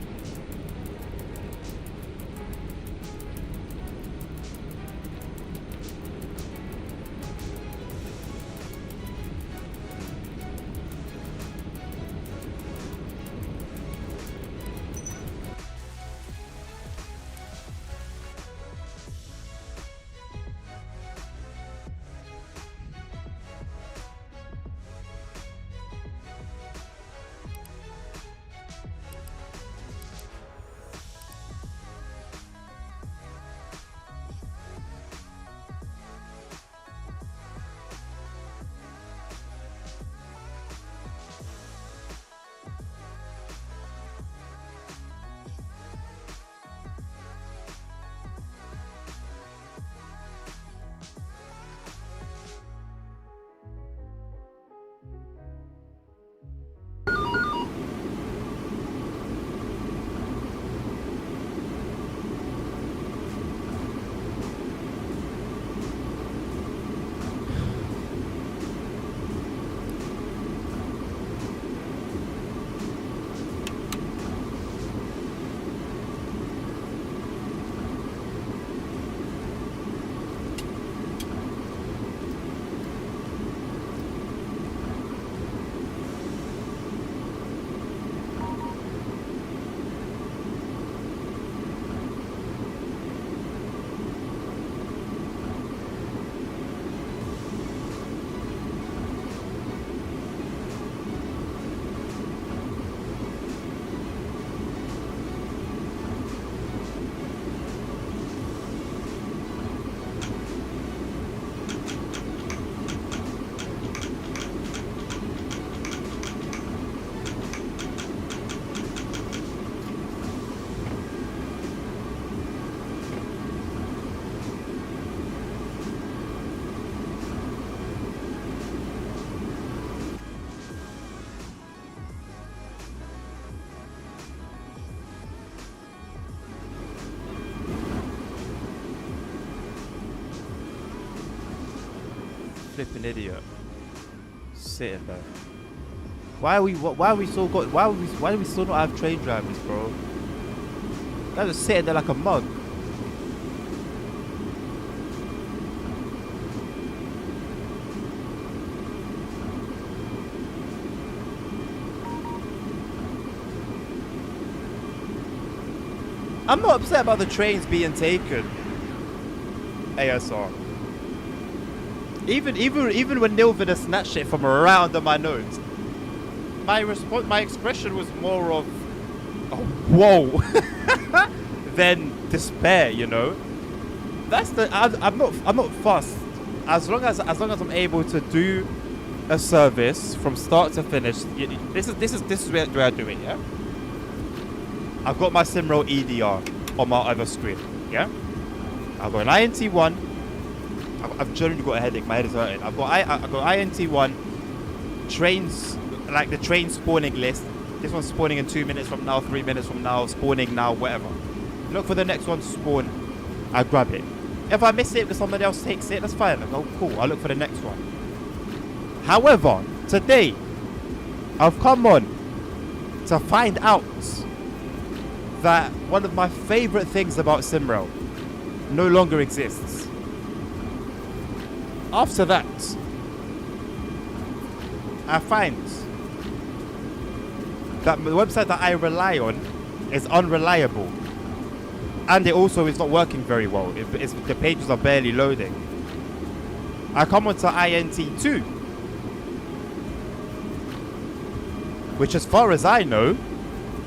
flipping idiot. Sitting there. Why do we still not have train drivers, bro? They're just sitting there like a mug. I'm not upset about the trains being taken. ASR. Even when Nilvina snatched it from right under my nose, my expression was more of, oh, whoa, than despair. You know, that's the. I'm not fussed as long as I'm able to do a service from start to finish. This is where I do it. Yeah. I've got my SimRail EDR on my other screen. Yeah. I've got an INT1. I've generally got a headache. My head is hurting. I've got INT1 trains, like the train spawning list. This one's spawning in 2 minutes from now, 3 minutes from now, spawning now, whatever. Look for the next one to spawn. I grab it. If I miss it, if somebody else takes it, that's fine. I go, cool. I'll look for the next one. However, today I've come on to find out that one of my favorite things about SimRail no longer exists. After that, I find that the website that I rely on is unreliable, and it also is not working very well. The pages are barely loading. I come onto INT2, which, as far as I know,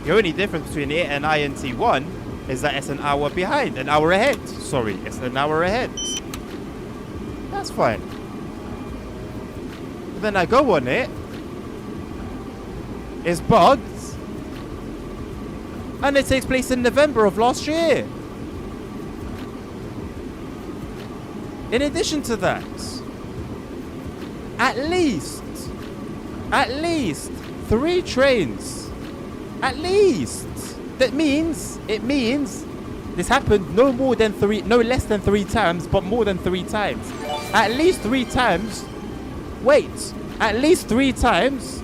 the only difference between it and INT1 is that it's an hour behind, an hour ahead. Sorry, it's an hour ahead. That's fine. But then I go on it. It's bugged. And it takes place in November of last year. In addition to that, at least 3 trains. At least. It means this happened no less than 3 times, but more than 3 times. At least 3 times. Wait. At least 3 times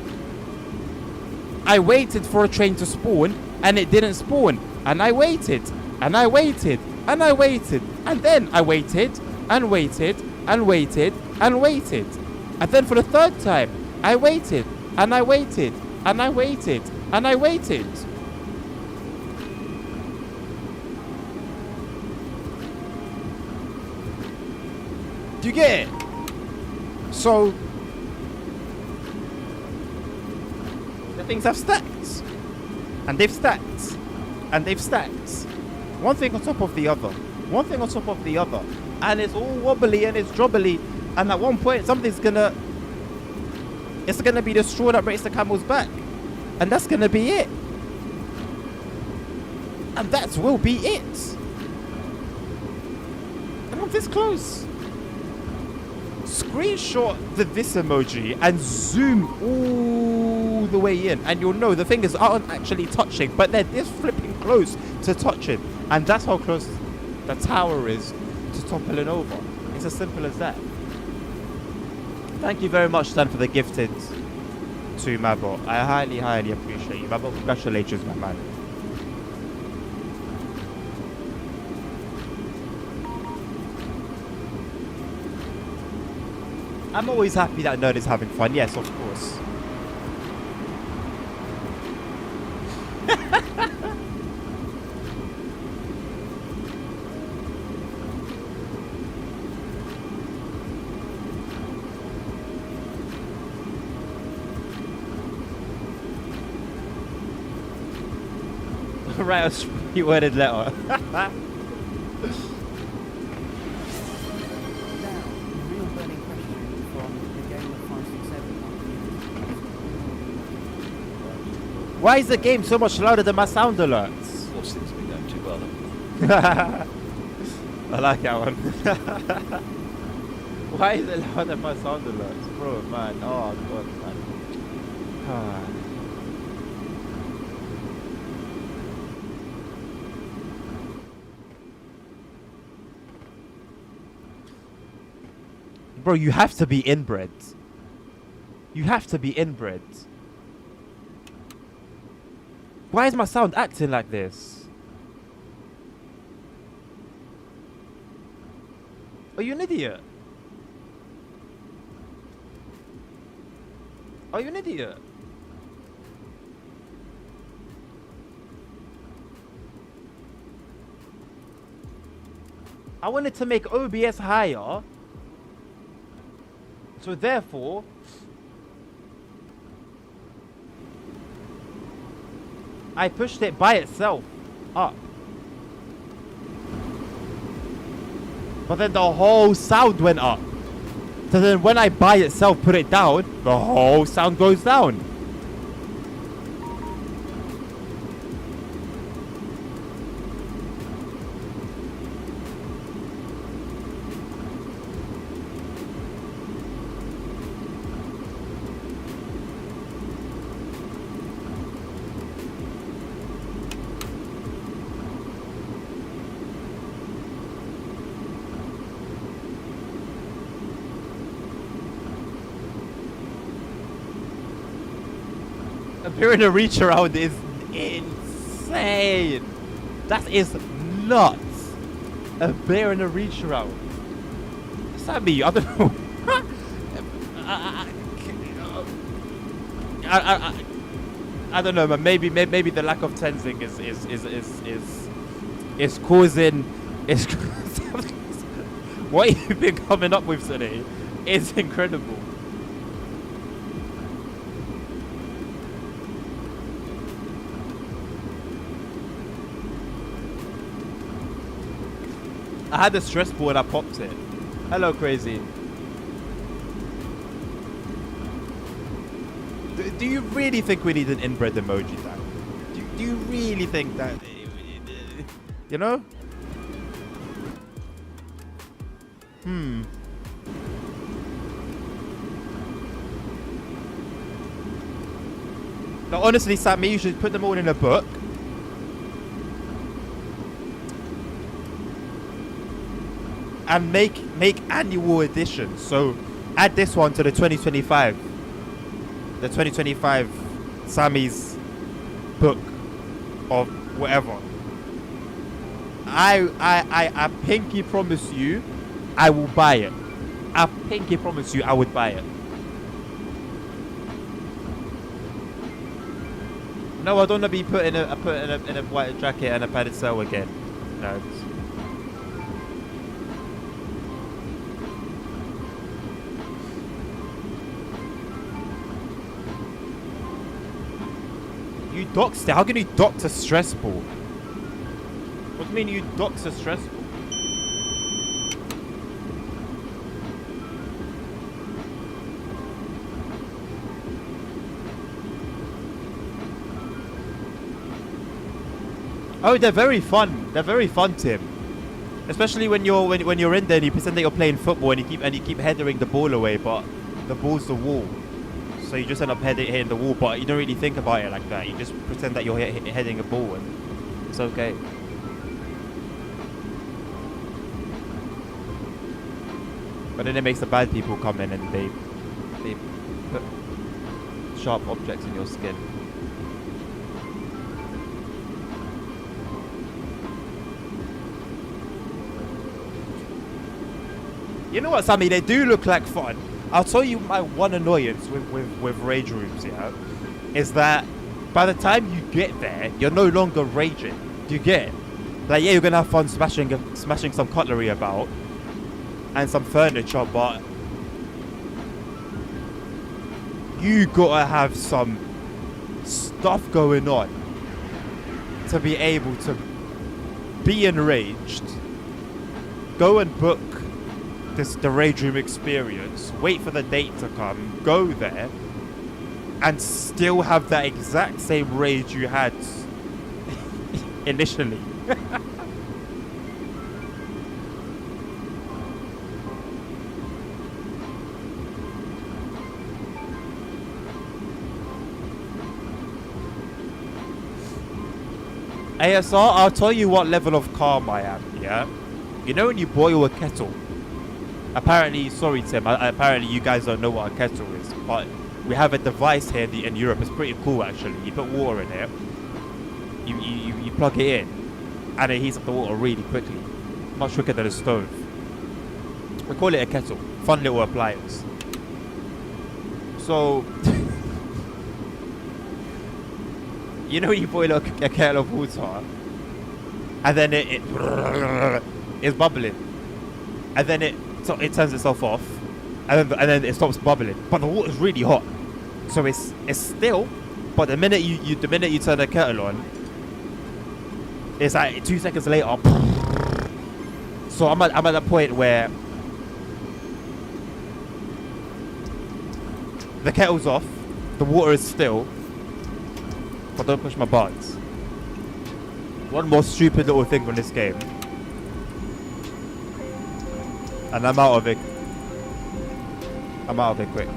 I waited for a train to spawn and it didn't spawn. And I waited. And I waited. And I waited. And then I waited and waited and waited and waited. And then for the 3rd time, I waited and I waited and I waited and I waited. Do you get it? So the things have stacked. And they've stacked. And they've stacked. One thing on top of the other. One thing on top of the other. And it's all wobbly and it's drobbly. And at one point something's gonna... It's gonna be the straw that breaks the camel's back. And that's gonna be it. And that will be it. And I'm this close. Screenshot this emoji and zoom all the way in. And you'll know the fingers aren't actually touching, but they're this flipping close to touching. And that's how close the tower is to toppling over. It's as simple as that. Thank you very much, Stan, for the gifted to Mabot. I highly, highly appreciate you. Mabot, congratulations, my man. I'm always happy that Nerd is having fun. Yes, of course. Write a three-worded letter. Why is the game so much louder than my sound alerts? Well, things been going too well then. I like that one. Why is it louder than my sound alerts? Bro, man. Oh, God, man. Bro, you have to be inbred. You have to be inbred. Why is my sound acting like this? Are you an idiot? Are you an idiot? I wanted to make OBS higher. So therefore, I pushed it by itself up. But then the whole sound went up. So then when I by itself put it down, the whole sound goes down. Appearing a reach around is insane. That is nuts. A bear in a reach around. What's that mean? I don't know. I don't know, man. Maybe the lack of tensing is causing what you've been coming up with today is incredible. I had the stress ball and I popped it. Hello, crazy. Do you really think we need an inbred emoji tag? Do you really think that... You know? No, honestly, Sammy, you should put them all in a book. And make annual editions. So add this one to the 2025. The 2025 Sammy's book of whatever. I pinky promise you I will buy it. I pinky promise you I would buy it. No, I don't want to be put in a white jacket and a padded cell again. No. You doxed it? How can you dox a stress ball? What do you mean you dox a stress ball? Oh, they're very fun. They're very fun, Tim. Especially when you're in there and you pretend that you're playing football and you keep headering the ball away, but the ball's the wall. So you just end up hitting the wall, but you don't really think about it like that. You just pretend that you're heading a ball and it's okay. But then it makes the bad people come in and they put sharp objects in your skin. You know what, Sammy? They do look like fun. I'll tell you my one annoyance with rage rooms, yeah, is that by the time you get there, you're no longer raging. Do you get it? Like, yeah, you're gonna have fun smashing some cutlery about and some furniture, but you gotta have some stuff going on to be able to be enraged, go and book the rage room experience, wait for the date to come, go there, and still have that exact same rage you had initially. ASR, I'll tell you what level of calm I am, yeah? You know when you boil a kettle Apparently, sorry Tim, apparently you guys don't know what a kettle is, but we have a device here in Europe. It's pretty cool actually. You put water in it, you plug it in, and it heats up the water really quickly. Much quicker than a stove. We call it a kettle. Fun little appliance. So, you know, you boil a kettle of water, and then it's bubbling, and then it turns itself off, and then it stops bubbling. But the water's really hot, so it's still. But the minute you turn the kettle on, it's like 2 seconds later. So I'm at the point where the kettle's off, the water is still, but don't push my buttons. One more stupid little thing from this game, and I'm out of it. I'm out of it quick.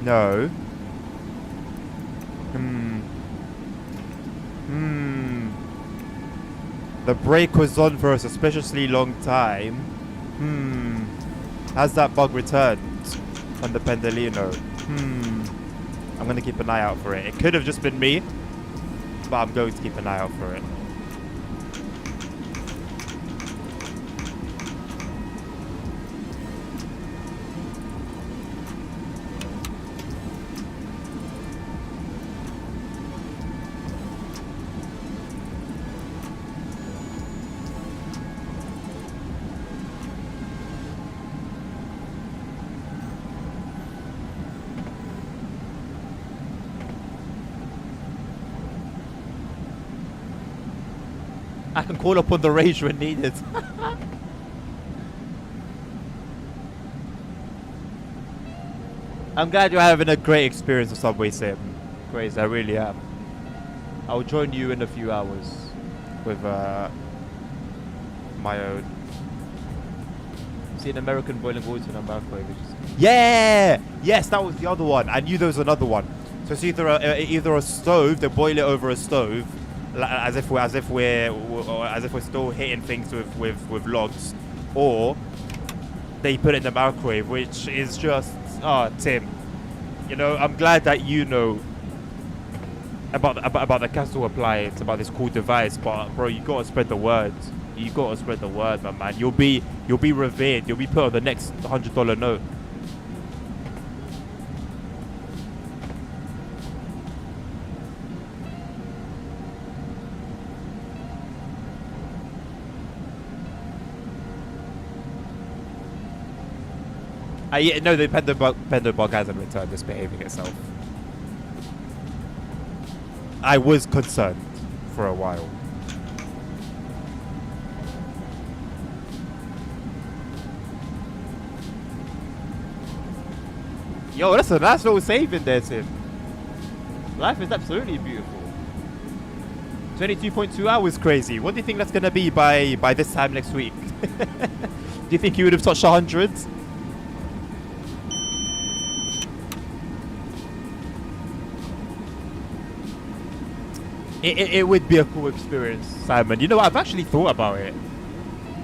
No. The brake was on for a suspiciously long time. Has that bug returned on the Pendolino? I'm gonna keep an eye out for it. It could have just been me, but I'm going to keep an eye out for it. I can call upon the rage when needed. I'm glad you're having a great experience of Subway Sim. Crazy, I really am. I'll join you in a few hours with my own. See an American boiling water in a microwave. Yeah! Yes, that was the other one. I knew there was another one. So it's either a stove, they boil it over a stove, as if we're still hitting things with logs, or they put it in the microwave, which is just Tim, you know, I'm glad that you know about the Castle appliance, about this cool device, but bro, you gotta spread the word. You gotta spread the word, my man. You'll be revered. You'll be put on the next $100 note. No, the Pendo bug hasn't returned. It's behaving itself. I was concerned for a while. Yo, that's a nice little save in there, Tim. Life is absolutely beautiful. 22.2 hours, crazy. What do you think that's gonna be by this time next week? Do you think you would have touched 100? It would be a cool experience, Simon. You know, I've actually thought about it.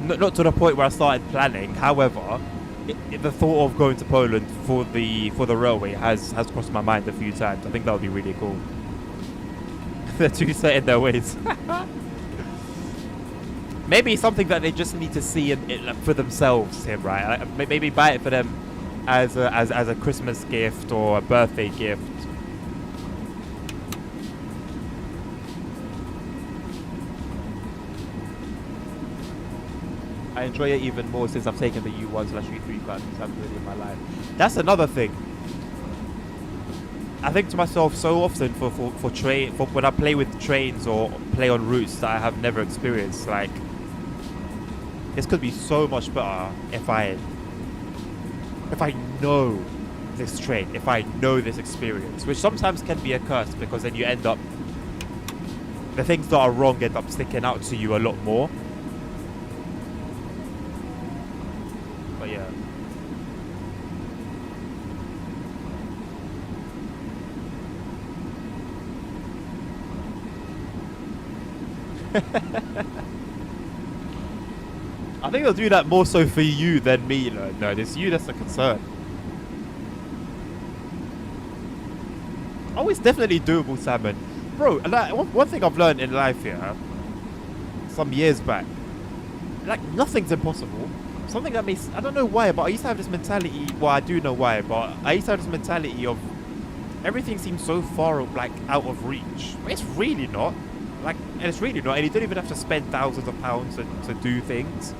Not to the point where I started planning. However, the thought of going to Poland for the railway has crossed my mind a few times. I think that would be really cool. They're too set in their ways. Maybe something that they just need to see it for themselves, Tim. Right? Maybe buy it for them as a Christmas gift or a birthday gift. I enjoy it even more since I've taken the U1/U3 classes in my life. That's another thing. I think to myself so often for when I play with trains or play on routes that I have never experienced, like, this could be so much better if I know this train, if I know this experience, which sometimes can be a curse because then you end up, the things that are wrong end up sticking out to you a lot more. But yeah. I think they'll do that more so for you than me. No, it's you that's the concern. Oh, it's definitely doable, Salmon. Bro, like, one thing I've learned in life here, some years back, like, nothing's impossible. Something that makes, I don't know why, but I used to have this mentality, well, I do know why, but I used to have this mentality of everything seems so far, like, out of reach. But it's really not. Like, and it's really not, and you don't even have to spend thousands of pounds to do things.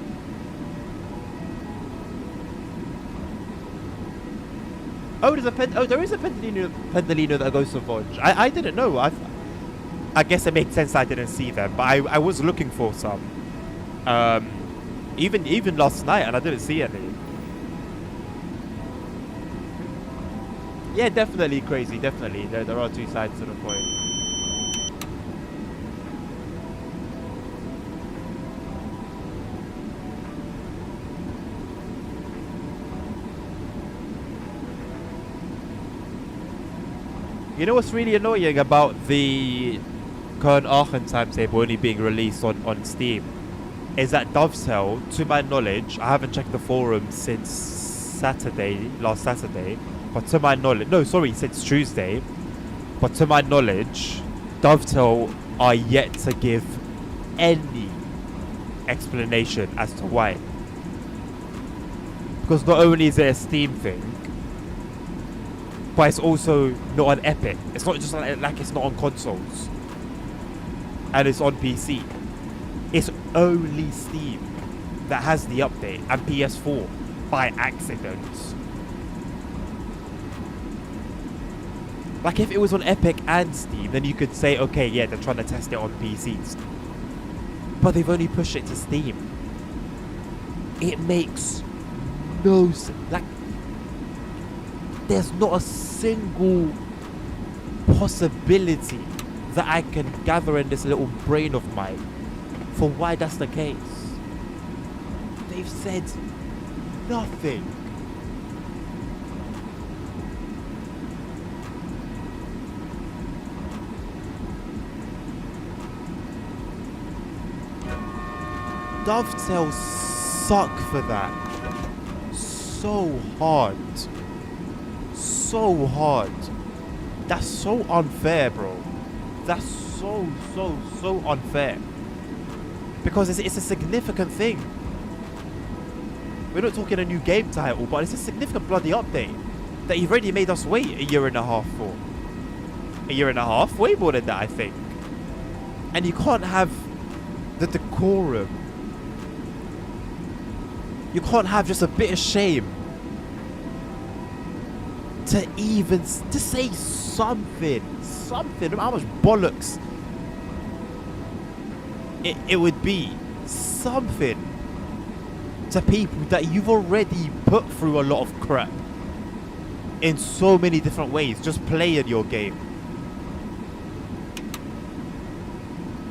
Oh, there is a Pendolino that goes to Vodge. I didn't know. I guess it made sense I didn't see them, but I was looking for some. Even last night, and I didn't see any. Yeah, definitely crazy. Definitely, there are two sides to the coin. You know what's really annoying about the current Aachen timetable only being released on Steam? Is that Dovetail, to my knowledge, I haven't checked the forum since last Saturday, but to my knowledge, no, sorry, since Tuesday, but to my knowledge, Dovetail are yet to give any explanation as to why. Because not only is it a Steam thing, but it's also not on Epic. It's not just like it's not on consoles. And it's on PC. It's only Steam that has the update, and PS4 by accident. Like, if it was on Epic and Steam, then you could say, okay, yeah, they're trying to test it on PCs. But they've only pushed it to Steam. It makes no sense. Like, there's not a single possibility that I can gather in this little brain of mine for why that's the case. They've said nothing. Dovetail suck for that. So hard. So hard. That's so unfair, bro. That's so unfair. Because it's a significant thing. We're not talking a new game title, but it's a significant bloody update that you've already made us wait a year and a half for. A year and a half? Way more than that, I think. And you can't have the decorum. You can't have just a bit of shame to even to say something, how much bollocks it would be, something to people that you've already put through a lot of crap in so many different ways, just playing your game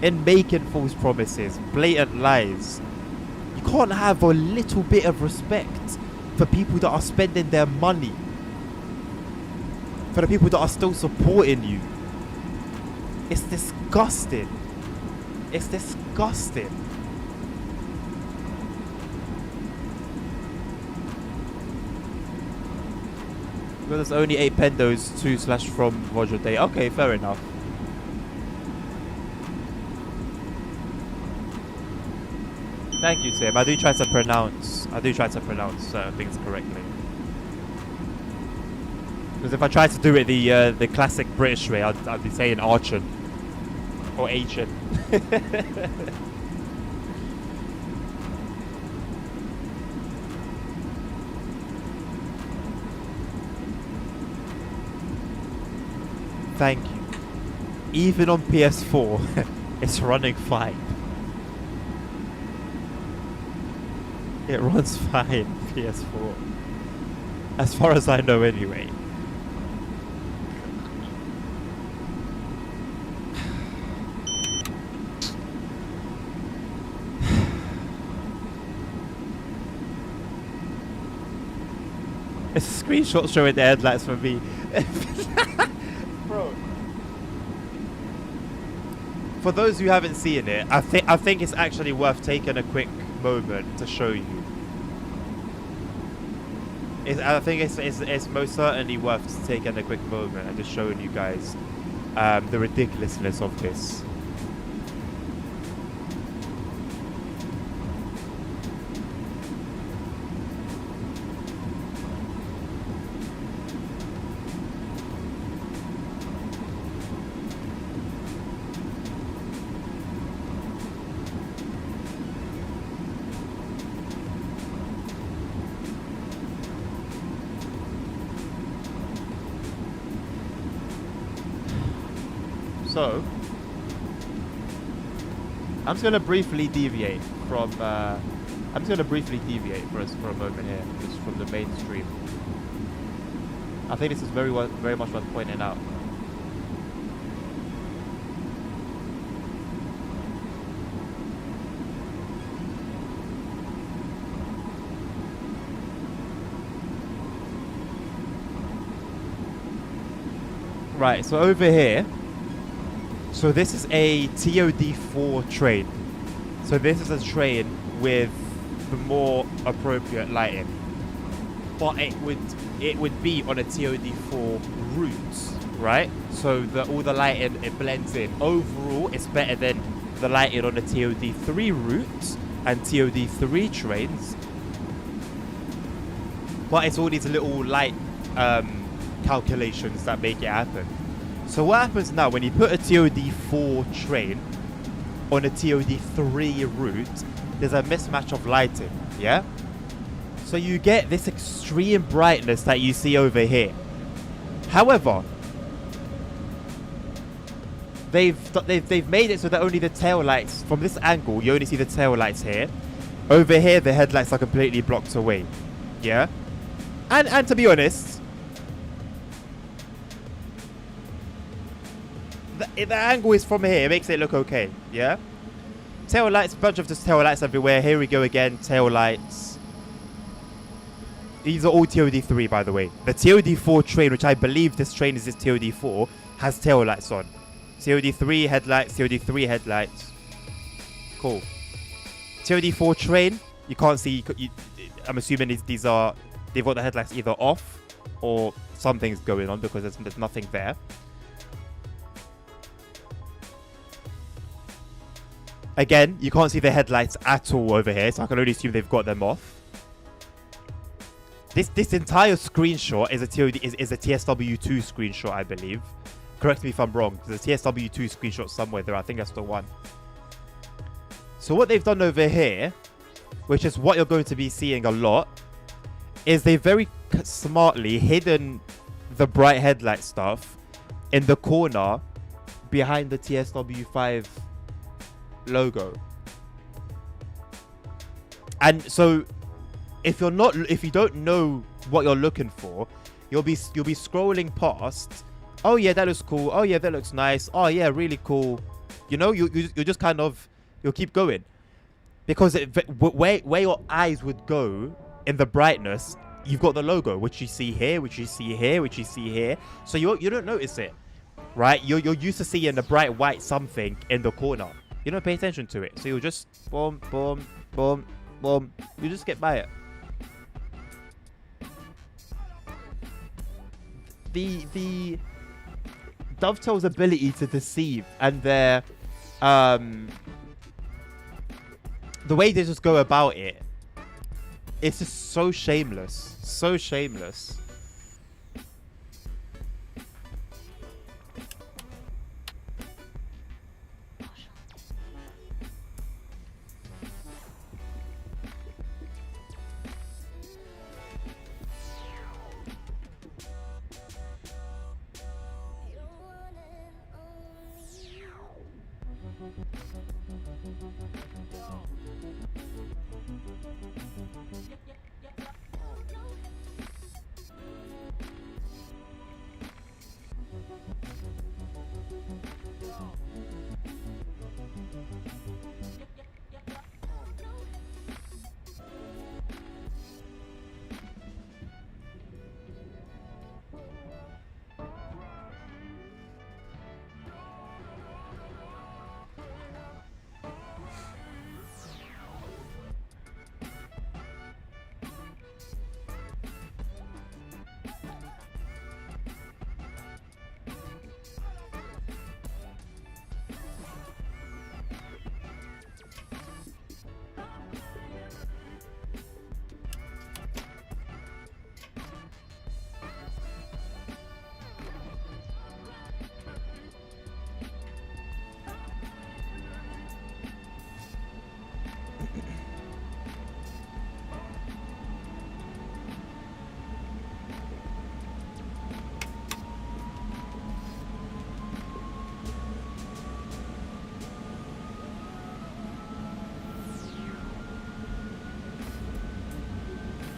and making false promises, blatant lies. You can't have a little bit of respect for people that are spending their money, for the people that are still supporting you. It's disgusting. It's disgusting. Well, there's only 8 pendos, 2/ from Roger Day. Okay, fair enough. Thank you, Sam. I do try to pronounce certain things correctly. Because if I tried to do it the classic British way, I'd be saying Archon or Achon. Thank you. Even on PS4, it's running fine. It runs fine, PS4. As far as I know, anyway. It's a screenshot showing the headlights for me. Bro. For those who haven't seen it, I think it's actually worth taking a quick moment to show you. I think it's most certainly worth taking a quick moment and just showing you guys the ridiculousness of this. So, I'm just gonna briefly deviate from. I'm just gonna briefly deviate for a moment here, just from the mainstream. I think this is very much worth pointing out. Right. So over here. So this is a TOD4 train. So this is a train with the more appropriate lighting. But it would be on a TOD4 route, right? So all the lighting, it blends in. Overall, it's better than the lighting on a TOD3 route and TOD3 trains. But it's all these little light calculations that make it happen. So what happens now when you put a TOD4 train on a TOD3 route, there's a mismatch of lighting, yeah? So you get this extreme brightness that you see over here. However, they've made it so that only the tail lights, from this angle, you only see the tail lights here. Over here, the headlights are completely blocked away, yeah? And to be honest, the angle is from here. It makes it look okay. Yeah. Tail lights, bunch of just tail lights everywhere. Here we go again. Tail lights. These are all TOD3, by the way. The TOD4 train, which I believe this train is this TOD4, has tail lights on. TOD3 headlights. TOD3 headlights. Cool. TOD4 train. You can't see. I'm assuming they've got the headlights either off or something's going on because there's nothing there. Again, you can't see the headlights at all over here, so I can only assume they've got them off. This entire screenshot is a TSW2 screenshot, I believe. Correct me if I'm wrong. There's a TSW2 screenshot somewhere there. I think that's the one. So what they've done over here, which is what you're going to be seeing a lot, is they very smartly hidden the bright headlight stuff in the corner behind the TSW5 logo. And so if you don't know what you're looking for, you'll be scrolling past. Oh yeah, that looks cool. Oh yeah, that looks nice. Oh yeah, really cool. You know, you just kind of, you'll keep going because where your eyes would go in the brightness, you've got the logo, which you see here, which you see here, which you see here. So you don't notice it, right? You're used to seeing a bright white something in the corner. You don't pay attention to it, so you'll just boom, boom, boom, boom. You just get by it. The Dovetail's ability to deceive and their the way they just go about it, it's just so shameless, so shameless.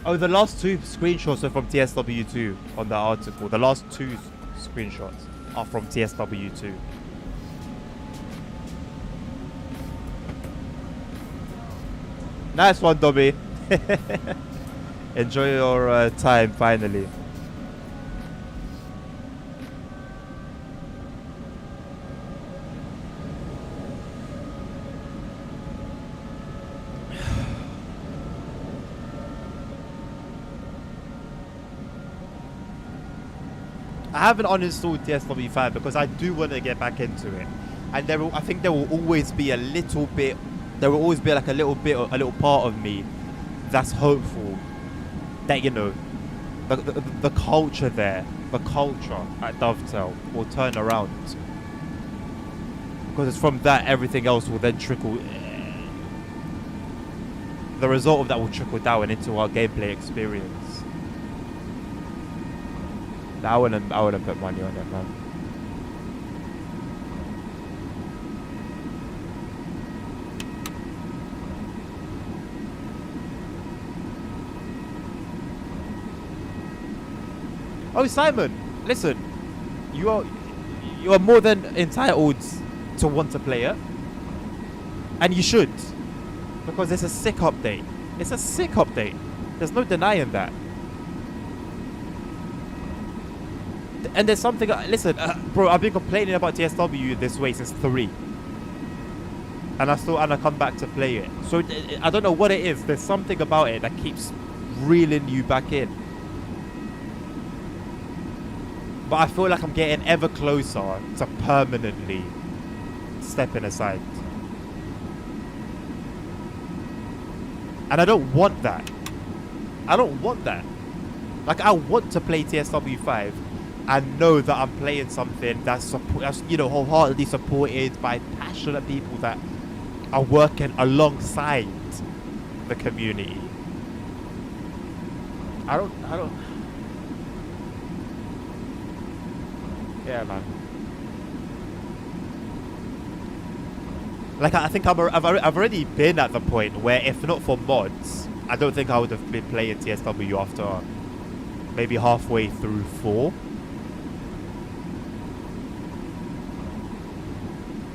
Oh, the last 2 screenshots are from TSW2 on the article. The last 2 screenshots are from TSW2. Nice one, Dobby. Enjoy your time, finally. I haven't uninstalled TSW5 because I do want to get back into it, and I think there will always be a little bit. There will always be like a little part of me that's hopeful that, you know, the culture there, the culture at Dovetail will turn around, because it's from that everything else will then trickle. The result of that will trickle down into our gameplay experience. I wouldn't put money on it, man. Oh, Simon, listen. You are more than entitled to want to play it, and you should, because it's a sick update. It's a sick update. There's no denying that. And there's something. Listen, bro, I've been complaining about TSW this way since 3, and I come back to play it. So I don't know what it is. There's something about it that keeps reeling you back in. But I feel like I'm getting ever closer to permanently stepping aside, and I don't want that. I don't want that. Like, I want to play TSW5. And know that I'm playing something that's you know, wholeheartedly supported by passionate people that are working alongside the community. I don't. Yeah, man. Like, I think I've already been at the point where, if not for mods, I don't think I would have been playing TSW after maybe halfway through 4.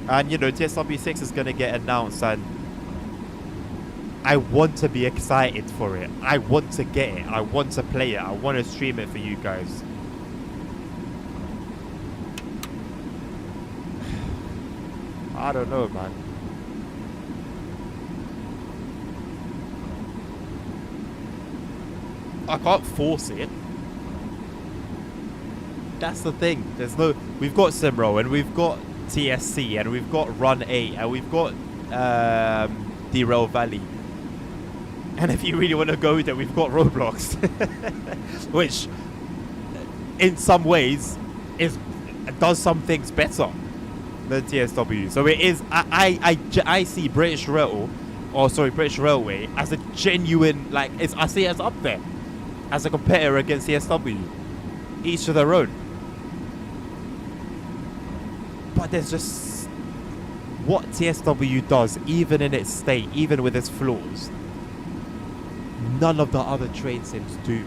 And, you know, TSW6 is going to get announced, and I want to be excited for it. I want to get it. I want to play it. I want to stream it for you guys. I don't know, man. I can't force it. That's the thing. We've got SimRail, and we've got TSC, and we've got Run 8, and we've got Derail Valley, and if you really want to go there, we've got Roblox, which in some ways does some things better than TSW. So it is. I see British Railway as a genuine, like, I see it as up there as a competitor against TSW. Each to their own. But there's just what TSW does, even in its state, even with its flaws, none of the other train sims do.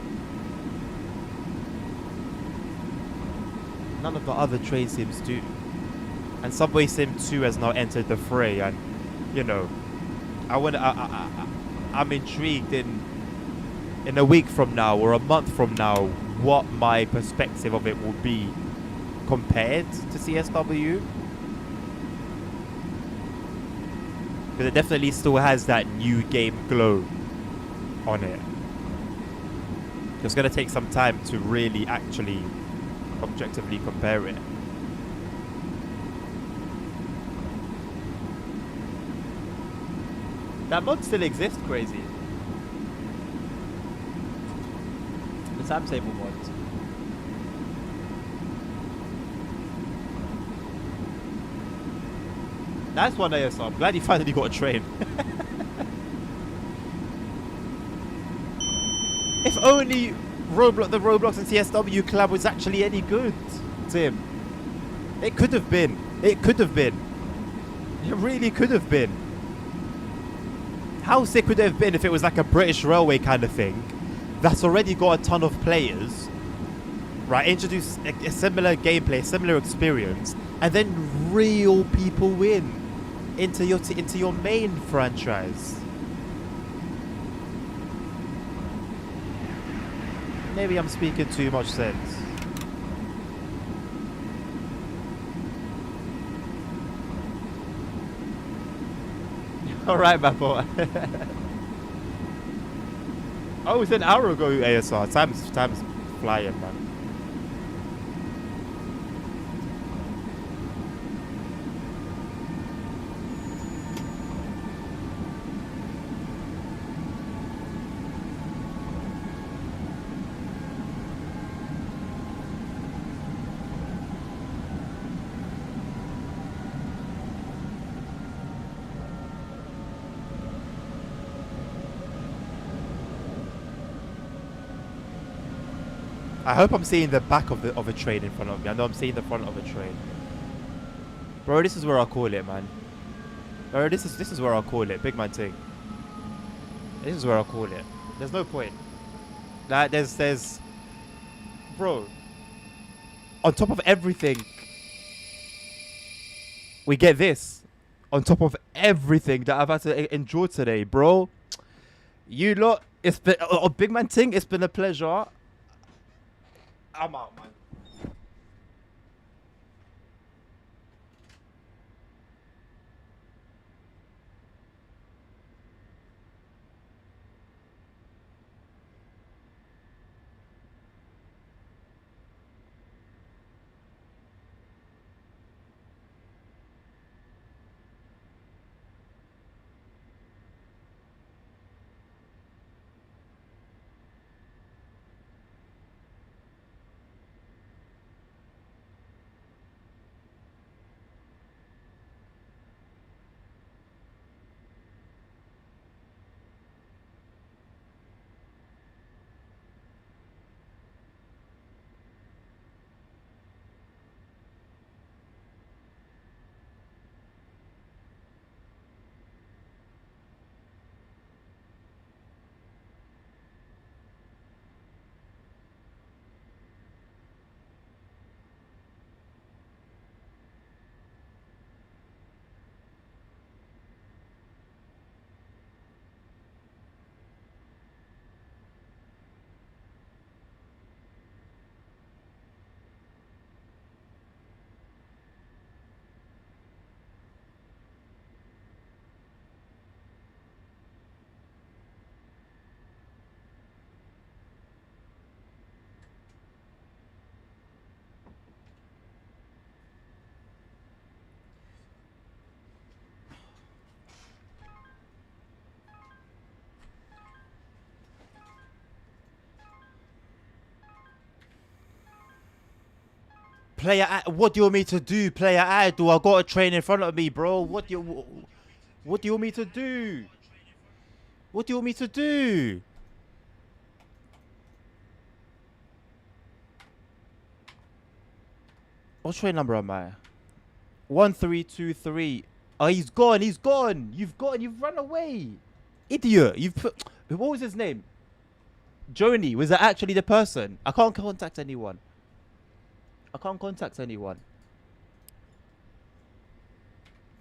None of the other train sims do. And Subway Sim 2 has now entered the fray, and, you know, I'm intrigued in a week from now or a month from now what my perspective of it will be compared to CSW, because it definitely still has that new game glow on it. It's going to take some time to really actually objectively compare it. That mod still exists, crazy. The timetable mod. Nice one, ASR. I'm glad you finally got a train. If only the Roblox and TSW collab was actually any good, Tim. It could have been. It could have been. It really could have been. How sick would it have been if it was like a British Railway kind of thing that's already got a ton of players, right? Introduce a similar gameplay, similar experience, and then reel people in into your main franchise. Maybe I'm speaking too much sense. All right, my boy. Oh, it's an hour ago, ASR. Time's flying, man. I hope I'm seeing the back of a train in front of me. I know I'm seeing the front of a train. Bro, this is where I'll call it, man. Bro, this is where I'll call it. Big man thing. This is where I'll call it. There's no point. Like, there's... Bro. On top of everything, we get this. On top of everything that I've had to endure today, bro. You lot, it's been... Big man thing, it's been a pleasure. I'm out, man. What do you want me to do? Player idle. I got a train in front of me, bro. What do you want me to do? What do you want me to do? What train number am I? 1323. Oh, he's gone. He's gone. You've run away. Idiot. You've put... What was his name? Joni. Was that actually the person? I can't contact anyone.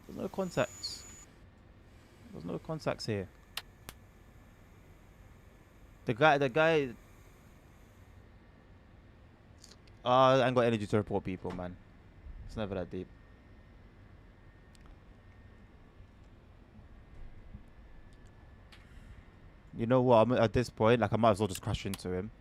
There's no contacts. There's no contacts here. The guy. I ain't got energy to report people, man. It's never that deep. You know what? At this point, like, I might as well just crash into him.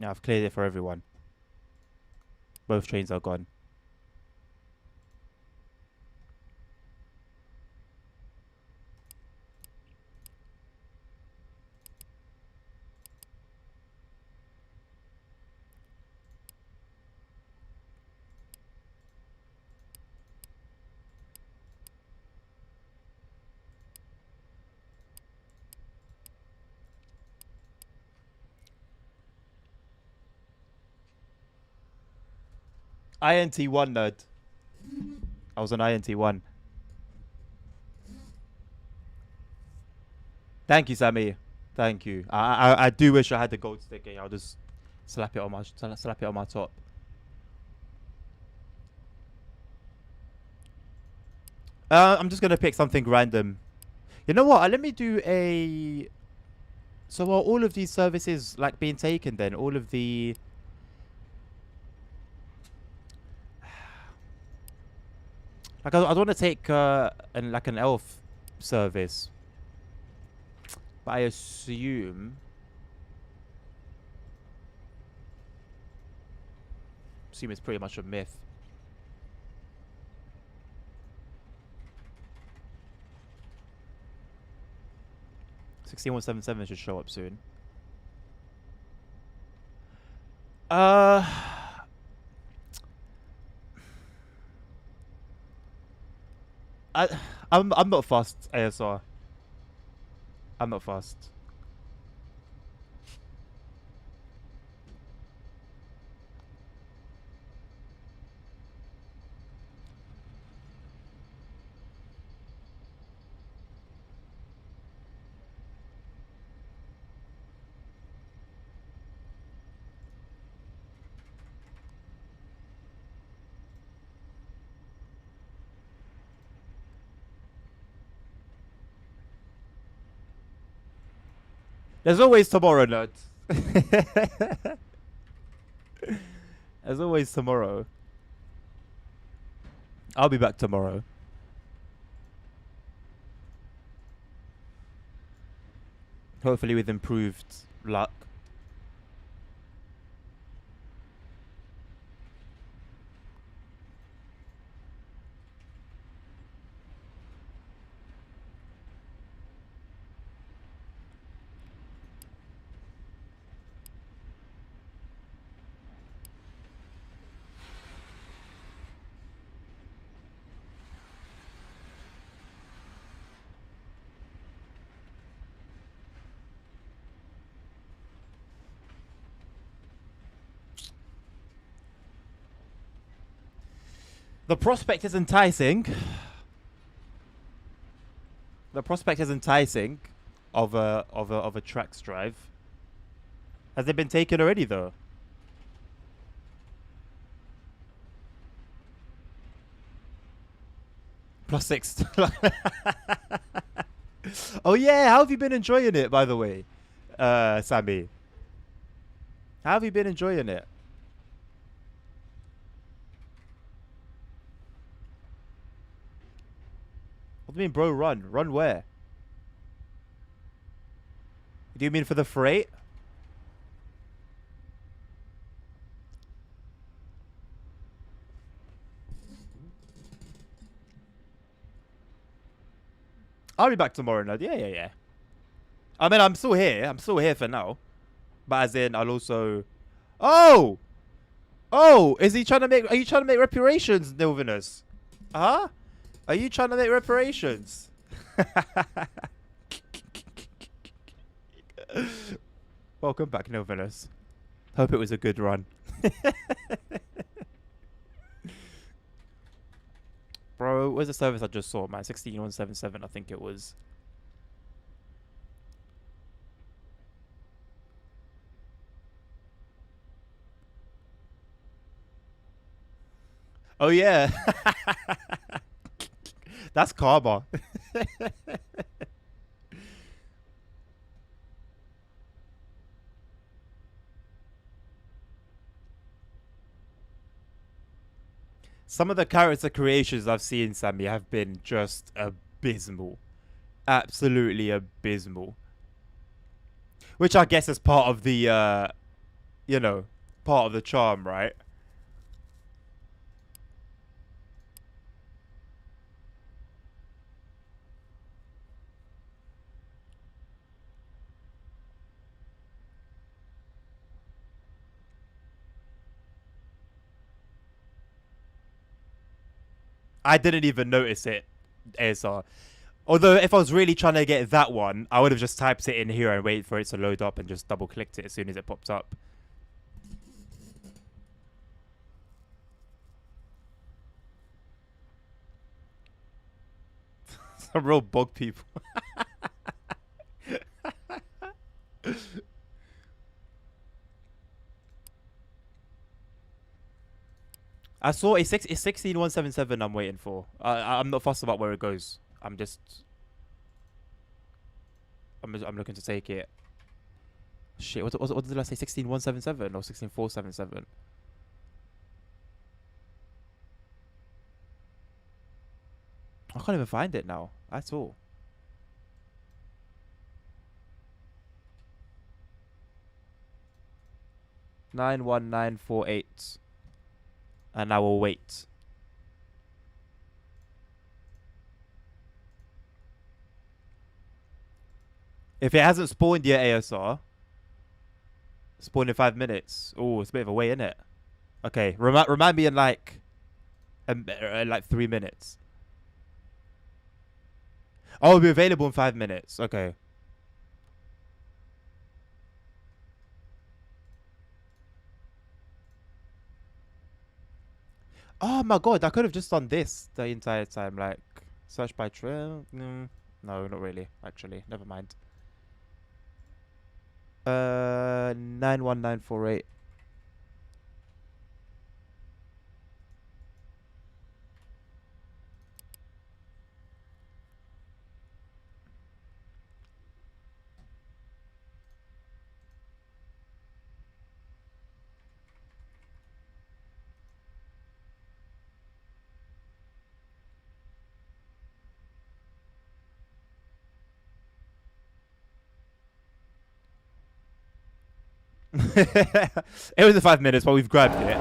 Yeah, I've cleared it for everyone. Both trains are gone. INT1 nerd. I was on INT1. Thank you, Sammy. Thank you. I do wish I had the gold sticker. I'll just slap it on my top. I'm just gonna pick something random. You know what? Let me do a. So are all of these services like being taken then? All of the. Like I want to take an elf service, but I assume it's pretty much a myth. $16177 should show up soon. I'm not fast, ASR. I'm not fast. There's always tomorrow, nerd. There's always tomorrow. I'll be back tomorrow. Hopefully with improved luck. The prospect is enticing. The prospect is enticing of a Trax drive. Has it been taken already though? +6. Oh yeah, how have you been enjoying it, by the way, Sammy? How have you been enjoying it? What do you mean, bro? Run? Run where? Do you mean for the freight? I'll be back tomorrow, Ned. Yeah. I mean, I'm still here. I'm still here for now. But as in, I'll also... Oh! Oh! Is he trying to make... Are you trying to make reparations, Nilvinus? Huh? Are you trying to make reparations? Welcome back, Nilvinus. Hope it was a good run. Bro, where's the service I just saw, man? 16177, I think it was. Oh, yeah. That's karma. Some of the character creations I've seen, Sammy, have been just abysmal. Absolutely abysmal. Which I guess is part of the, you know, part of the charm, right? I didn't even notice it, ASR. Although, if I was really trying to get that one, I would have just typed it in here and waited for it to load up and just double-clicked it as soon as it popped up. Some real bug people. I saw a 16177 I'm waiting for. I'm not fussed about where it goes. I'm looking to take it. Shit, what did I say? 16177 or 16477? I can't even find it now at all. $91948. And I will wait. If it hasn't spawned yet, ASR. Spawn in 5 minutes. Oh, it's a bit of a way, isn't it? Okay, remind me in like 3 minutes. Oh, it'll be available in 5 minutes. Okay. Oh my god, I could have just done this the entire time. Like, search by trail. No, not really. Actually, never mind. 91948. It was in 5 minutes, but we've grabbed it.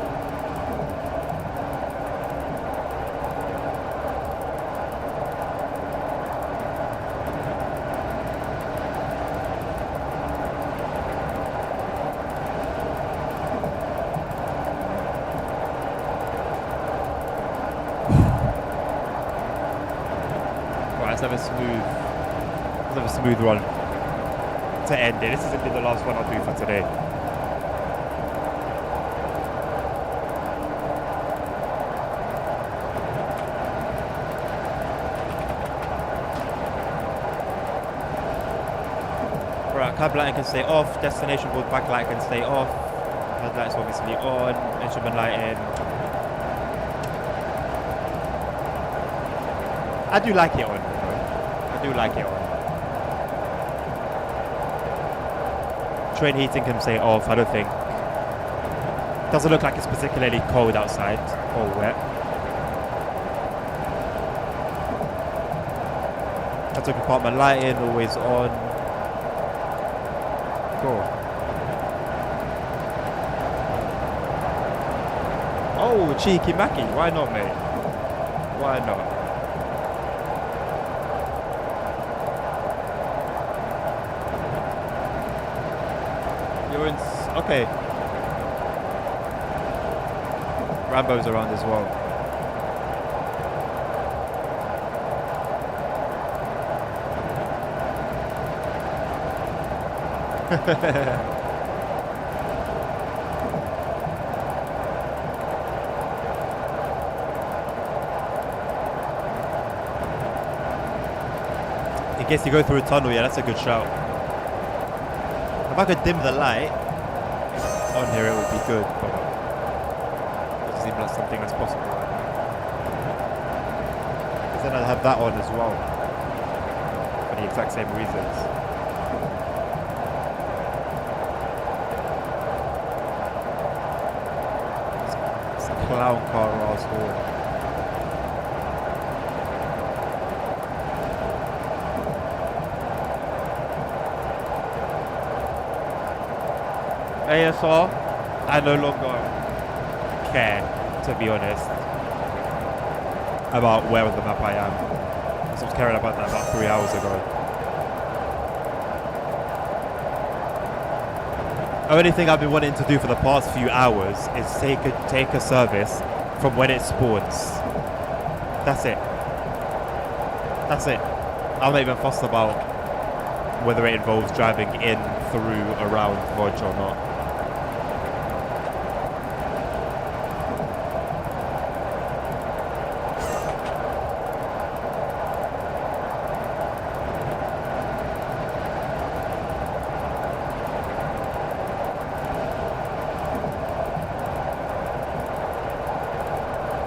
Right, let's have a smooth run to end it. This is gonna be the last one I'll do for today. Right, cab lighting can stay off, destination board backlight can stay off, headlights obviously on, instrument lighting. I do like it on, I do like it on. Train heating can stay off, I don't think. Doesn't look like it's particularly cold outside or wet. Auto compartment lighting always on. Cool. Oh, cheeky Mackie. Why not, mate? Why not? You're in... Okay. Rambo's around as well. In case you go through a tunnel, yeah, that's a good shout. If I could dim the light on here, it would be good, but it doesn't seem like something that's possible right now. Because then I'd have that on as well, for the exact same reasons. Clown car asshole. ASR, I no longer care, to be honest, about where on the map I am. I was caring about that about 3 hours ago. The only thing I've been wanting to do for the past few hours is take a service from when it spawns. That's it. That's it. I'm not even fussed about whether it involves driving in, through, around Vodge or not.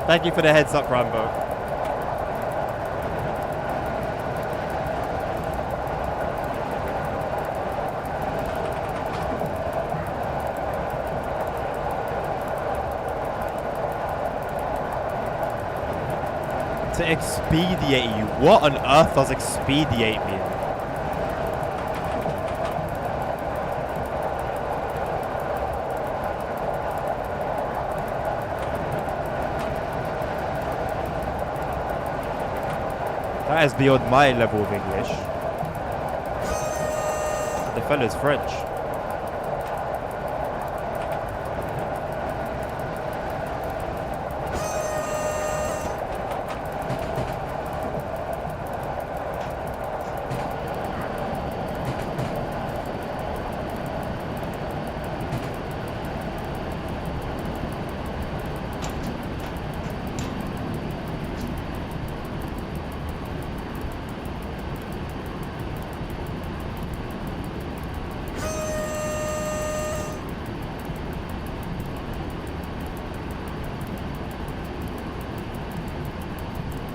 Thank you for the heads up, Rambo. To expedite you. What on earth does expedite mean? That is beyond my level of English. The fellow's French.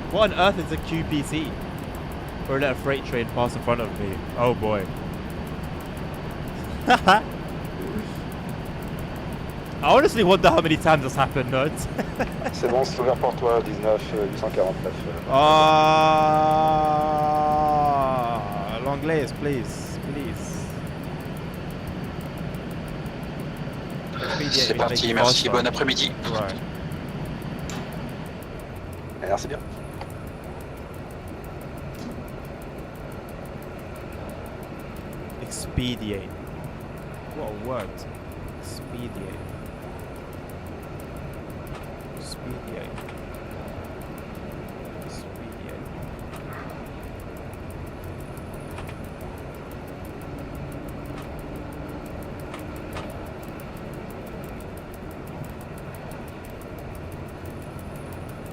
What on earth is a QPC? Or let a freight train pass in front of me? Oh boy. I honestly wonder how many times this happened, nuts. C'est bon, c'est ouvert pour toi, 19 849. L'anglaise, please, please. C'est parti, merci, bon après-midi. Right. Merci bien. Expedite. What a word. Expedite. Expedite. Expedite.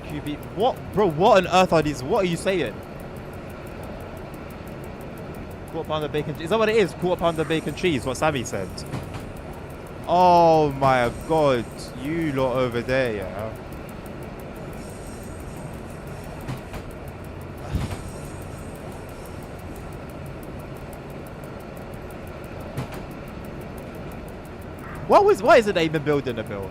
QB. What? Bro, what on earth are these? What are you saying? Quarter pounder bacon. Is that what it is? Quarter pounder bacon cheese. What Sammy said. Oh my god, you lot over there, yeah. What is it they even building a bill?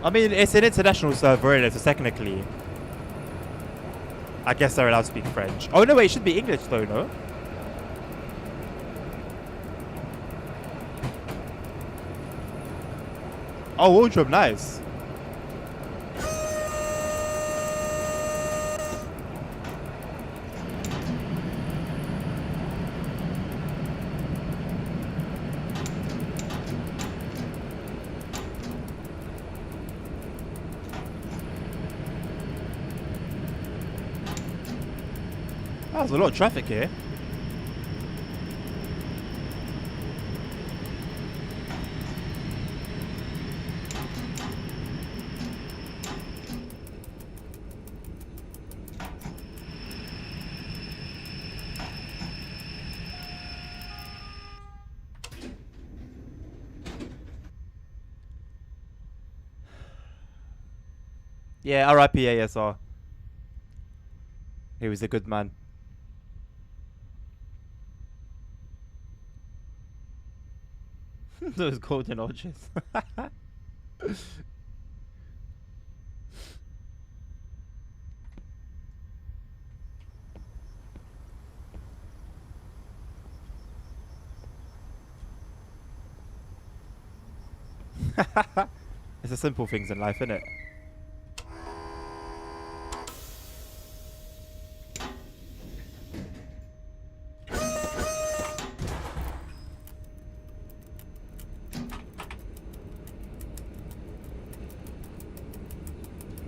I mean, it's an international server, isn't it? So technically, I guess they're allowed to speak French. Oh no, wait, it should be English though, no? Oh, wardrobe, nice. Oh, there's a lot of traffic here. Yeah, RIP ASR. He was a good man. Those golden arches. It's the simple things in life, isn't it?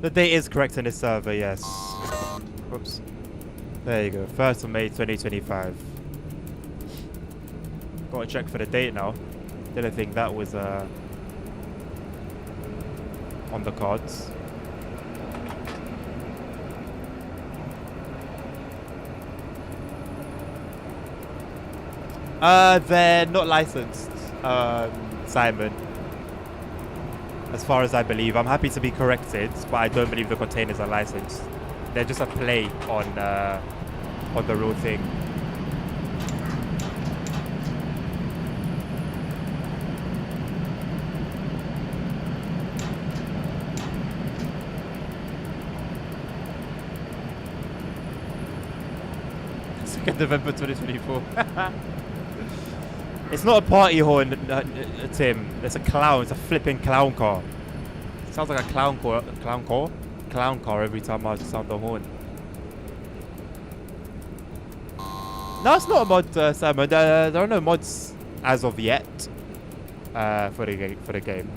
The date is correct in this server, yes. Whoops. There you go. 1st of May 2025. Gotta check for the date now. Didn't think that was on the cards. They're not licensed. Simon. As far as I believe, I'm happy to be corrected, but I don't believe the containers are licensed. They're just a play on the real thing. November 2024. It's not a party horn, Tim. It's a clown. It's a flipping clown car. It sounds like a clown car every time I sound the horn. No, it's not a mod, Simon. There are no mods as of yet for the game.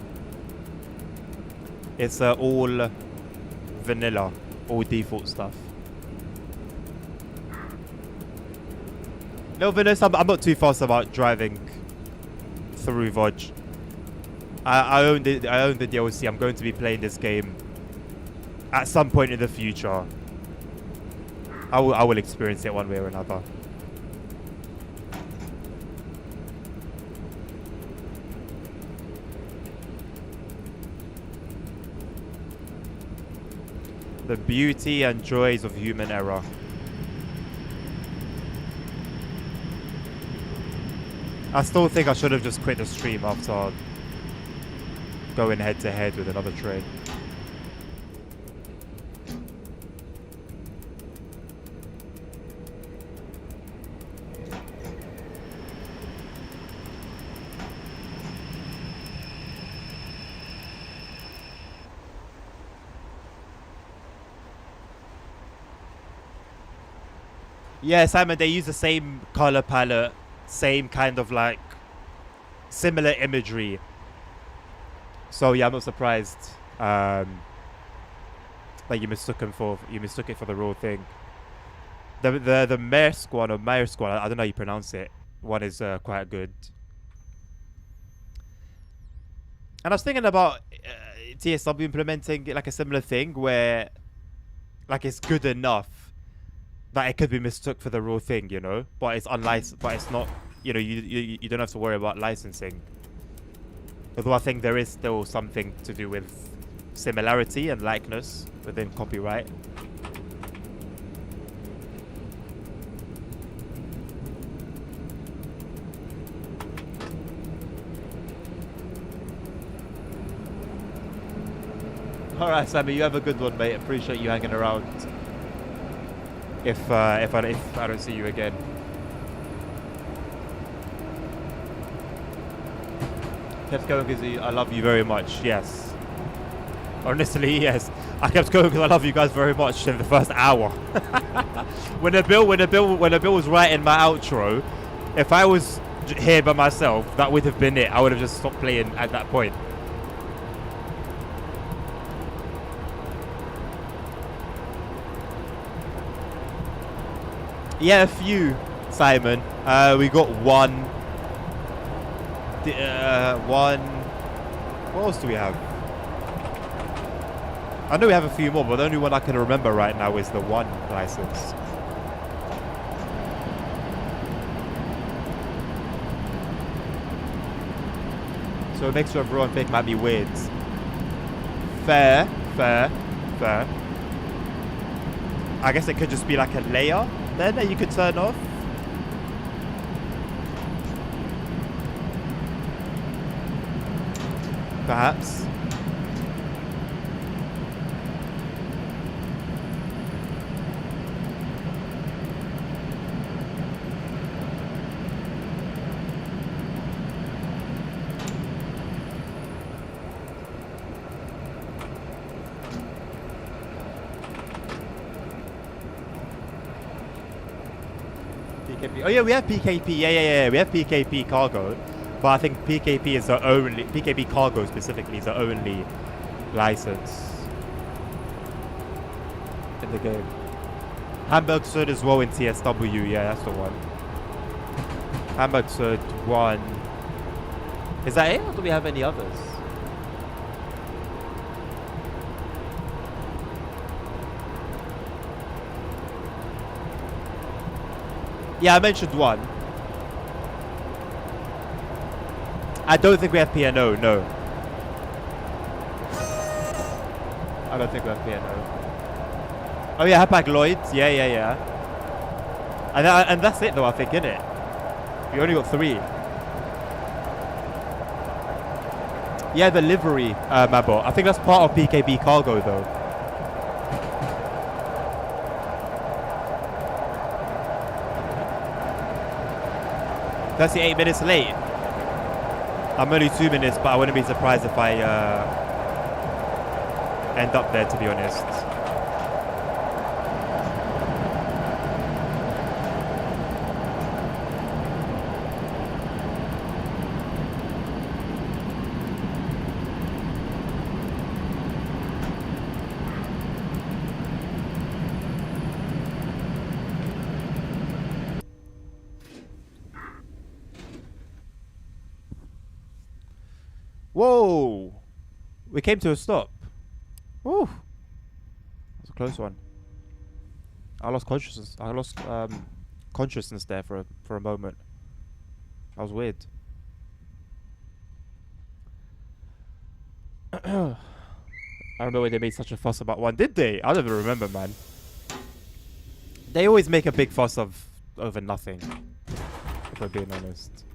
It's all vanilla, all default stuff. No, Vanessa, I'm not too fast about driving through VOD. I own the DLC. I'm going to be playing this game at some point in the future. I will experience it one way or another. The beauty and joys of human error. I still think I should have just quit the stream after going head to head with another train. Yeah, Simon, they use the same color palette, same kind of like similar imagery. So yeah, I'm not surprised that you mistook it for the real thing. The Maersk one, or Maersk one, I don't know how you pronounce it. One is quite good. And I was thinking about TSW implementing like a similar thing where like it's good enough that it could be mistook for the real thing, you know, but it's unlicensed, but it's not, you know, you don't have to worry about licensing. Although I think there is still something to do with similarity and likeness within copyright. Alright, Sammy, you have a good one, mate. Appreciate you hanging around. If I don't see you again. Kept going because I love you very much. Yes. Honestly, yes. I kept going because I love you guys very much in the first hour. when the bill was writing my outro, if I was here by myself, that would have been it. I would have just stopped playing at that point. Yeah, a few, Simon. We got one. One. What else do we have? I know we have a few more, but the only one I can remember right now is the one license. So a mixture of raw and fake might be weird. Fair. I guess it could just be like a layer then that you could turn off. Perhaps. PKP. Oh yeah, we have PKP. Yeah. We have PKP cargo, but I think PKP is the only PKP cargo specifically is the only license in the game. Hamburg Sud as well in TSW. Yeah, that's the one. Hamburg Sud 1. Is that it, or do we have any others? Yeah, I mentioned one. I don't think we have P&O, no. I don't think we have P&O. Oh yeah, Hapag Lloyd's. Yeah. And that's it though, I think, innit? We only got 3. Yeah, the livery, Mabo. I think that's part of PKB cargo though. That's 8 minutes late. I'm only 2 minutes, but I wouldn't be surprised if I end up there, to be honest. Whoa! We came to a stop. Woo! That's a close one. I lost consciousness. I lost consciousness there for a moment. That was weird. I don't know why they made such a fuss about one. Did they? I don't even remember, man. They always make a big fuss over nothing. If I'm being honest.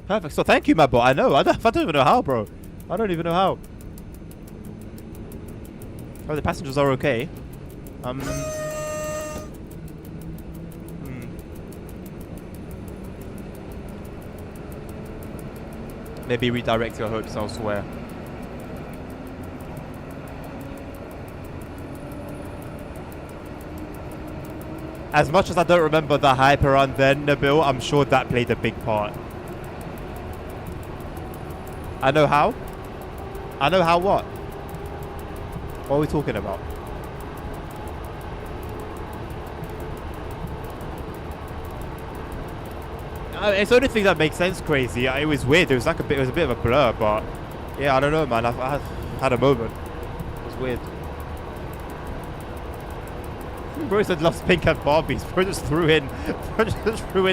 Perfect. So thank you, my boy. I know. I don't even know how, bro. I don't even know how. Oh, the passengers are okay. Maybe redirect your hopes elsewhere. As much as I don't remember the hype around then, Nabil, I'm sure that played a big part. I know how? I know how what? What are we talking about? It's the only thing that makes sense crazy. It was weird. It was like it was a bit of a blur, but yeah, I don't know, man. I had a moment. It was weird. Bro said loves pink and Barbies. Bro just threw in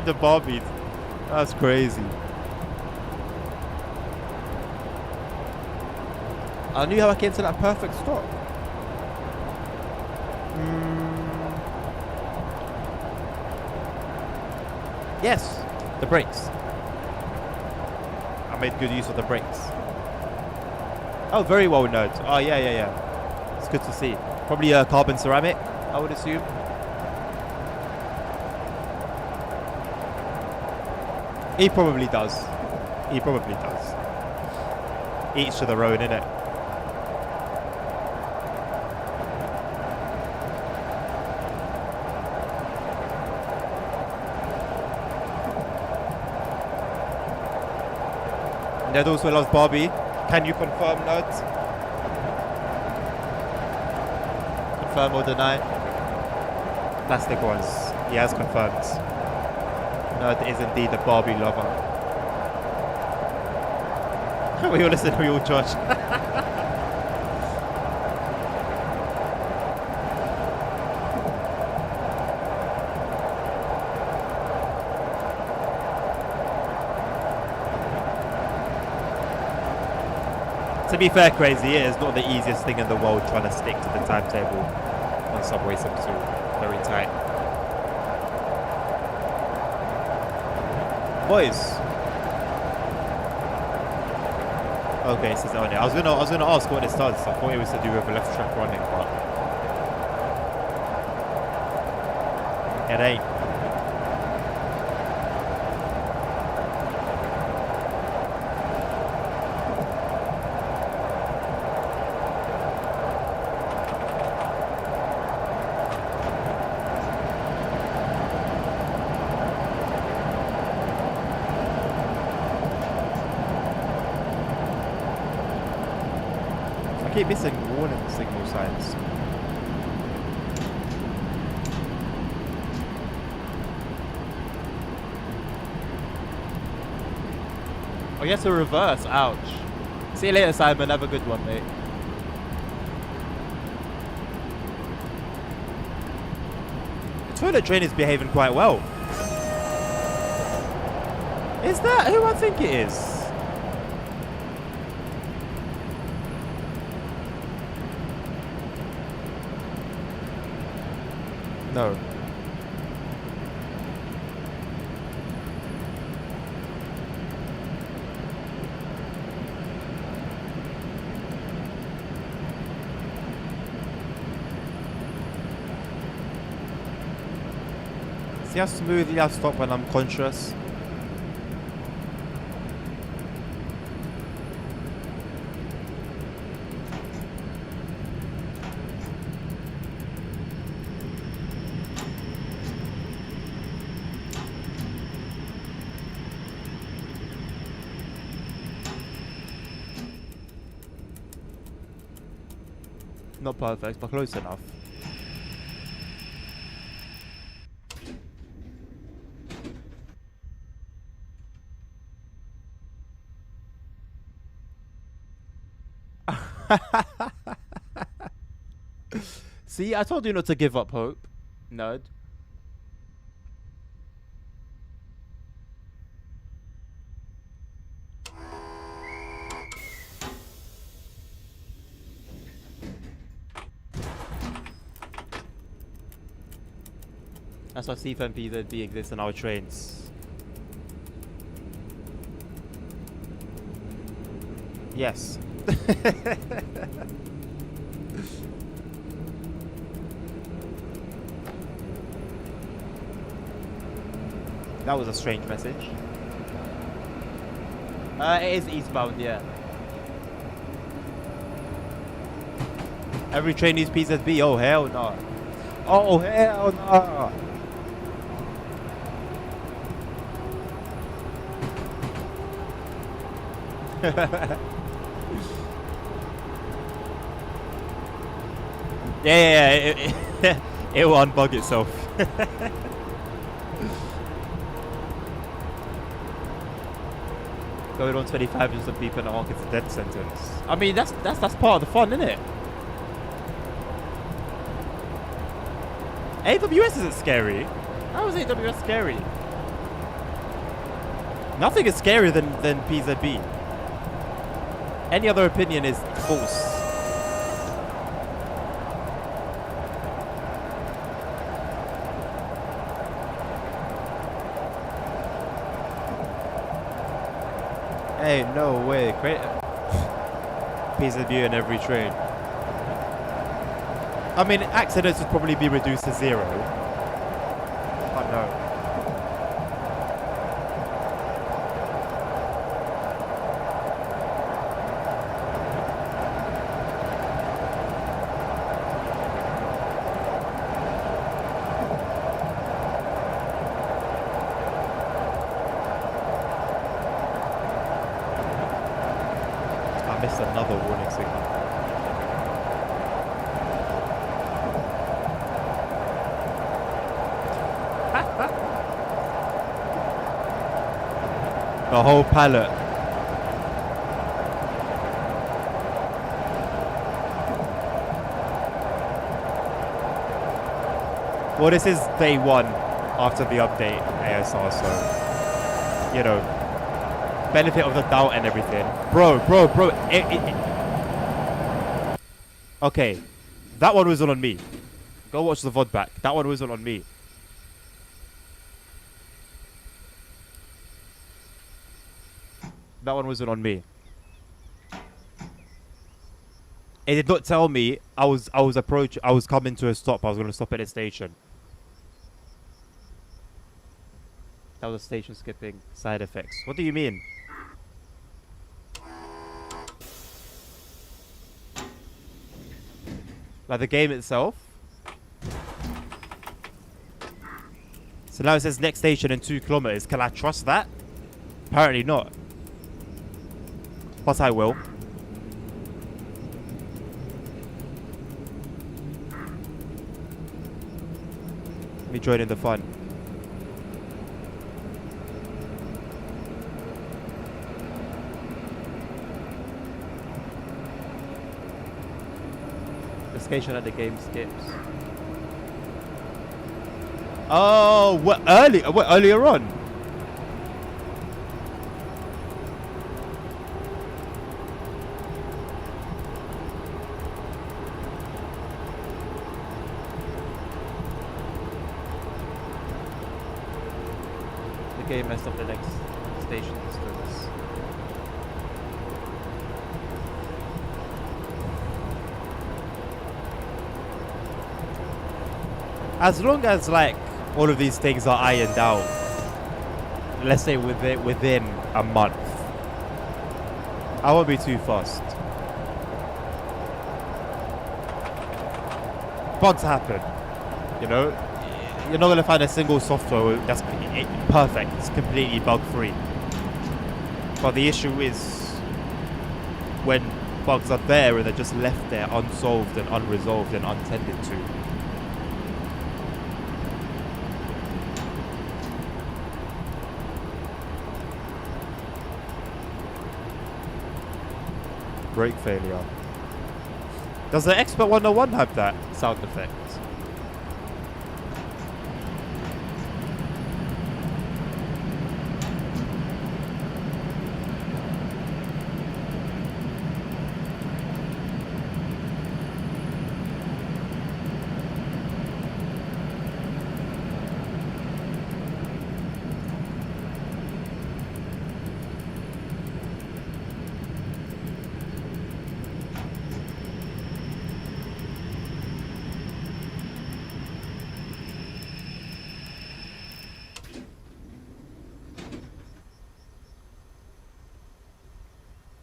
the Barbies. That's crazy. I knew how I came to that perfect stop. Yes, the brakes. I made good use of the brakes. Oh, very well, nerd. Oh, yeah. It's good to see. Probably carbon ceramic, I would assume. He probably does. Each to their own, innit? Ned also loves Barbie. Can you confirm, Ned? Confirm or deny? Plastic ones. He has confirmed. Ned is indeed a Barbie lover. We all listen, we all judge. To be fair, crazy, it is not the easiest thing in the world trying to stick to the timetable on Subway Sim 2. Very tight. Boys. Okay, it says it on it. I was gonna ask what this does. I thought it was to do with left track running, but it ain't. I keep missing warning signal signs. Oh, you have to reverse. Ouch. See you later, Simon. Have a good one, mate. The toilet train is behaving quite well. Is that who I think it is? No. See how smoothly I stop when I'm conscious? Not perfect, but close enough. See, I told you not to give up hope, nerd. That's why CFM PZB exists in our trains. Yes. That was a strange message. It is eastbound, yeah. Every train needs PZB. Oh hell no. Oh hell no. Yeah, it will unbug itself. Going on 25 just to beep in the arc, it's a death sentence. I mean, that's part of the fun, isn't it? AWS isn't scary. How is AWS scary? Nothing is scarier than PZB. Any other opinion is false. Hey, no way. Great. PZB in every train. I mean, accidents would probably be reduced to 0. But no. I missed another warning signal. The whole pallet. Well, this is day 1 after the update ASR, so, you know, benefit of the doubt and everything. Bro. Okay, that one wasn't on me. Go watch the VOD back. That one wasn't on me. That one wasn't on me. It did not tell me I was coming to a stop. I was going to stop at a station. That was a station skipping side effects. What do you mean? Like the game itself? So now it says next station in 2 kilometers. Can I trust that? Apparently not. But I will. Let me join in the fun. The station that the game skips. Oh, what earlier on? Okay, messed up the next station distance. As long as like all of these things are ironed out, let's say within a month, I won't be too fussed. Bugs happen, you know. You're not gonna find a single software that's perfect, it's completely bug-free. But the issue is when bugs are there and they're just left there unsolved and unresolved and untended to. Brake failure. Does the Expert 101 have that sound effect?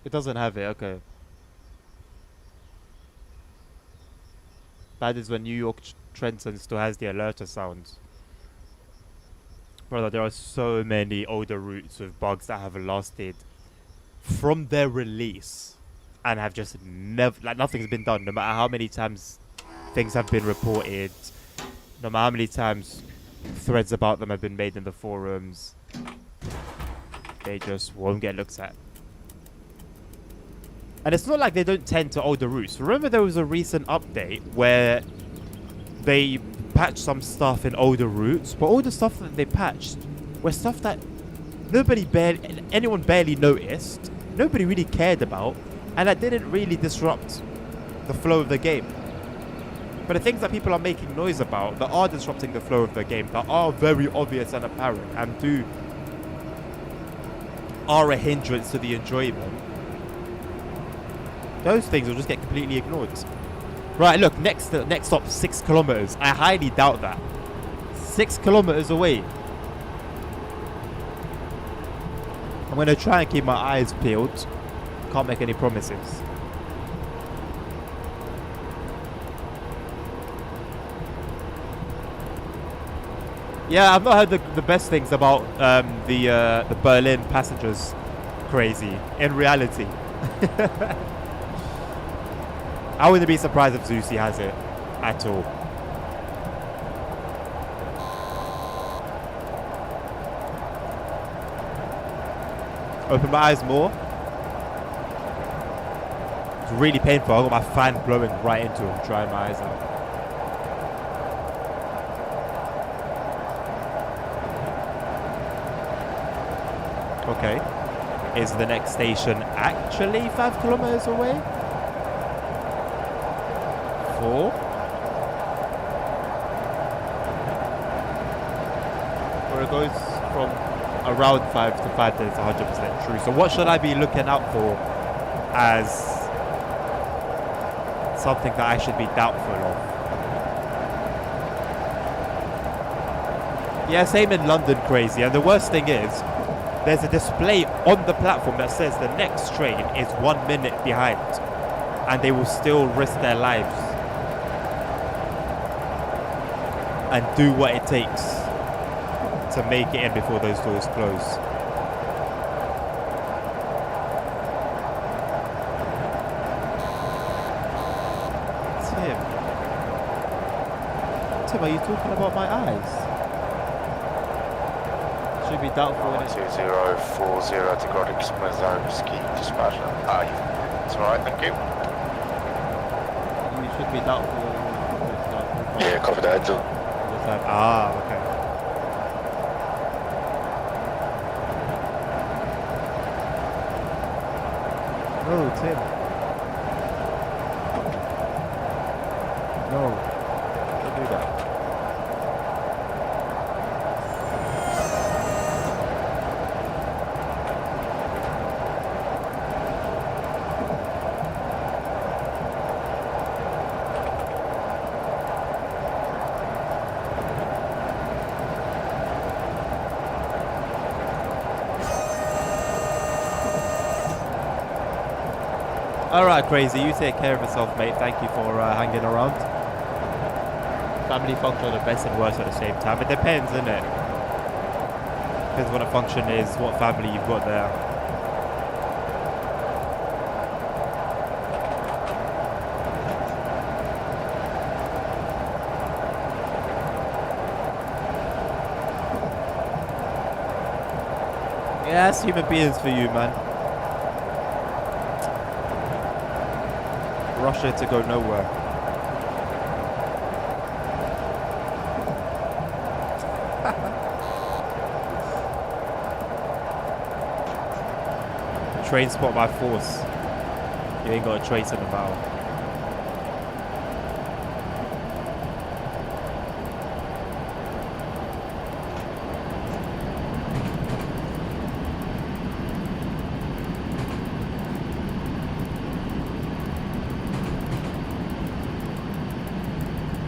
It doesn't have it, okay. That is when New York Trenton still has the alerter sound. Brother, there are so many older routes with bugs that have lasted from their release and have just never, like nothing's been done, no matter how many times things have been reported, no matter how many times threads about them have been made in the forums, they just won't get looked at. And it's not like they don't tend to older routes. Remember there was a recent update where they patched some stuff in older routes, but all the stuff that they patched were stuff that anyone barely noticed, nobody really cared about, and that didn't really disrupt the flow of the game. But the things that people are making noise about, that are disrupting the flow of the game, that are very obvious and apparent, and are a hindrance to the enjoyment, those things will just get completely ignored. Right, look, next stop, 6 kilometers. I highly doubt that. 6 kilometers away. I'm going to try and keep my eyes peeled. Can't make any promises. Yeah, I've not heard the best things about the Berlin passengers crazy in reality. I wouldn't be surprised if Zusi has it at all. Open my eyes more. It's really painful. I got my fan blowing right into him, drying my eyes out. Okay. Is the next station actually 5 kilometers away? 4? Where it goes from around 5 to 5, that is 100% true. So what should I be looking out for as something that I should be doubtful of? Yeah, same in London, crazy. And the worst thing is, there's a display on the platform that says the next train is 1 minute behind, and they will still risk their lives and do what it takes to make it in before those doors close. Tim, are you talking about my eyes? Should be doubtful. 2040 to Grodix Mazowski dispatcher. It's alright, thank you. You should be doubtful. Yeah, copy that. Okay. No, Tim. No. Don't do that. Alright, Crazy, you take care of yourself, mate. Thank you for hanging around. Family function are the best and worst at the same time. It depends, innit? Depends what a function is, what family you've got there. Yeah, that's human beings for you, man. Russia to go nowhere. Train spot by force. You ain't got a trace in the bow.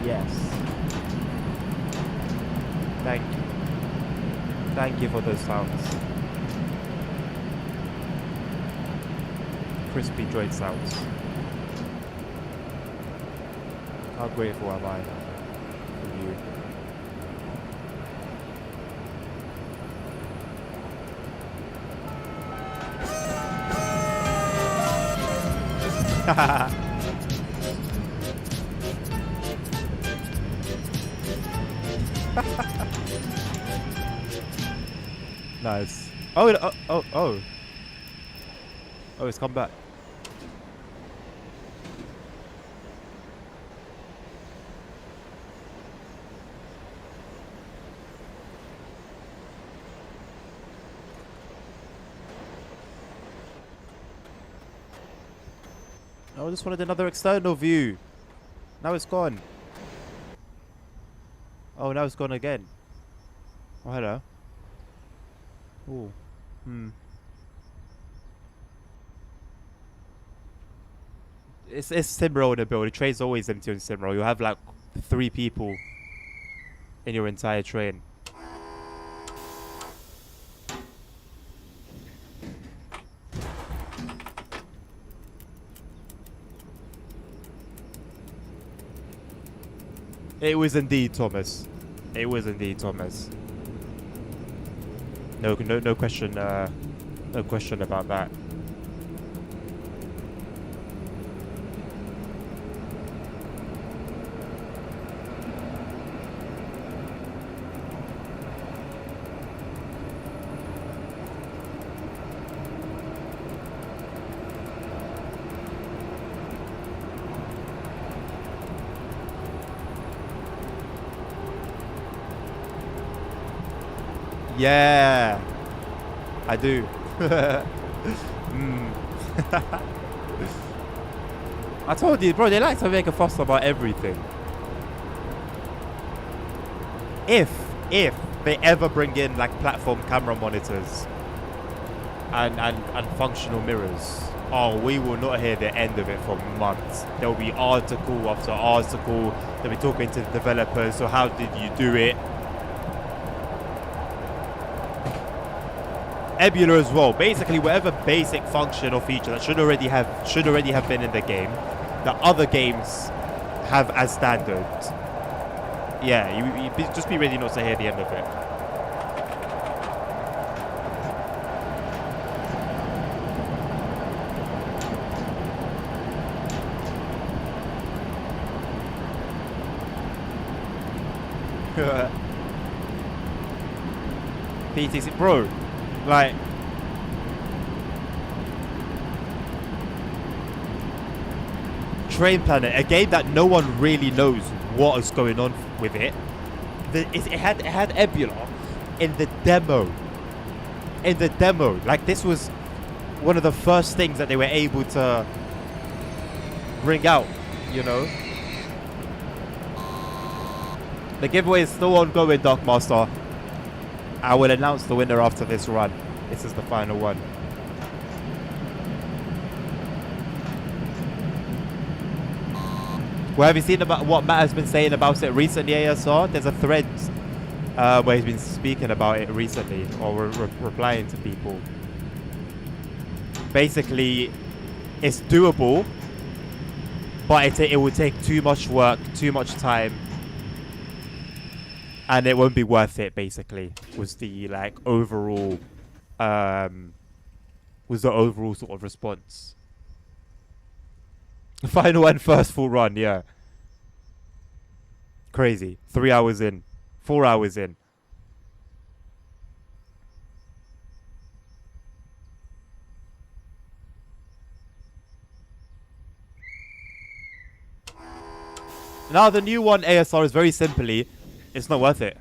Yes. Thank you. Thank you for those sounds. Crispy joint sounds. How grateful am I for you? Nice. Oh, oh, it's come back. I just wanted another external view. Now it's gone. Oh, now it's gone again. Oh, hello. Oh, It's SimRail in the build. The train's always empty on SimRail. You have like 3 people in your entire train. It was indeed Thomas. It was indeed Thomas. No question. No question about that. Yeah, I do. I told you, bro, they like to make a fuss about everything. If they ever bring in like platform camera monitors and functional mirrors, oh, we will not hear the end of it for months. There will be article after article. They'll be talking to the developers. So how did you do it? Ebula as well. Basically, whatever basic function or feature that should already have been in the game, that other games have as standard. Yeah, you just be ready not to hear the end of it. PTC, bro. Like, Train Planet, a game that no one really knows what is going on with it. It had Ebula in the demo. Like, this was one of the first things that they were able to bring out, you know. The giveaway is still ongoing, Darkmaster. I will announce the winner after this run. This is the final one. Well, have you seen about what Matt has been saying about it recently, ASR? There's a thread where he's been speaking about it recently, or replying to people. Basically, it's doable, but it will take too much work, too much time, and it won't be worth it. Basically, was the like overall, sort of response. Final and first full run, yeah. Crazy. 3 hours in, 4 hours in. Now the new one ASR is very simply, it's not worth it.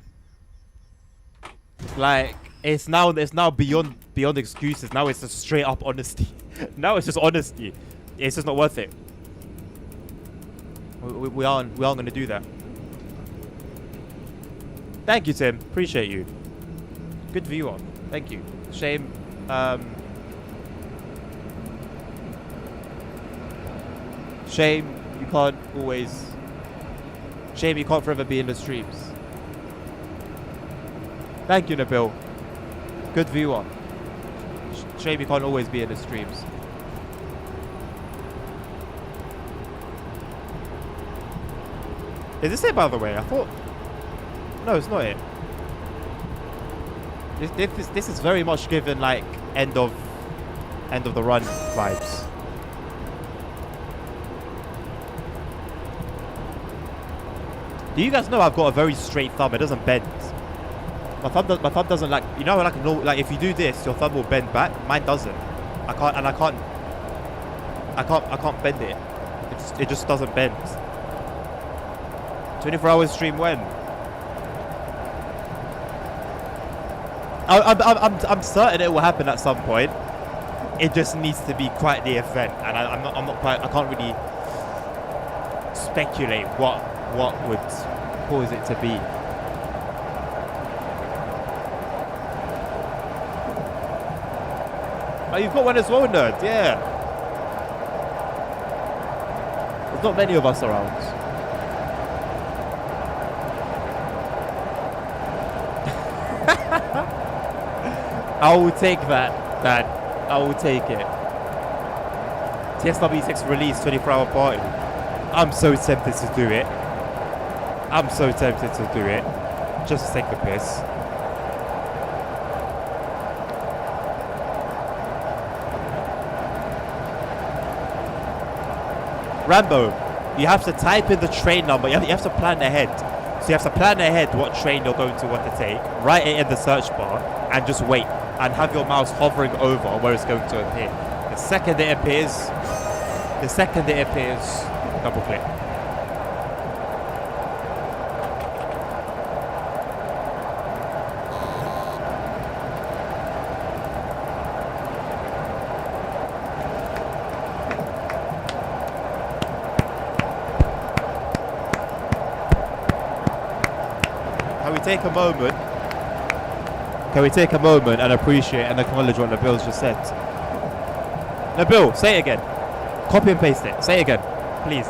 Like it's now beyond excuses. Now it's just straight up honesty. Now it's just honesty. It's just not worth it. We aren't gonna do that. Thank you, Tim. Appreciate you. Good viewer. Thank you. Shame. Shame you can't always. Shame you can't forever be in the streams. Thank you, Nabil. Good viewer. Shame you can't always be in the streams. Is this it, by the way? I thought... No, it's not it. This is very much given, like, end of the run vibes. Do you guys know I've got a very straight thumb? It doesn't bend. My thumb doesn't like, you know, like, no, like if you do this, your thumb will bend back. Mine doesn't. I can't bend it. It just doesn't bend. 24-hour stream when? I'm certain it will happen at some point. It just needs to be quite the event, and I'm not quite. I can't really speculate what would cause it to be. Oh, you've got one as well, nerd. Yeah. There's not many of us around. I will take that, Dad. I will take it. TSW6 release 24-hour party. I'm so tempted to do it. I'm so tempted to do it. Just to take the piss. Rambo, you have to type in the train number. You have to plan ahead. So you have to plan ahead what train you're going to want to take. Write it in the search bar and just wait. And have your mouse hovering over where it's going to appear. The second it appears, double click. Can we take a moment? Can we take a moment and appreciate and acknowledge what Nabil's just said? Nabil, say it again. Copy and paste it. Say it again, please.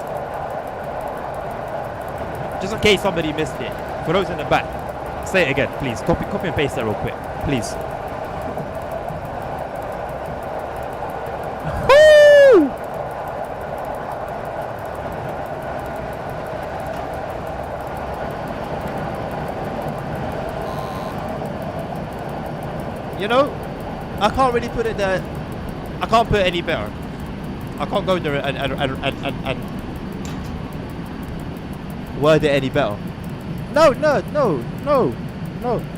Just in case somebody missed it. For those in the back, say it again, please. Copy and paste that real quick, please. Woo! You know, I can't really put it there. I can't put it any better. I can't go there and word it any better. No.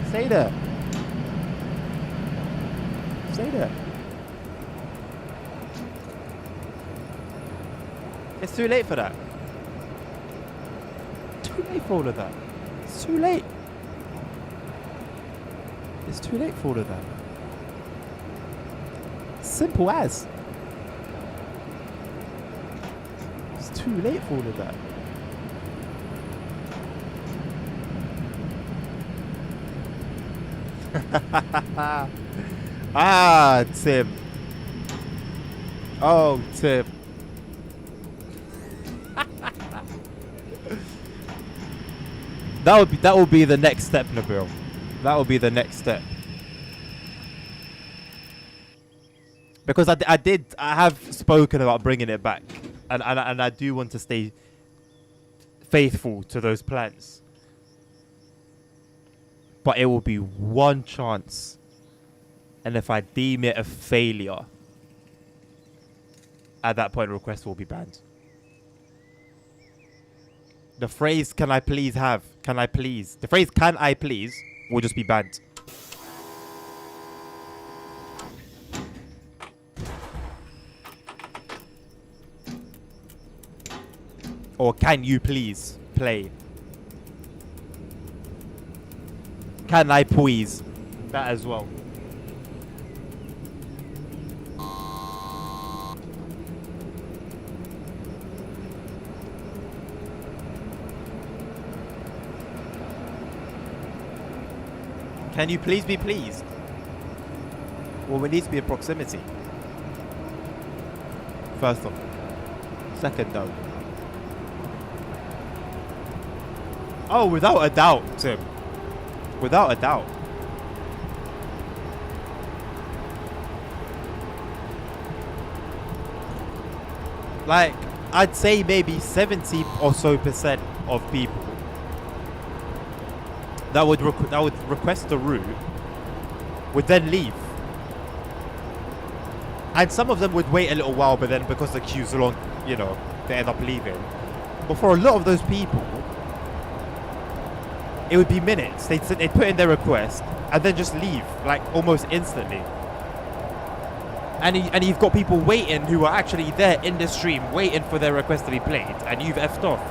Stay there. Stay there. It's too late for that. Too late for all of that. It's too late. It's too late for all of that. Simple as. It's too late for all of that. Ah, Tim. Oh, Tim. That will be the next step, Nabil. That will be the next step. Because I have spoken about bringing it back, and I do want to stay faithful to those plans. But it will be one chance, and if I deem it a failure, at that point, request will be banned. The phrase "Can I please have?" Can I please? The phrase "Can I please?" will just be banned. Or "Can you please play?" Can I please? That as well. Can you please be pleased? Well, we need to be in proximity. First off. Second, though. Oh, without a doubt, Tim. Without a doubt. Like, I'd say maybe 70 or so % of people that would request the route would then leave. And some of them would wait a little while, but then because the queue's long, you know, they end up leaving. But for a lot of those people, it would be minutes. They'd put in their request and then just leave, like almost instantly. And you've got people waiting who are actually there in the stream, waiting for their request to be played, and you've effed off.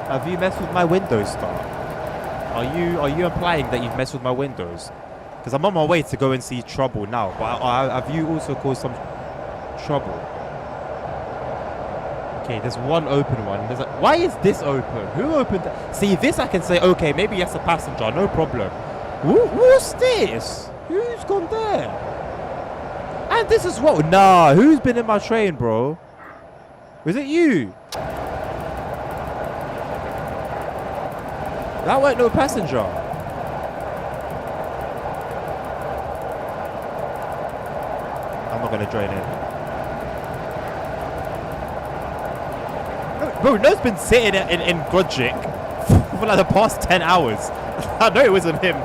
Have you messed with my Windows stuff? Are you implying that you've messed with my Windows? Because I'm on my way to go and see trouble now. But have you also caused some trouble? Okay, there's one open one. Why is this open? Who opened that? See, this I can say, okay, maybe that's a passenger, no problem. Who's this? Who's gone there? And this is what? Nah, who's been in my train, bro? Was it you? That weren't no passenger. I'm not gonna join in. Bro, No's been sitting in Godjic for like the past 10 hours. I know it wasn't him.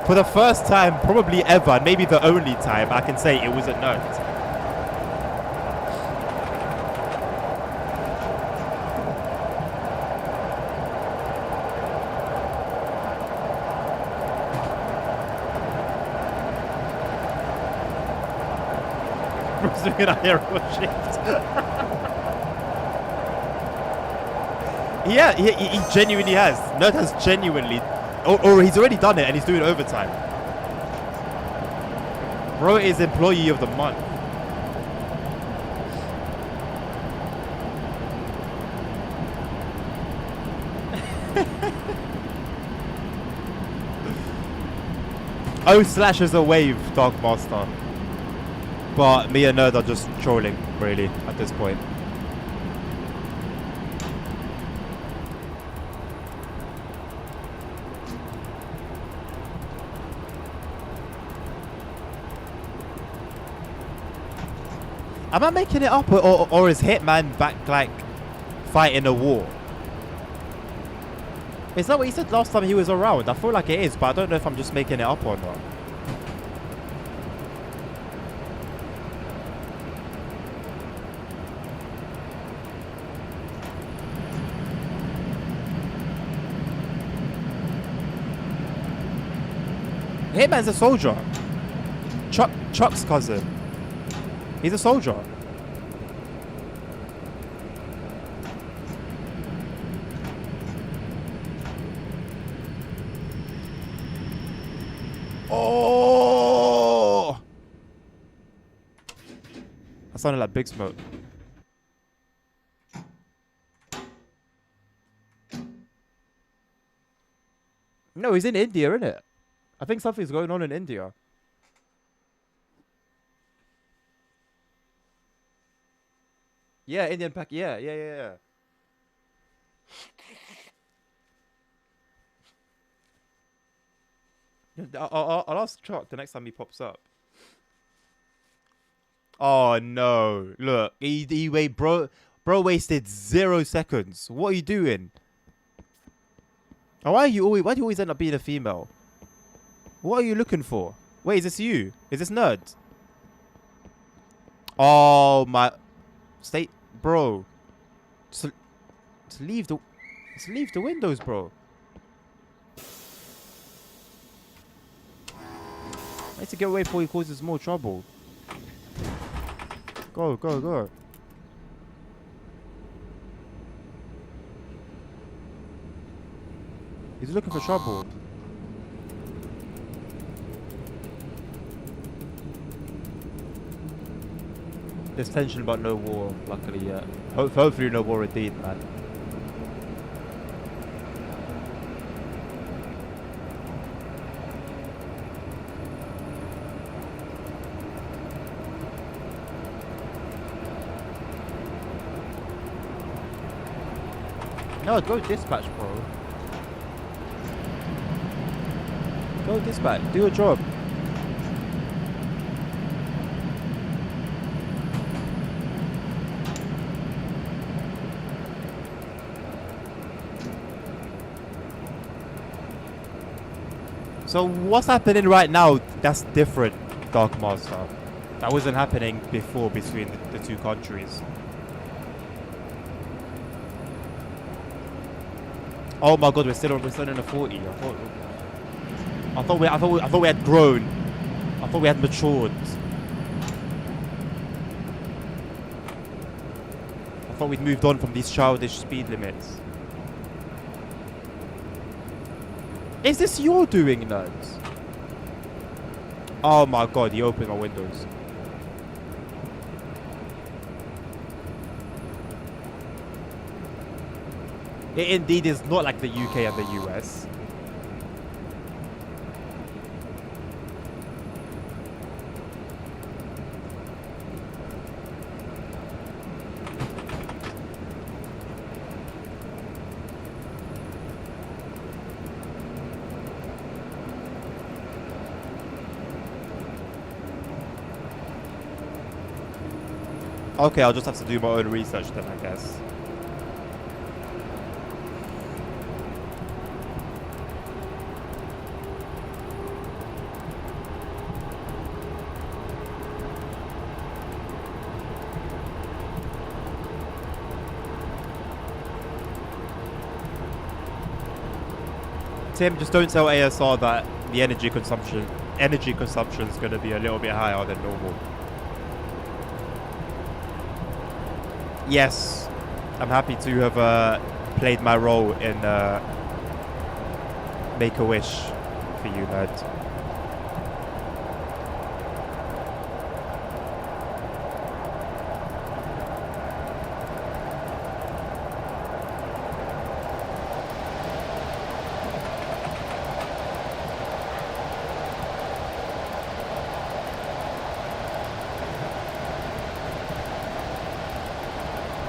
For the first time, probably ever, maybe the only time, I can say it wasn't No. Doing a hero shift. Yeah, he genuinely has. Nerd has genuinely, or he's already done it and he's doing overtime. Bro is employee of the month. O/ is a wave, Dark Master. But me and Nerd are just trolling, really, at this point. Am I making it up, or is Hitman back, like, fighting a war? Is that what he said last time he was around? I feel like it is, but I don't know if I'm just making it up or not. Hitman's a soldier. Chuck's cousin. He's a soldier. Oh! That sounded like Big Smoke. No, he's in India, innit? I think something's going on in India. Yeah, Indian pack. Yeah. I'll ask Chuck the next time he pops up. Oh no! Look, he wait, bro wasted 0 seconds. What are you doing? And why do you always end up being a female? What are you looking for? Wait, is this you? Is this nerd? Oh my! Stay, bro. Just leave the windows, bro. I need to get away before he causes more trouble. Go. He's looking for trouble. There's tension but no war, luckily, yeah. Hopefully no war indeed, man. No, go dispatch, bro. Go dispatch. Do your job. So what's happening right now? That's different, Dark Master. That wasn't happening before between the two countries. Oh my God, we're still in a 40. I thought we had grown. I thought we had matured. I thought we'd moved on from these childish speed limits. Is this your doing, nerds? Oh my God, he opened my windows. It indeed is not like the UK and the US. Okay, I'll just have to do my own research then, I guess. Tim, just don't tell ASR that the energy consumption is going to be a little bit higher than normal. Yes, I'm happy to have played my role in Make-A-Wish for you, nerd.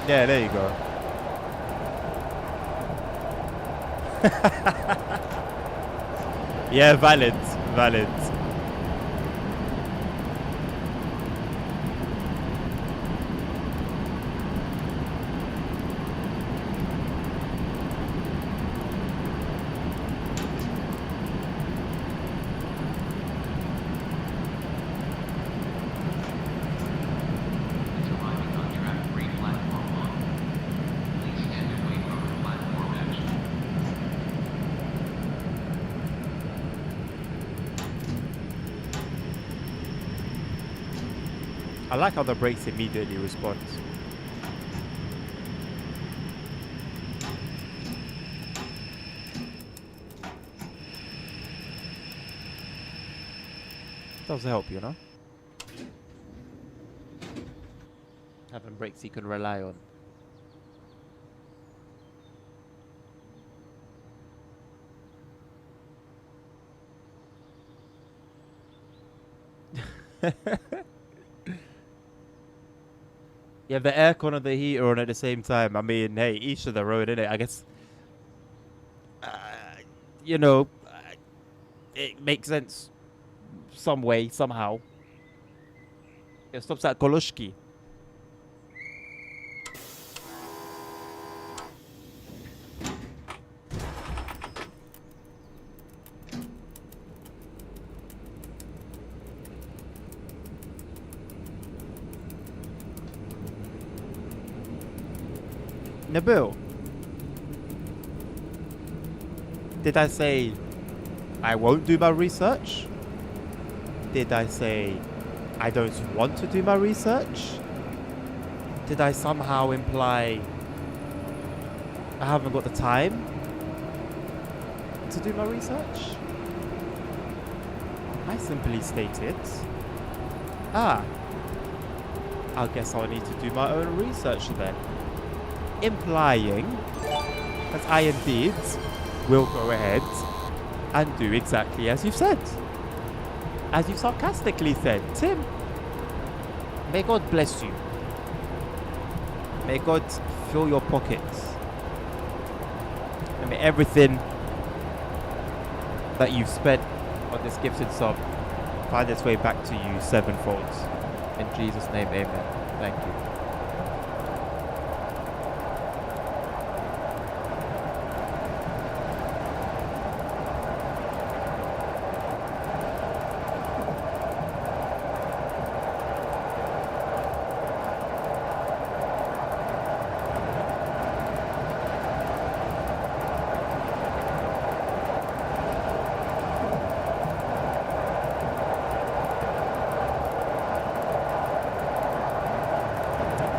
Yeah, there you go. Yeah, valid. I like how the brakes immediately respond. Does help, you know? Having brakes you can rely on. You have the aircon and the heater on at the same time. I mean, hey, each of their own, innit? I guess, you know, it makes sense some way, somehow. It stops at Koloshki. Nabil, did I say I won't do my research? Did I say I don't want to do my research? Did I somehow imply I haven't got the time to do my research? I simply stated, I guess I'll need to do my own research then. Implying that I indeed will go ahead and do exactly as you've said. As you sarcastically said, Tim, may God bless you. May God fill your pockets. And may everything that you've spent on this gifted sub find its way back to you sevenfold. In Jesus' name, amen. Thank you.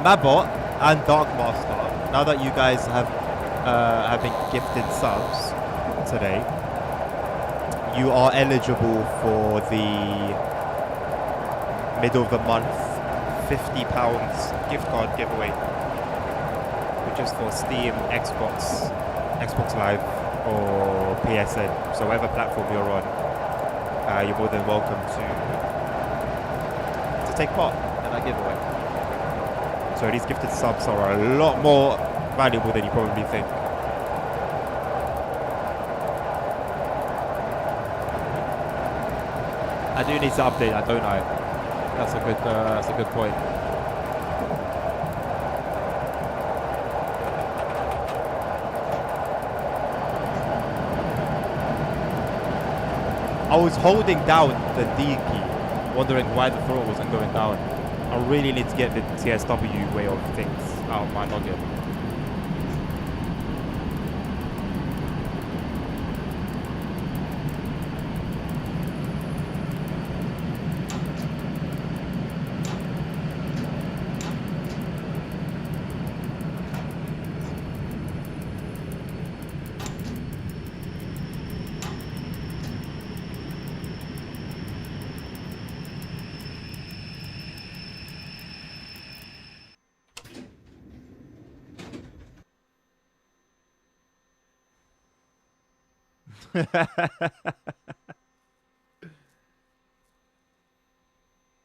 Mabot and Darkmaster, now that you guys have been gifted subs today, you are eligible for the middle of the month £50 gift card giveaway, which is for Steam, Xbox Live, or PSN. So whatever platform you're on, you're more than welcome to take part in that giveaway. So these gifted subs are a lot more valuable than you probably think. I do need to update that, don't I? That's a good point. I was holding down the D key, wondering why the throttle wasn't going down. I really need to get the TSW way of things out of my noggin.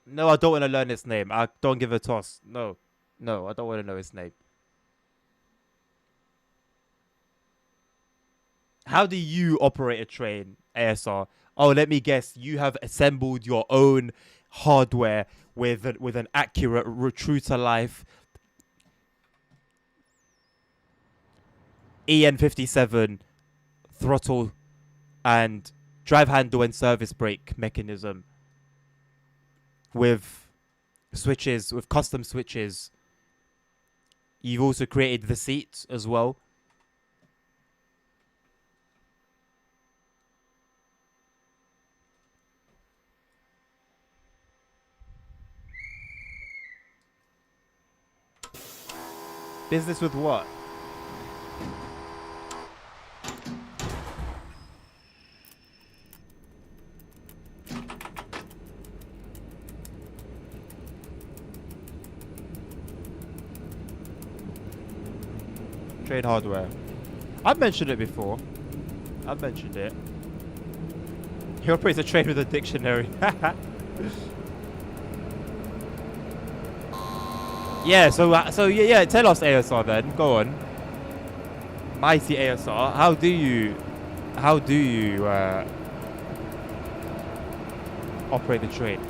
No, I don't want to learn its name. I don't give a toss. No, I don't want to know its name. How do you operate a train, ASR? Oh, let me guess. You have assembled your own hardware with an accurate, true to life EN57 throttle and drive handle and service brake mechanism with switches, with custom switches. You've also created the seats as well. Business with what? Trade hardware. I've mentioned it before. I've mentioned it. He operates a trade with a dictionary. Yeah, so yeah, tell us ASR then. Go on. Mighty ASR, how do you operate the train?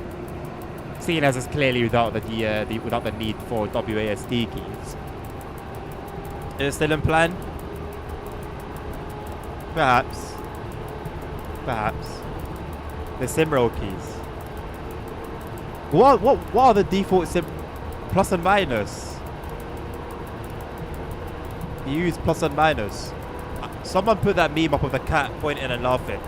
Seeing as it's clearly without without the need for WASD keys. Is it still in plan? Perhaps. Perhaps. The SimRail keys. What are the default plus and minus? You use plus and minus. Someone put that meme up of the cat pointing and laughing.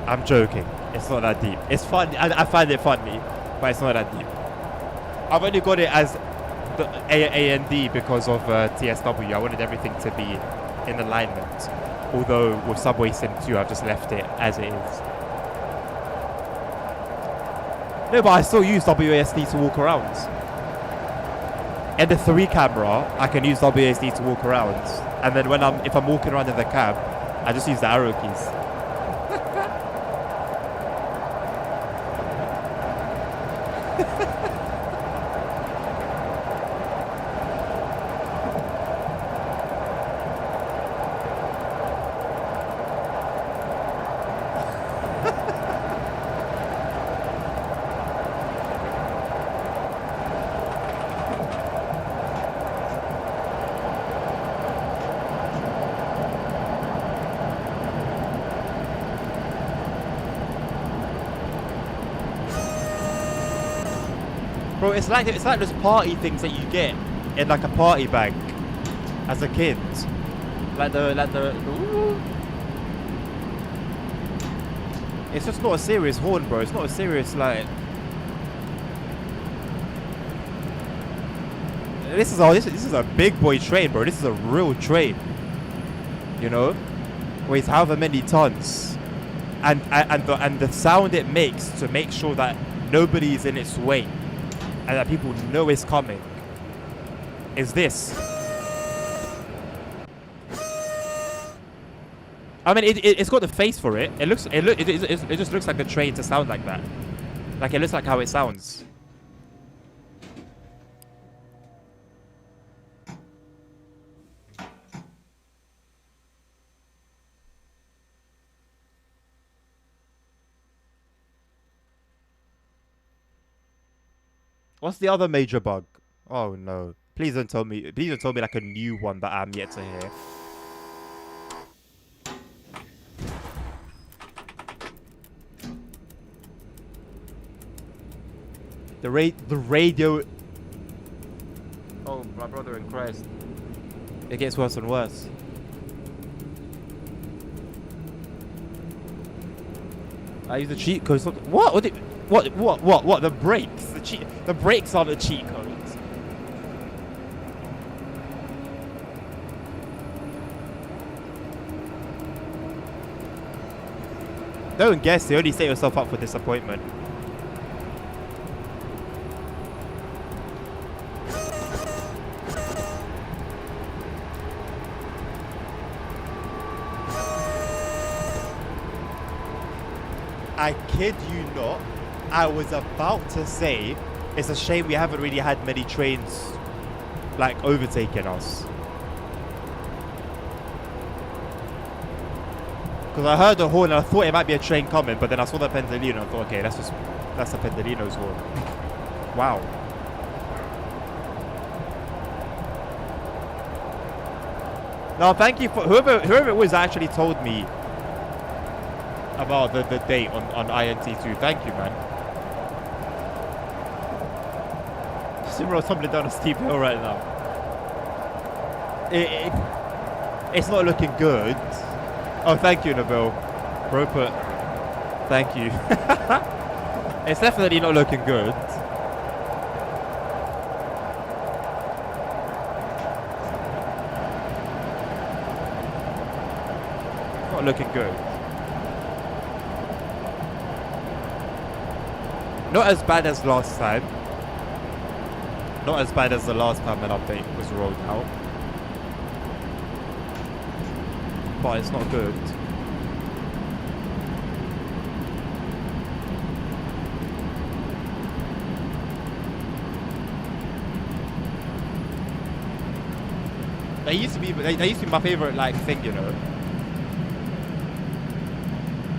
I'm joking. It's not that deep. It's fun. I find it funny, but it's not that deep. I've only got it as the A and D because of TSW. I wanted everything to be in alignment. Although with Subway Sim 2, I've just left it as it is. No, but I still use WASD to walk around. In the 3 camera, I can use WASD to walk around, and then if I'm walking around in the cab, I just use the arrow keys. Bro, it's like those party things that you get in like a party bag as a kid. Ooh. It's just not a serious horn, bro. It's not a serious like. This is a big boy train, bro. This is a real train. You know, weighs however many tons, and the sound it makes to make sure that nobody's in its way. And that people know it's coming is this. I mean, it's got the face for it. It just looks like a train to sound like that. Like it looks like how it sounds. What's the other major bug? Oh no. Please don't tell me like a new one that I'm yet to hear. The radio. Oh, my brother in Christ. It gets worse and worse. I use the cheat code. What? What? The brakes. The brakes are the cheat codes. Don't guess. You only set yourself up for disappointment. I kid you not. I was about to say, it's a shame we haven't really had many trains like overtaking us. Because I heard the horn and I thought it might be a train coming, but then I saw the Pendolino and I thought, okay, that's the Pendolino's horn. Wow. No, thank you for whoever it was that actually told me about the date on INT2. Thank you, man. SimRail tumbling down a steep hill right now. It's not looking good. Oh, thank you, Nabil. Bro, thank you. It's definitely not looking good. Not looking good. Not as bad as last time. Not as bad as the last time an update was rolled out. But it's not good. They used to be my favorite like thing, you know.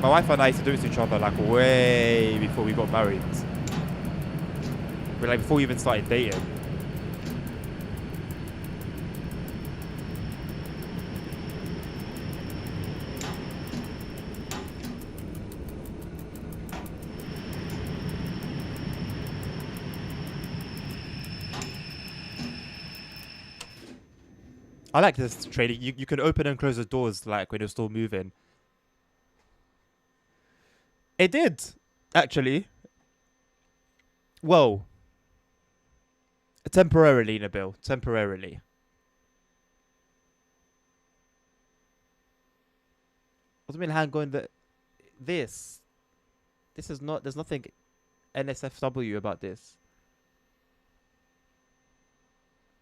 My wife and I used to do it to each other like way before we got married. But like before we even started dating. I like this trading. You can open and close the doors like when you're still moving. It did, actually. Well, temporarily, Nabil. Temporarily. What do you mean hang on this? This is not, there's nothing NSFW about this.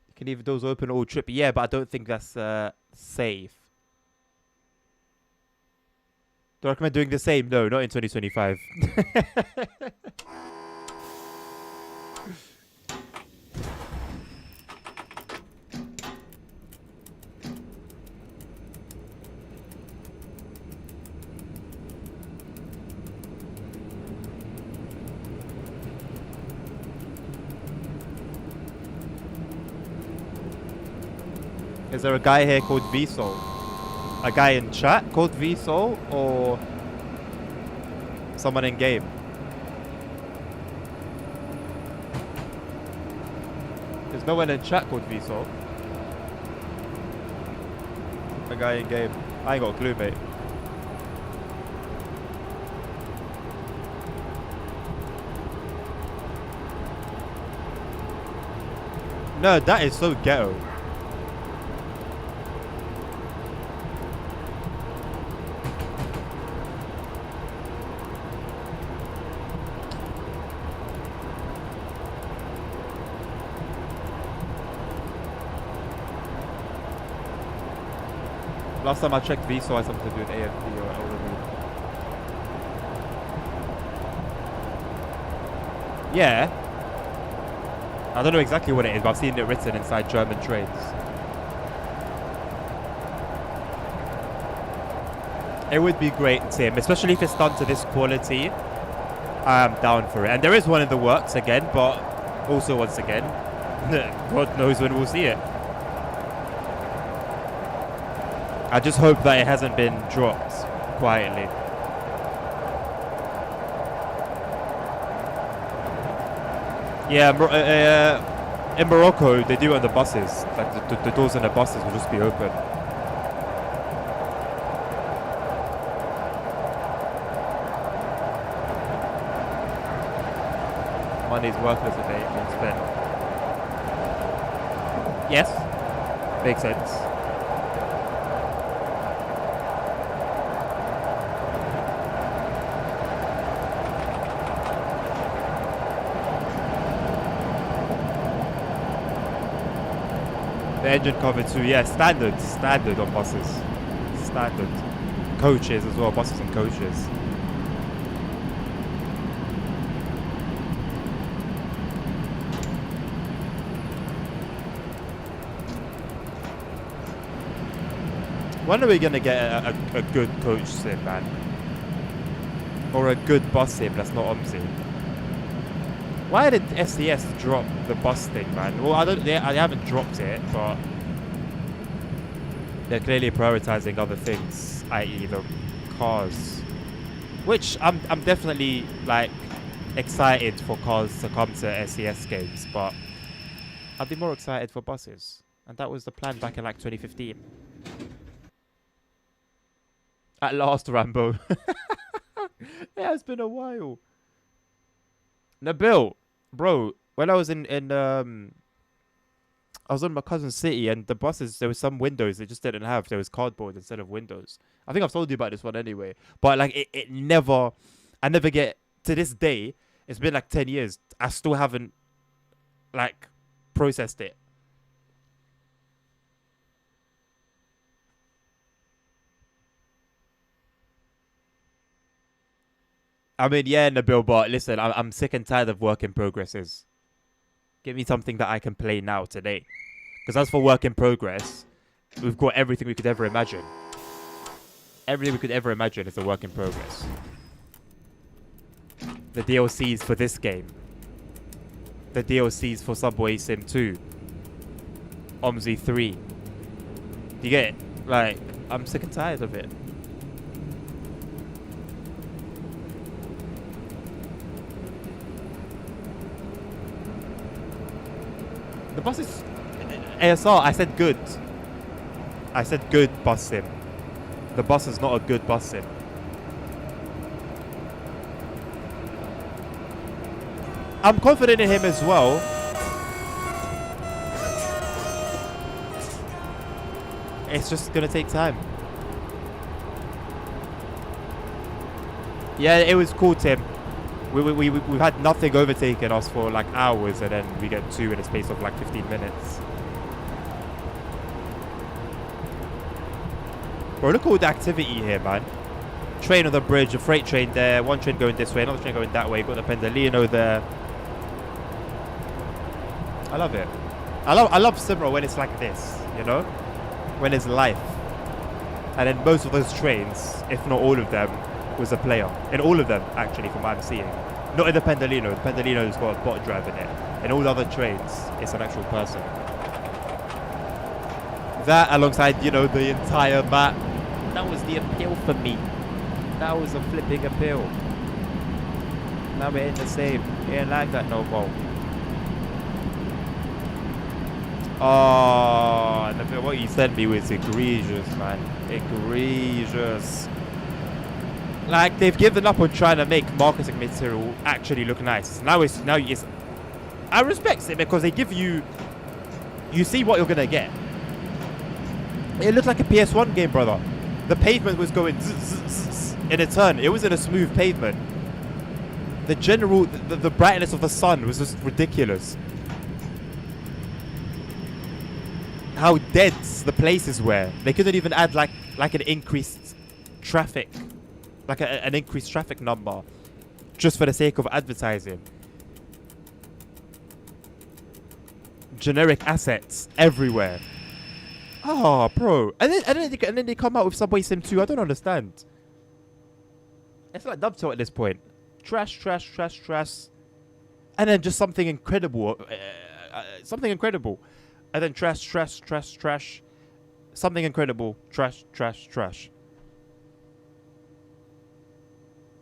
You can leave the doors open all trip. Yeah, but I don't think that's safe. Do I recommend doing the same? No, not in 2025. Is there a guy here called Vsol? A guy in chat called Vsol or someone in game? There's no one in chat called Vsol. A guy in game. I ain't got a clue, mate. No, that is so ghetto. Last time I checked VSO had something to do with AFP or LW. Yeah. I don't know exactly what it is, but I've seen it written inside German trains. It would be great, Tim, especially if it's done to this quality. I am down for it. And there is one in the works again, but also once again, God knows when we'll see it. I just hope that it hasn't been dropped quietly. Yeah, in Morocco, they do it on the buses. Like the doors on the buses will just be open. Money's worthless if they don't spend. Yes, makes sense. The engine cover too, yeah, standard on buses. Standard. Coaches as well, buses and coaches. When are we gonna get a good coach sim, man? Or a good bus sim that's not OMSI? Why did SES drop the bus thing, man? Well, I haven't dropped it, but they're clearly prioritizing other things, i.e. the cars. Which I'm definitely like excited for cars to come to SES games, but I'd be more excited for buses. And that was the plan back in like 2015. At last, Rambo. It has been a while. Nabil, bro, when I was I was in my cousin's city, and the buses, there was some windows they just didn't have. There was cardboard instead of windows. I think I've told you about this one anyway. But like I never get, to this day, it's been like 10 years. I still haven't like processed it. I mean, yeah, Nabil, but listen, I'm sick and tired of work in progresses. Give me something that I can play now, today. Because as for work in progress, We've got everything we could ever imagine. Everything we could ever imagine is a work in progress. The DLCs for this game. The DLCs for Subway Sim 2. OMSI 3. Do you get it? Like, I'm sick and tired of it. The bus is... ASR, I said good. I said good bus sim. The bus is not a good bus sim. I'm confident in him as well. It's just gonna take time. Yeah, it was cool, Tim. We've had nothing overtaking us for like hours, and then we get 2 in a space of like 15 minutes. Bro, look at all the activity here, man. Train on the bridge, a freight train there, one train going this way, another train going that way. Got the Pendolino there. I love it. I love SimRail when it's like this, you know? When it's life. And then most of those trains, if not all of them, was a player. In all of them, actually, from what I'm seeing. Not in the Pendolino. The Pendolino's got a bot driving it. In all the other trains, it's an actual person. That, alongside, you know, the entire map. That was the appeal for me. That was a flipping appeal. Now we're in the same. It ain't like that no more. Oh, what you sent me was egregious, man. Egregious. Like, they've given up on trying to make marketing material actually look nice. Now it's I respect it because they give you see what you're gonna get. It looked like a PS1 game, brother. The pavement was going in a turn. It wasn't a smooth pavement. The brightness of the sun was just ridiculous. How dense the places were. They couldn't even add like an increased traffic, like an increased traffic number, just for the sake of advertising. Generic assets everywhere. Oh, bro. And then they come out with Subway Sim 2. I don't understand. It's like Dovetail at this point. Trash, trash, trash, trash. And then just something incredible. Something incredible. And then trash, trash, trash, trash. Something incredible. Trash, trash, trash.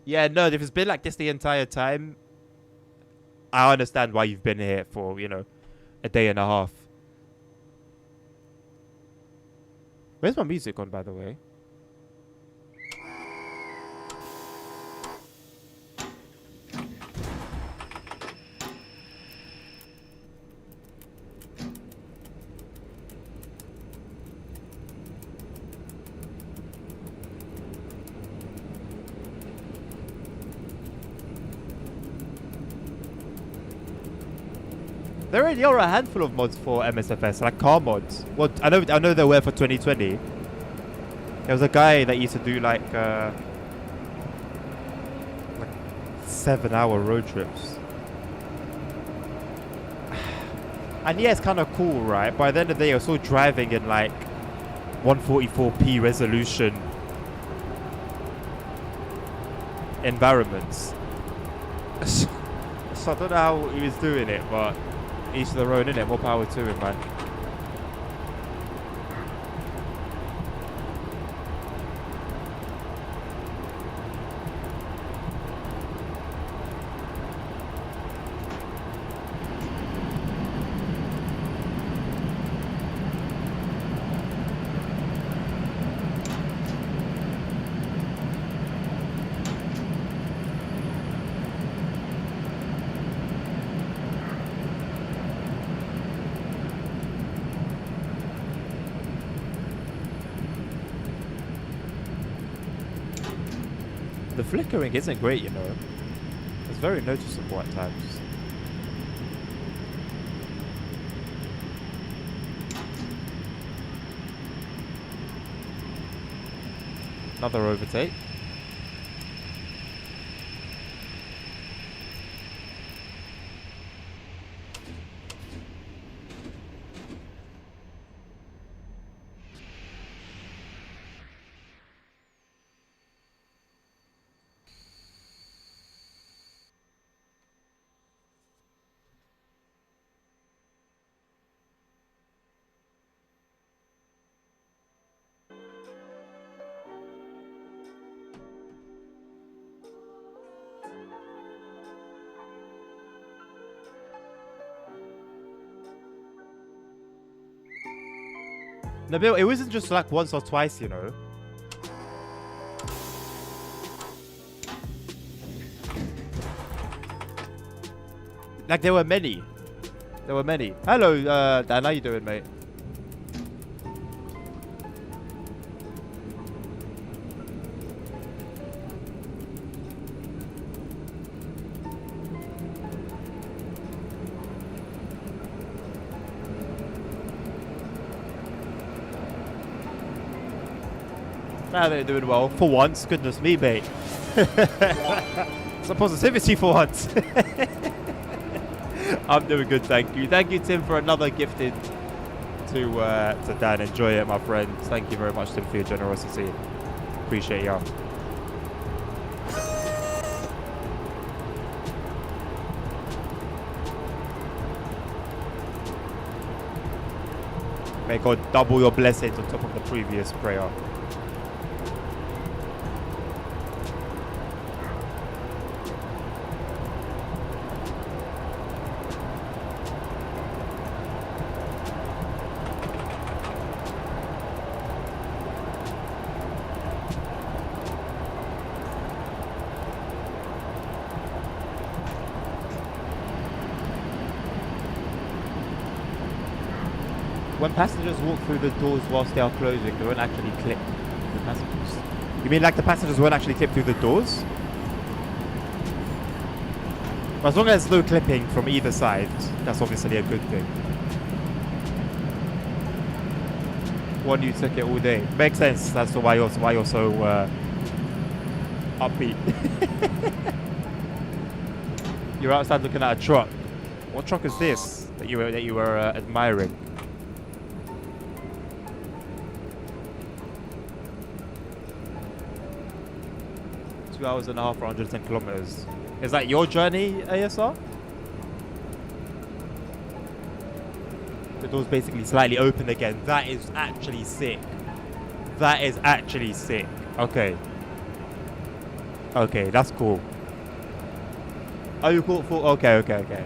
Yeah, no, if it's been like this the entire time, I understand why you've been here for, you know, a day and a half. Where's my music on, by the way? There already are a handful of mods for MSFS, like car mods. Well, I know there were for 2020. There was a guy that used to do like 7-hour road trips. And yeah, it's kind of cool, right? By the end of the day, you're still driving in like 144p resolution environments. So I don't know how he was doing it, but each of their own, innit? More power to him, man. The flickering isn't great, you know. It's very noticeable at times. Another overtake. Nabil, it wasn't just like once or twice, you know. Like there were many. There were many. Hello, Dan, how you doing, mate? Now they're doing well. For once, goodness me, mate. Some positivity for once. I'm doing good, thank you. Thank you, Tim, for another gifted to Dan. Enjoy it, my friend. Thank you very much, Tim, for your generosity. Appreciate you. May God double your blessings on top of the previous prayer. When passengers walk through the doors whilst they are closing, they won't actually clip the passengers. You mean like the passengers won't actually clip through the doors? But as long as there's no clipping from either side, that's obviously a good thing. One, you took it all day. Makes sense. That's why you're so upbeat. You're outside looking at a truck. What truck is this that you were admiring? 2 hours and a half for 110 kilometers. Is that your journey, ASR? The door's basically slightly open again. That is actually sick. That is actually sick. Okay. Okay, that's cool. Oh, you caught full? Okay, okay, okay.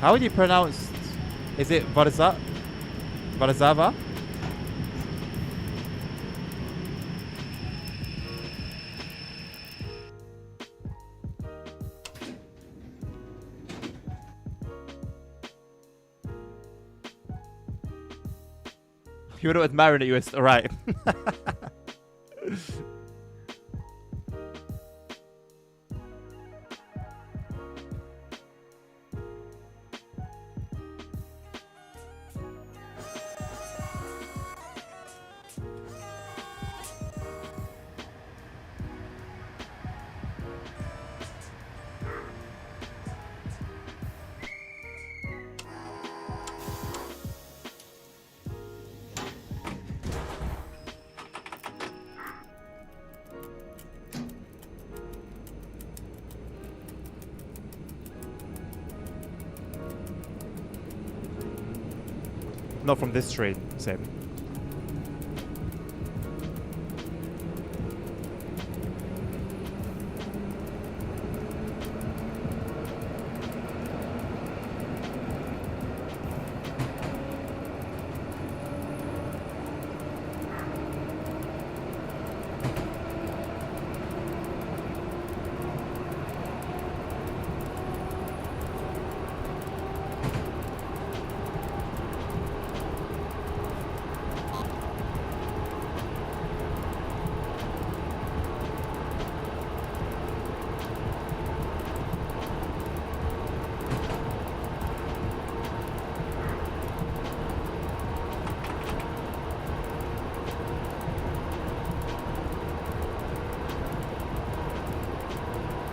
How would you pronounce? Is it Varzava? You would have admired it, you was right. Not from this train, Sim.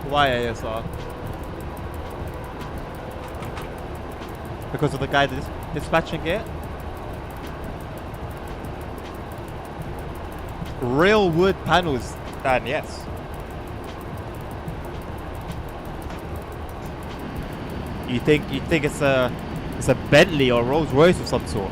Why ASR? Because of the guy dispatching it? real wood panels, Dan, yes. You think it's a Bentley or Rolls Royce of some sort?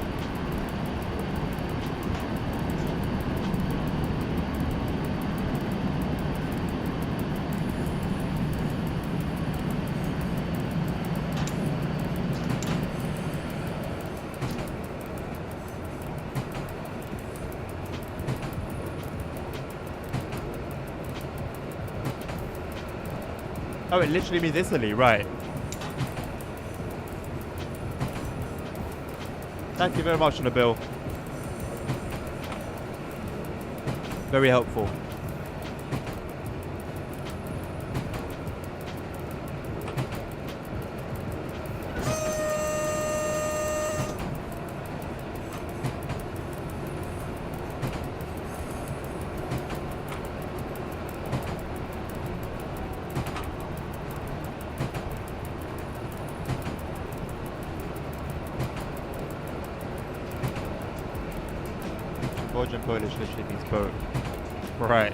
Oh, it literally means Italy, right? Thank you very much, Nabil. Very helpful. Belgian Polish literally means boat. Right.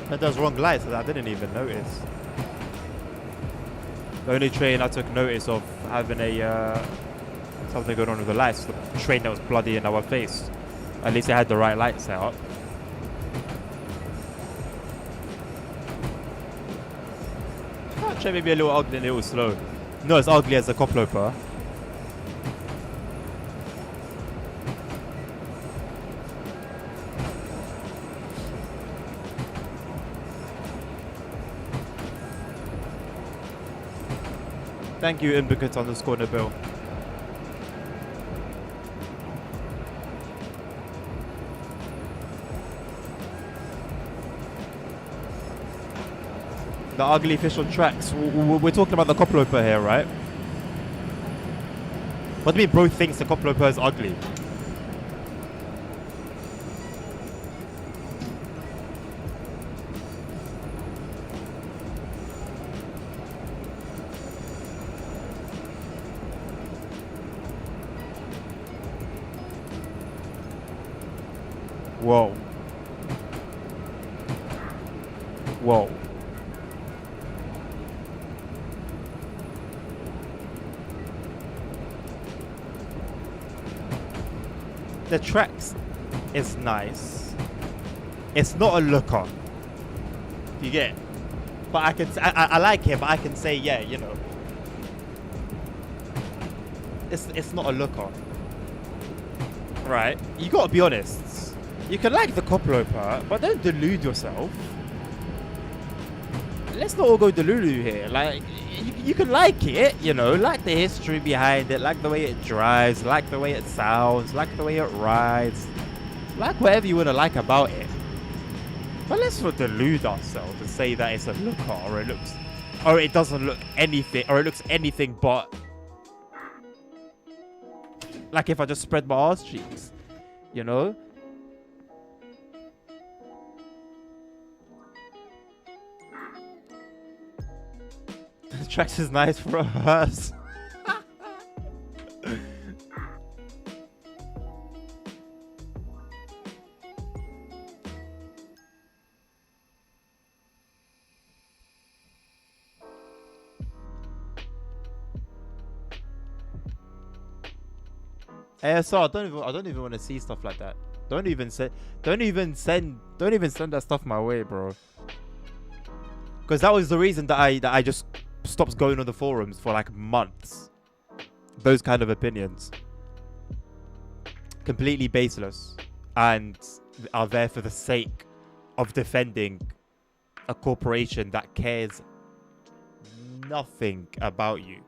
That does wrong lights, I didn't even notice. The only train I took notice of having a something going on with the lights, the train that was bloody in our face. At least it had the right lights set up. Train maybe a little ugly and a little slow. Not as ugly as the Coploper. Thank you, Inbucket_Nabil. The ugly fish on tracks. We're talking about the Coploper here, right? What do you mean bro thinks the Coploper is ugly? Whoa. Whoa. The tracks is nice. It's not a looker. You get it? But I like it, but I can say, yeah, you know. It's not a looker. Right? You gotta be honest. You can like the Coploper, but don't delude yourself. Let's not all go delulu here. Like, you can like it, you know, like the history behind it, like the way it drives, like the way it sounds, like the way it rides, like whatever you want to like about it. But let's not delude ourselves and say that it's a looker or it doesn't look anything, or it looks anything but like if I just spread my arse cheeks, you know? The tracks is nice for us. ASR, I don't even want to see stuff like that. Don't even send that stuff my way, bro. Because that was the reason that I just stopped going on the forums for like months. Those kind of opinions. Completely baseless. And are there for the sake of defending a corporation that cares nothing about you.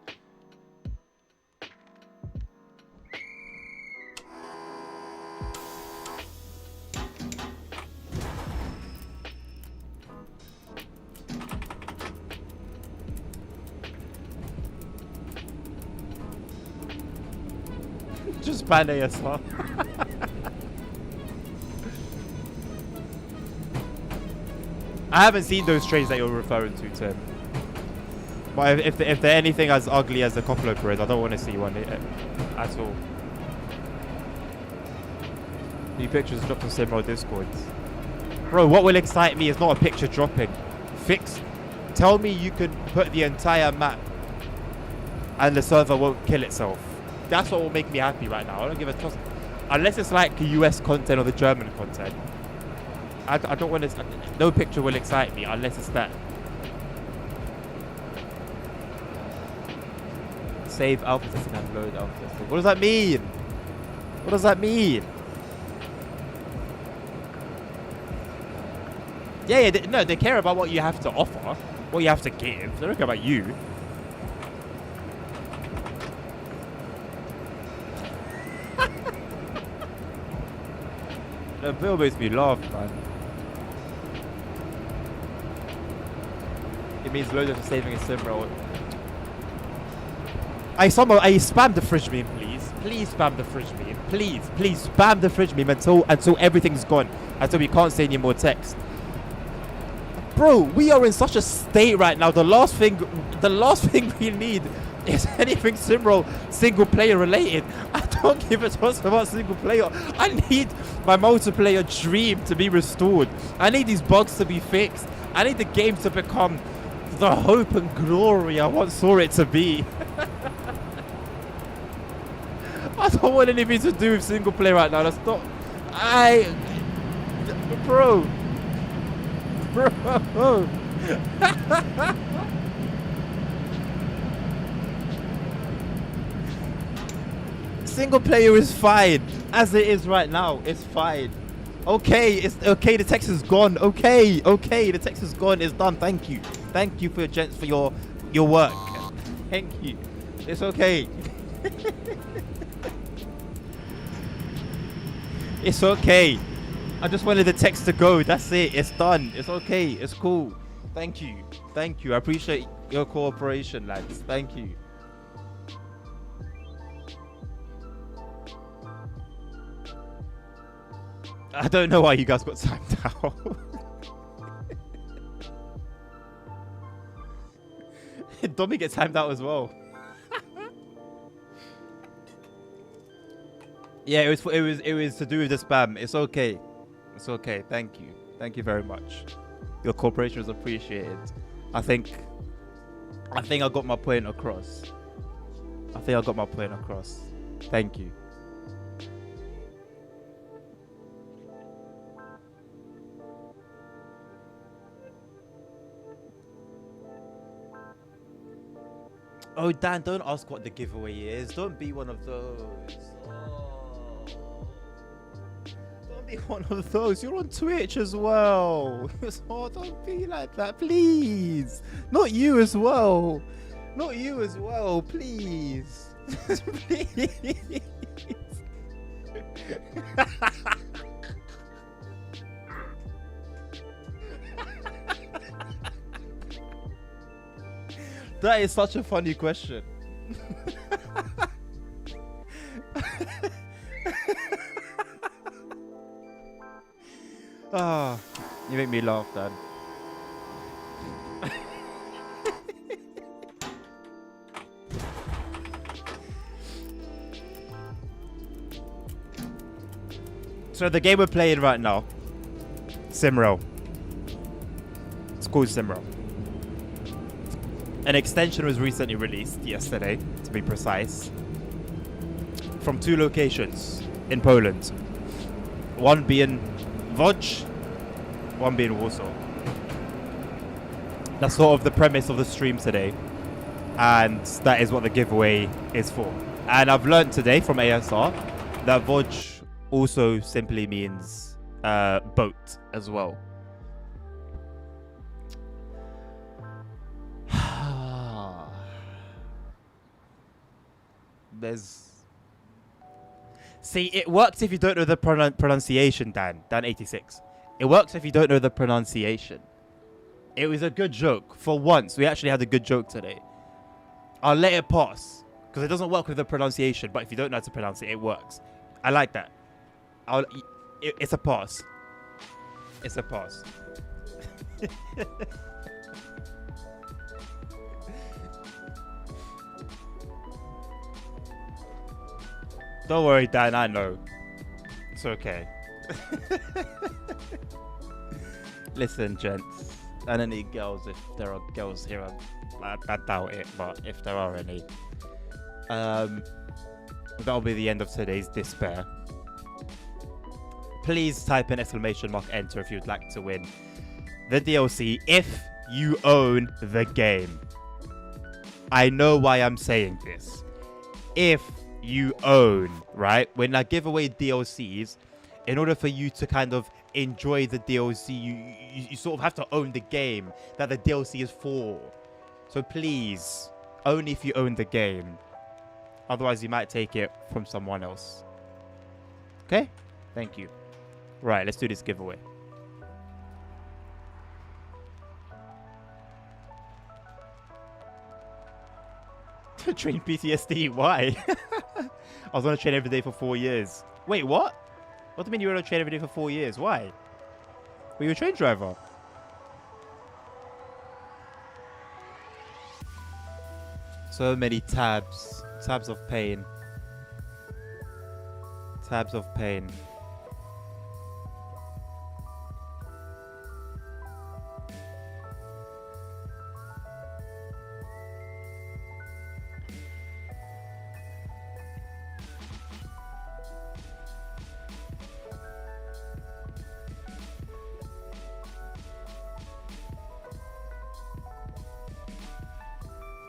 Just ban ASR. I haven't seen those trains that you're referring to, Tim. But if they're anything as ugly as the Cockloper is, I don't want to see one at all. New pictures dropped on SimRail Discord. Bro, what will excite me is not a picture dropping. Tell me you can put the entire map and the server won't kill itself. That's what will make me happy right now. I don't give a toss. Unless it's like US content or the German content. I don't want to. No picture will excite me unless it's that. Save alpha testing and load alpha testing. What does that mean? What does that mean? Yeah, no, they care about what you have to offer, what you have to give. They don't care about you. The bill makes me laugh, man. It means loads of saving a SimRail. I spam the fridge meme, please. Please spam the fridge meme. Please spam the fridge meme until everything's gone. Until we can't say any more text. Bro, we are in such a state right now. The last thing we need is anything SimRail single player related. I don't give a toss about single player. I need my multiplayer dream to be restored. I need these bugs to be fixed. I need the game to become the hope and glory I once saw it to be. I don't want anything to do with single player right now. That's not. Bro. Single player is fine as it is right now. It's fine. Okay, it's okay. The text is gone. Okay, the text is gone. It's done. Thank you for your gents for your work. Thank you. It's okay. It's okay. I just wanted the text to go. That's it. It's done. It's okay. It's cool. Thank you. I appreciate your cooperation, lads. Thank you. I don't know why you guys got timed out. Domi gets timed out as well. Yeah, it was to do with the spam. It's okay. It's okay. Thank you very much. Your cooperation is appreciated. I think I got my point across. Thank you. Oh, Dan, don't ask what the giveaway is. Don't be one of those. Don't be one of those. You're on Twitch as well. Oh, don't be like that, please. Not you as well. Please. Please. That is such a funny question. You make me laugh, Dan. So the game we're playing right now, SimRail. It's called SimRail. An extension was recently released yesterday, to be precise, from 2 locations in Poland. One being Łódź, one being Warsaw. That's sort of the premise of the stream today, and that is what the giveaway is for. And I've learned today from ASR that Łódź also simply means boat as well. See, it works if you don't know the pronunciation, Dan86. It works if you don't know the pronunciation. It was a good joke. For once, we actually had a good joke today. I'll let it pass, because it doesn't work with the pronunciation, but if you don't know how to pronounce it, it works. I like that. It's a pass. It's a pass. Don't worry, Dan. I know. It's okay. Listen, gents, and any girls, if there are girls here, I doubt it, but if there are any, that'll be the end of today's despair. Please type an exclamation mark enter if you'd like to win the DLC if you own the game. I know why I'm saying this. If you own, right? When I give away DLCs, in order for you to kind of enjoy the DLC, you sort of have to own the game that the DLC is for. So please, only if you own the game. Otherwise, you might take it from someone else. Okay? Thank you. Right, let's do this giveaway. Train PTSD, why? I was on a train every day for 4 years. Wait, what? What do you mean you were on a train every day for 4 years? Why? Were you a train driver? So many tabs. Tabs of pain. Tabs of pain.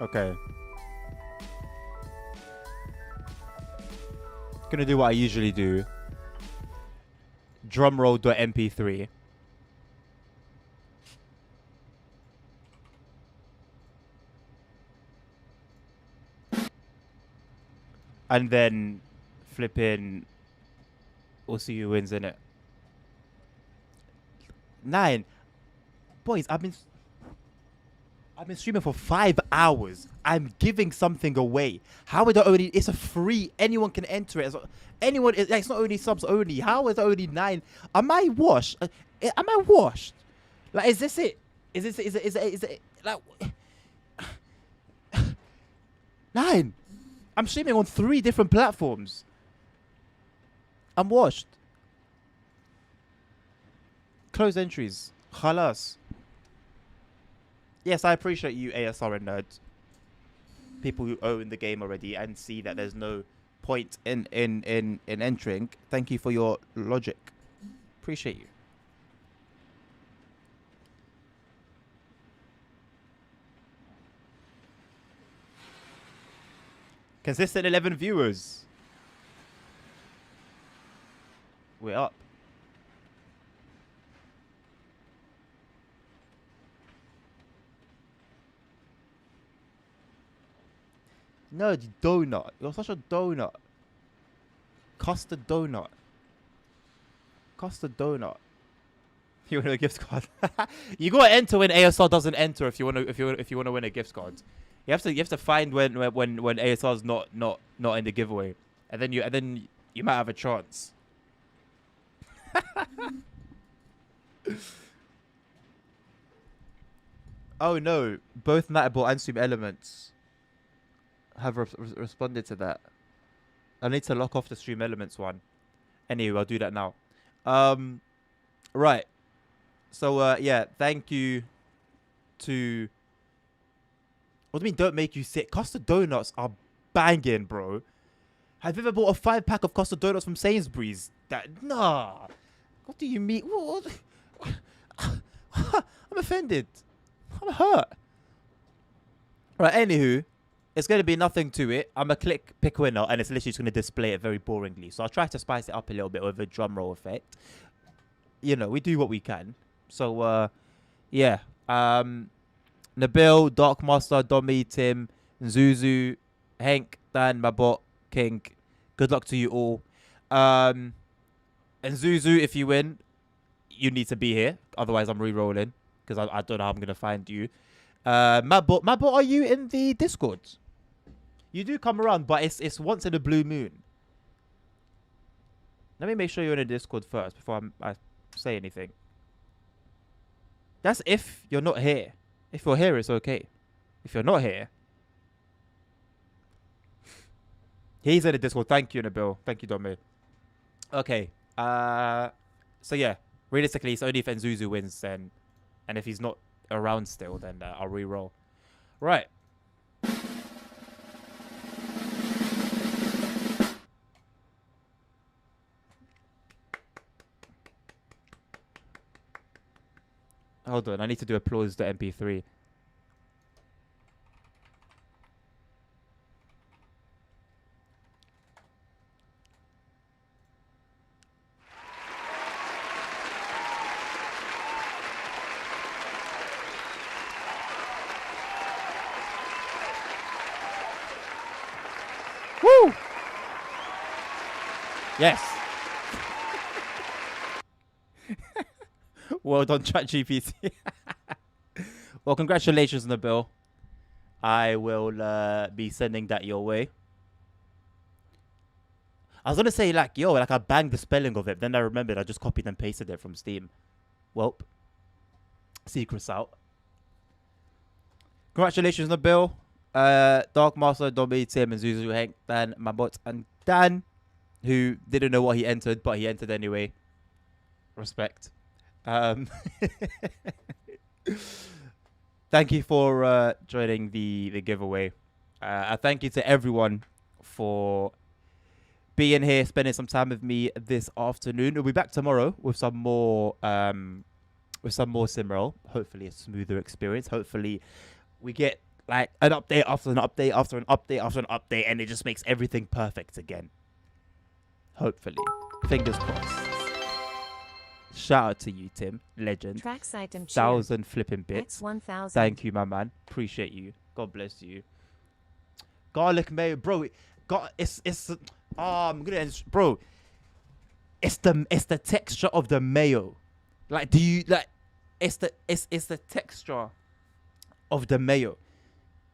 Okay. Gonna do what I usually do. Drumroll.mp3. And then flipping. We'll see who wins in it. 9. Boys, I've been streaming for 5 hours. I'm giving something away. How is it only? It's a free. Anyone can enter it. Anyone. It's not only subs only. How is it only 9? Am I washed? Am I washed? Like, is this it? Is it like 9? I'm streaming on 3 different platforms. I'm washed. Close entries. Khalas. Yes, I appreciate you, ASR and nerds. People who own the game already and see that there's no point in entering. Thank you for your logic. Appreciate you. Consistent 11 viewers. We're up. No, you donut. You're such a donut. Custard donut. Custard donut. You want a gift card? You gotta enter when ASR doesn't enter if you wanna win a gift card. You have to find when ASR's not in the giveaway, and then you might have a chance. Oh no! Both Matable and Stream Elements have responded to that. I need to lock off the Stream Elements one. Anyway, I'll do that now. Right. So yeah, thank you to. What do you mean? Don't make you sick. Custard donuts are banging, bro. Have you ever bought a 5-pack of custard donuts from Sainsbury's? Nah. What do you mean? What? I'm offended. I'm hurt. Right. Anywho. It's going to be nothing to it. I'm going to click pick winner and it's literally just going to display it very boringly. So I'll try to spice it up a little bit with a drum roll effect. You know, we do what we can. So, yeah. Nabil, Darkmaster, Domi, Tim, Zuzu, Hank, Dan, Mabot, King. Good luck to you all. And Zuzu, if you win, you need to be here. Otherwise, I'm re-rolling because I don't know how I'm going to find you. Mabot, are you in the Discord? You do come around, but it's once in a blue moon. Let me make sure you're in a Discord first before I say anything. That's if you're not here. If you're here, it's okay. If you're not here, he's in the Discord. Thank you, Nabil. Thank you, Domi. Okay. So yeah, realistically, it's only if Nzuzu wins then, and if he's not around still, then I'll re-roll. Right. Hold on, I need to do applause to MP3. Woo! Yes. Well done, ChatGPT. Well, congratulations, Nabil. I will be sending that your way. I was gonna say like, yo, like I banged the spelling of it. Then I remembered I just copied and pasted it from Steam. Welp. Secrets out. Congratulations, Nabil. Dark Master, Dobby, Tim, and Zuzu, Hank, Dan, Mabot, and Dan, who didn't know what he entered, but he entered anyway. Respect. Thank you for joining the giveaway. I thank you to everyone for being here, spending some time with me this afternoon. We'll be back tomorrow with some more SimRail. Hopefully a smoother experience. Hopefully we get like an update after an update after an update after an update, and it just makes everything perfect again. Hopefully. Fingers crossed. Shout out to you, Tim. Legend. Tracks item 1,000 flipping bits. 1,000. Thank you, my man. Appreciate you. God bless you. Garlic mayo, bro. It's I'm gonna end, bro. It's the texture of the mayo. Like, do you like? It's the texture of the mayo.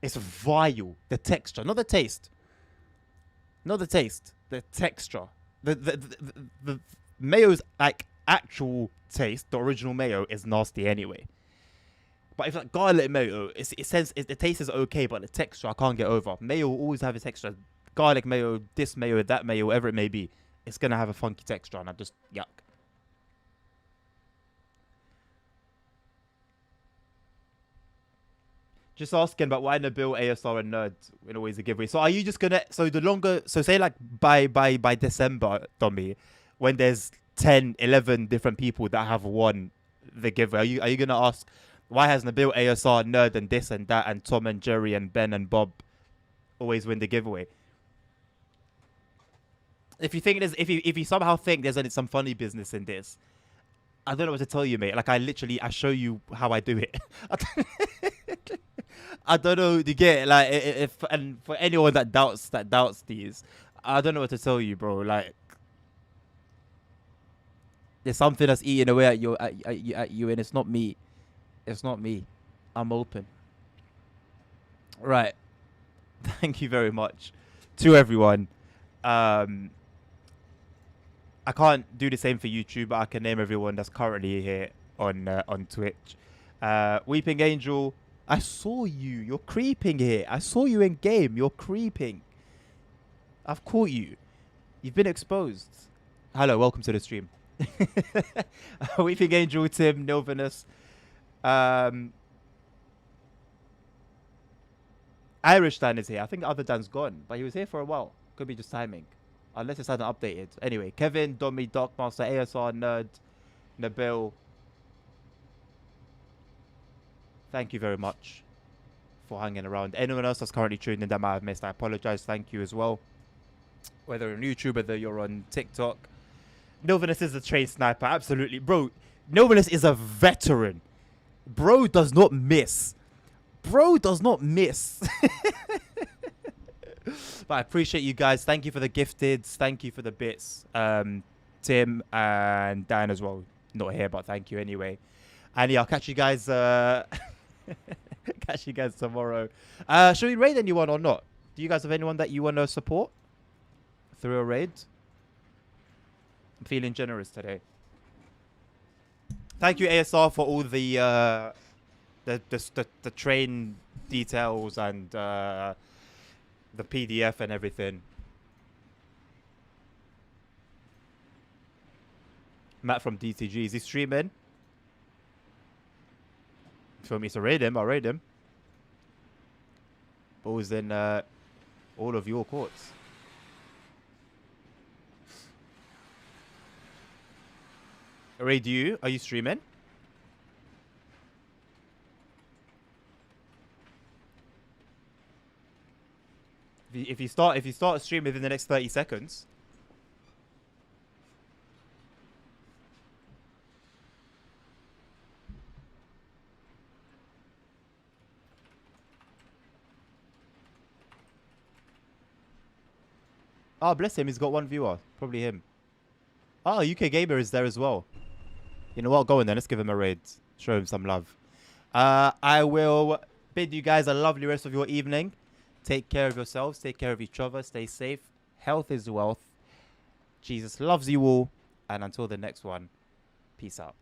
It's vile. The texture, not the taste. Not the taste. The texture. The mayo's like actual taste. The original mayo is nasty anyway. But if like garlic mayo, the taste is okay, but the texture I can't get over. Mayo will always have a texture. Garlic mayo, this mayo, that mayo, whatever it may be, it's gonna have a funky texture, and I just yuck. Just asking about why Nabil, ASR, and Nerd in always a giveaway. So are you just gonna so say like by December, Tommy, when there's 10, 11 different people that have won the giveaway, are you gonna ask why has Nabil, ASR, Nerd, and this and that, and Tom and Jerry and Ben and Bob always win the giveaway? If you think if you somehow think there's some funny business in this, I don't know what to tell you, mate. Like I show you how I do it. I don't know to get like if and for anyone that doubts these, I don't know what to tell you, bro. Like there's something that's eating away at you, and it's not me. It's not me. I'm open. Right. Thank you very much to everyone. I can't do the same for YouTube, but I can name everyone that's currently here on Twitch. Weeping Angel, I saw you. You're creeping here. I saw you in game. You're creeping. I've caught you. You've been exposed. Hello, welcome to the stream. Weeping Angel, Tim, Nilvanus. Irish Dan is here. I think the other Dan's gone, but he was here for a while. Could be just timing. Unless it's hadn't updated. Anyway, Kevin, Domi, Darkmaster, ASR, Nerd, Nabil. Thank you very much for hanging around. Anyone else that's currently tuned in that might have missed, I apologize. Thank you as well. Whether you're on YouTube, whether you're on TikTok. Nilvanus is a trained sniper. Absolutely. Bro, Nilvanus is a veteran. Bro does not miss. Bro does not miss. But I appreciate you guys. Thank you for the gifteds. Thank you for the bits. Tim and Dan as well. Not here, but thank you anyway. And yeah, I'll catch you guys. Catch you guys tomorrow. Should we raid anyone or not? Do you guys have anyone that you want to support through a raid? I'm feeling generous today. Thank you, ASR, for all the train details and the PDF and everything. Matt from DTG, is he streaming? For me to raid him, I'll raid him. Balls in all of your courts. Raid you? Are you streaming? If you start streaming within the next 30 seconds. Oh, bless him. He's got one viewer. Probably him. Oh, UK Gamer is there as well. You know what? Go on then. Let's give him a raid. Show him some love. I will bid you guys a lovely rest of your evening. Take care of yourselves. Take care of each other. Stay safe. Health is wealth. Jesus loves you all. And until the next one, peace out.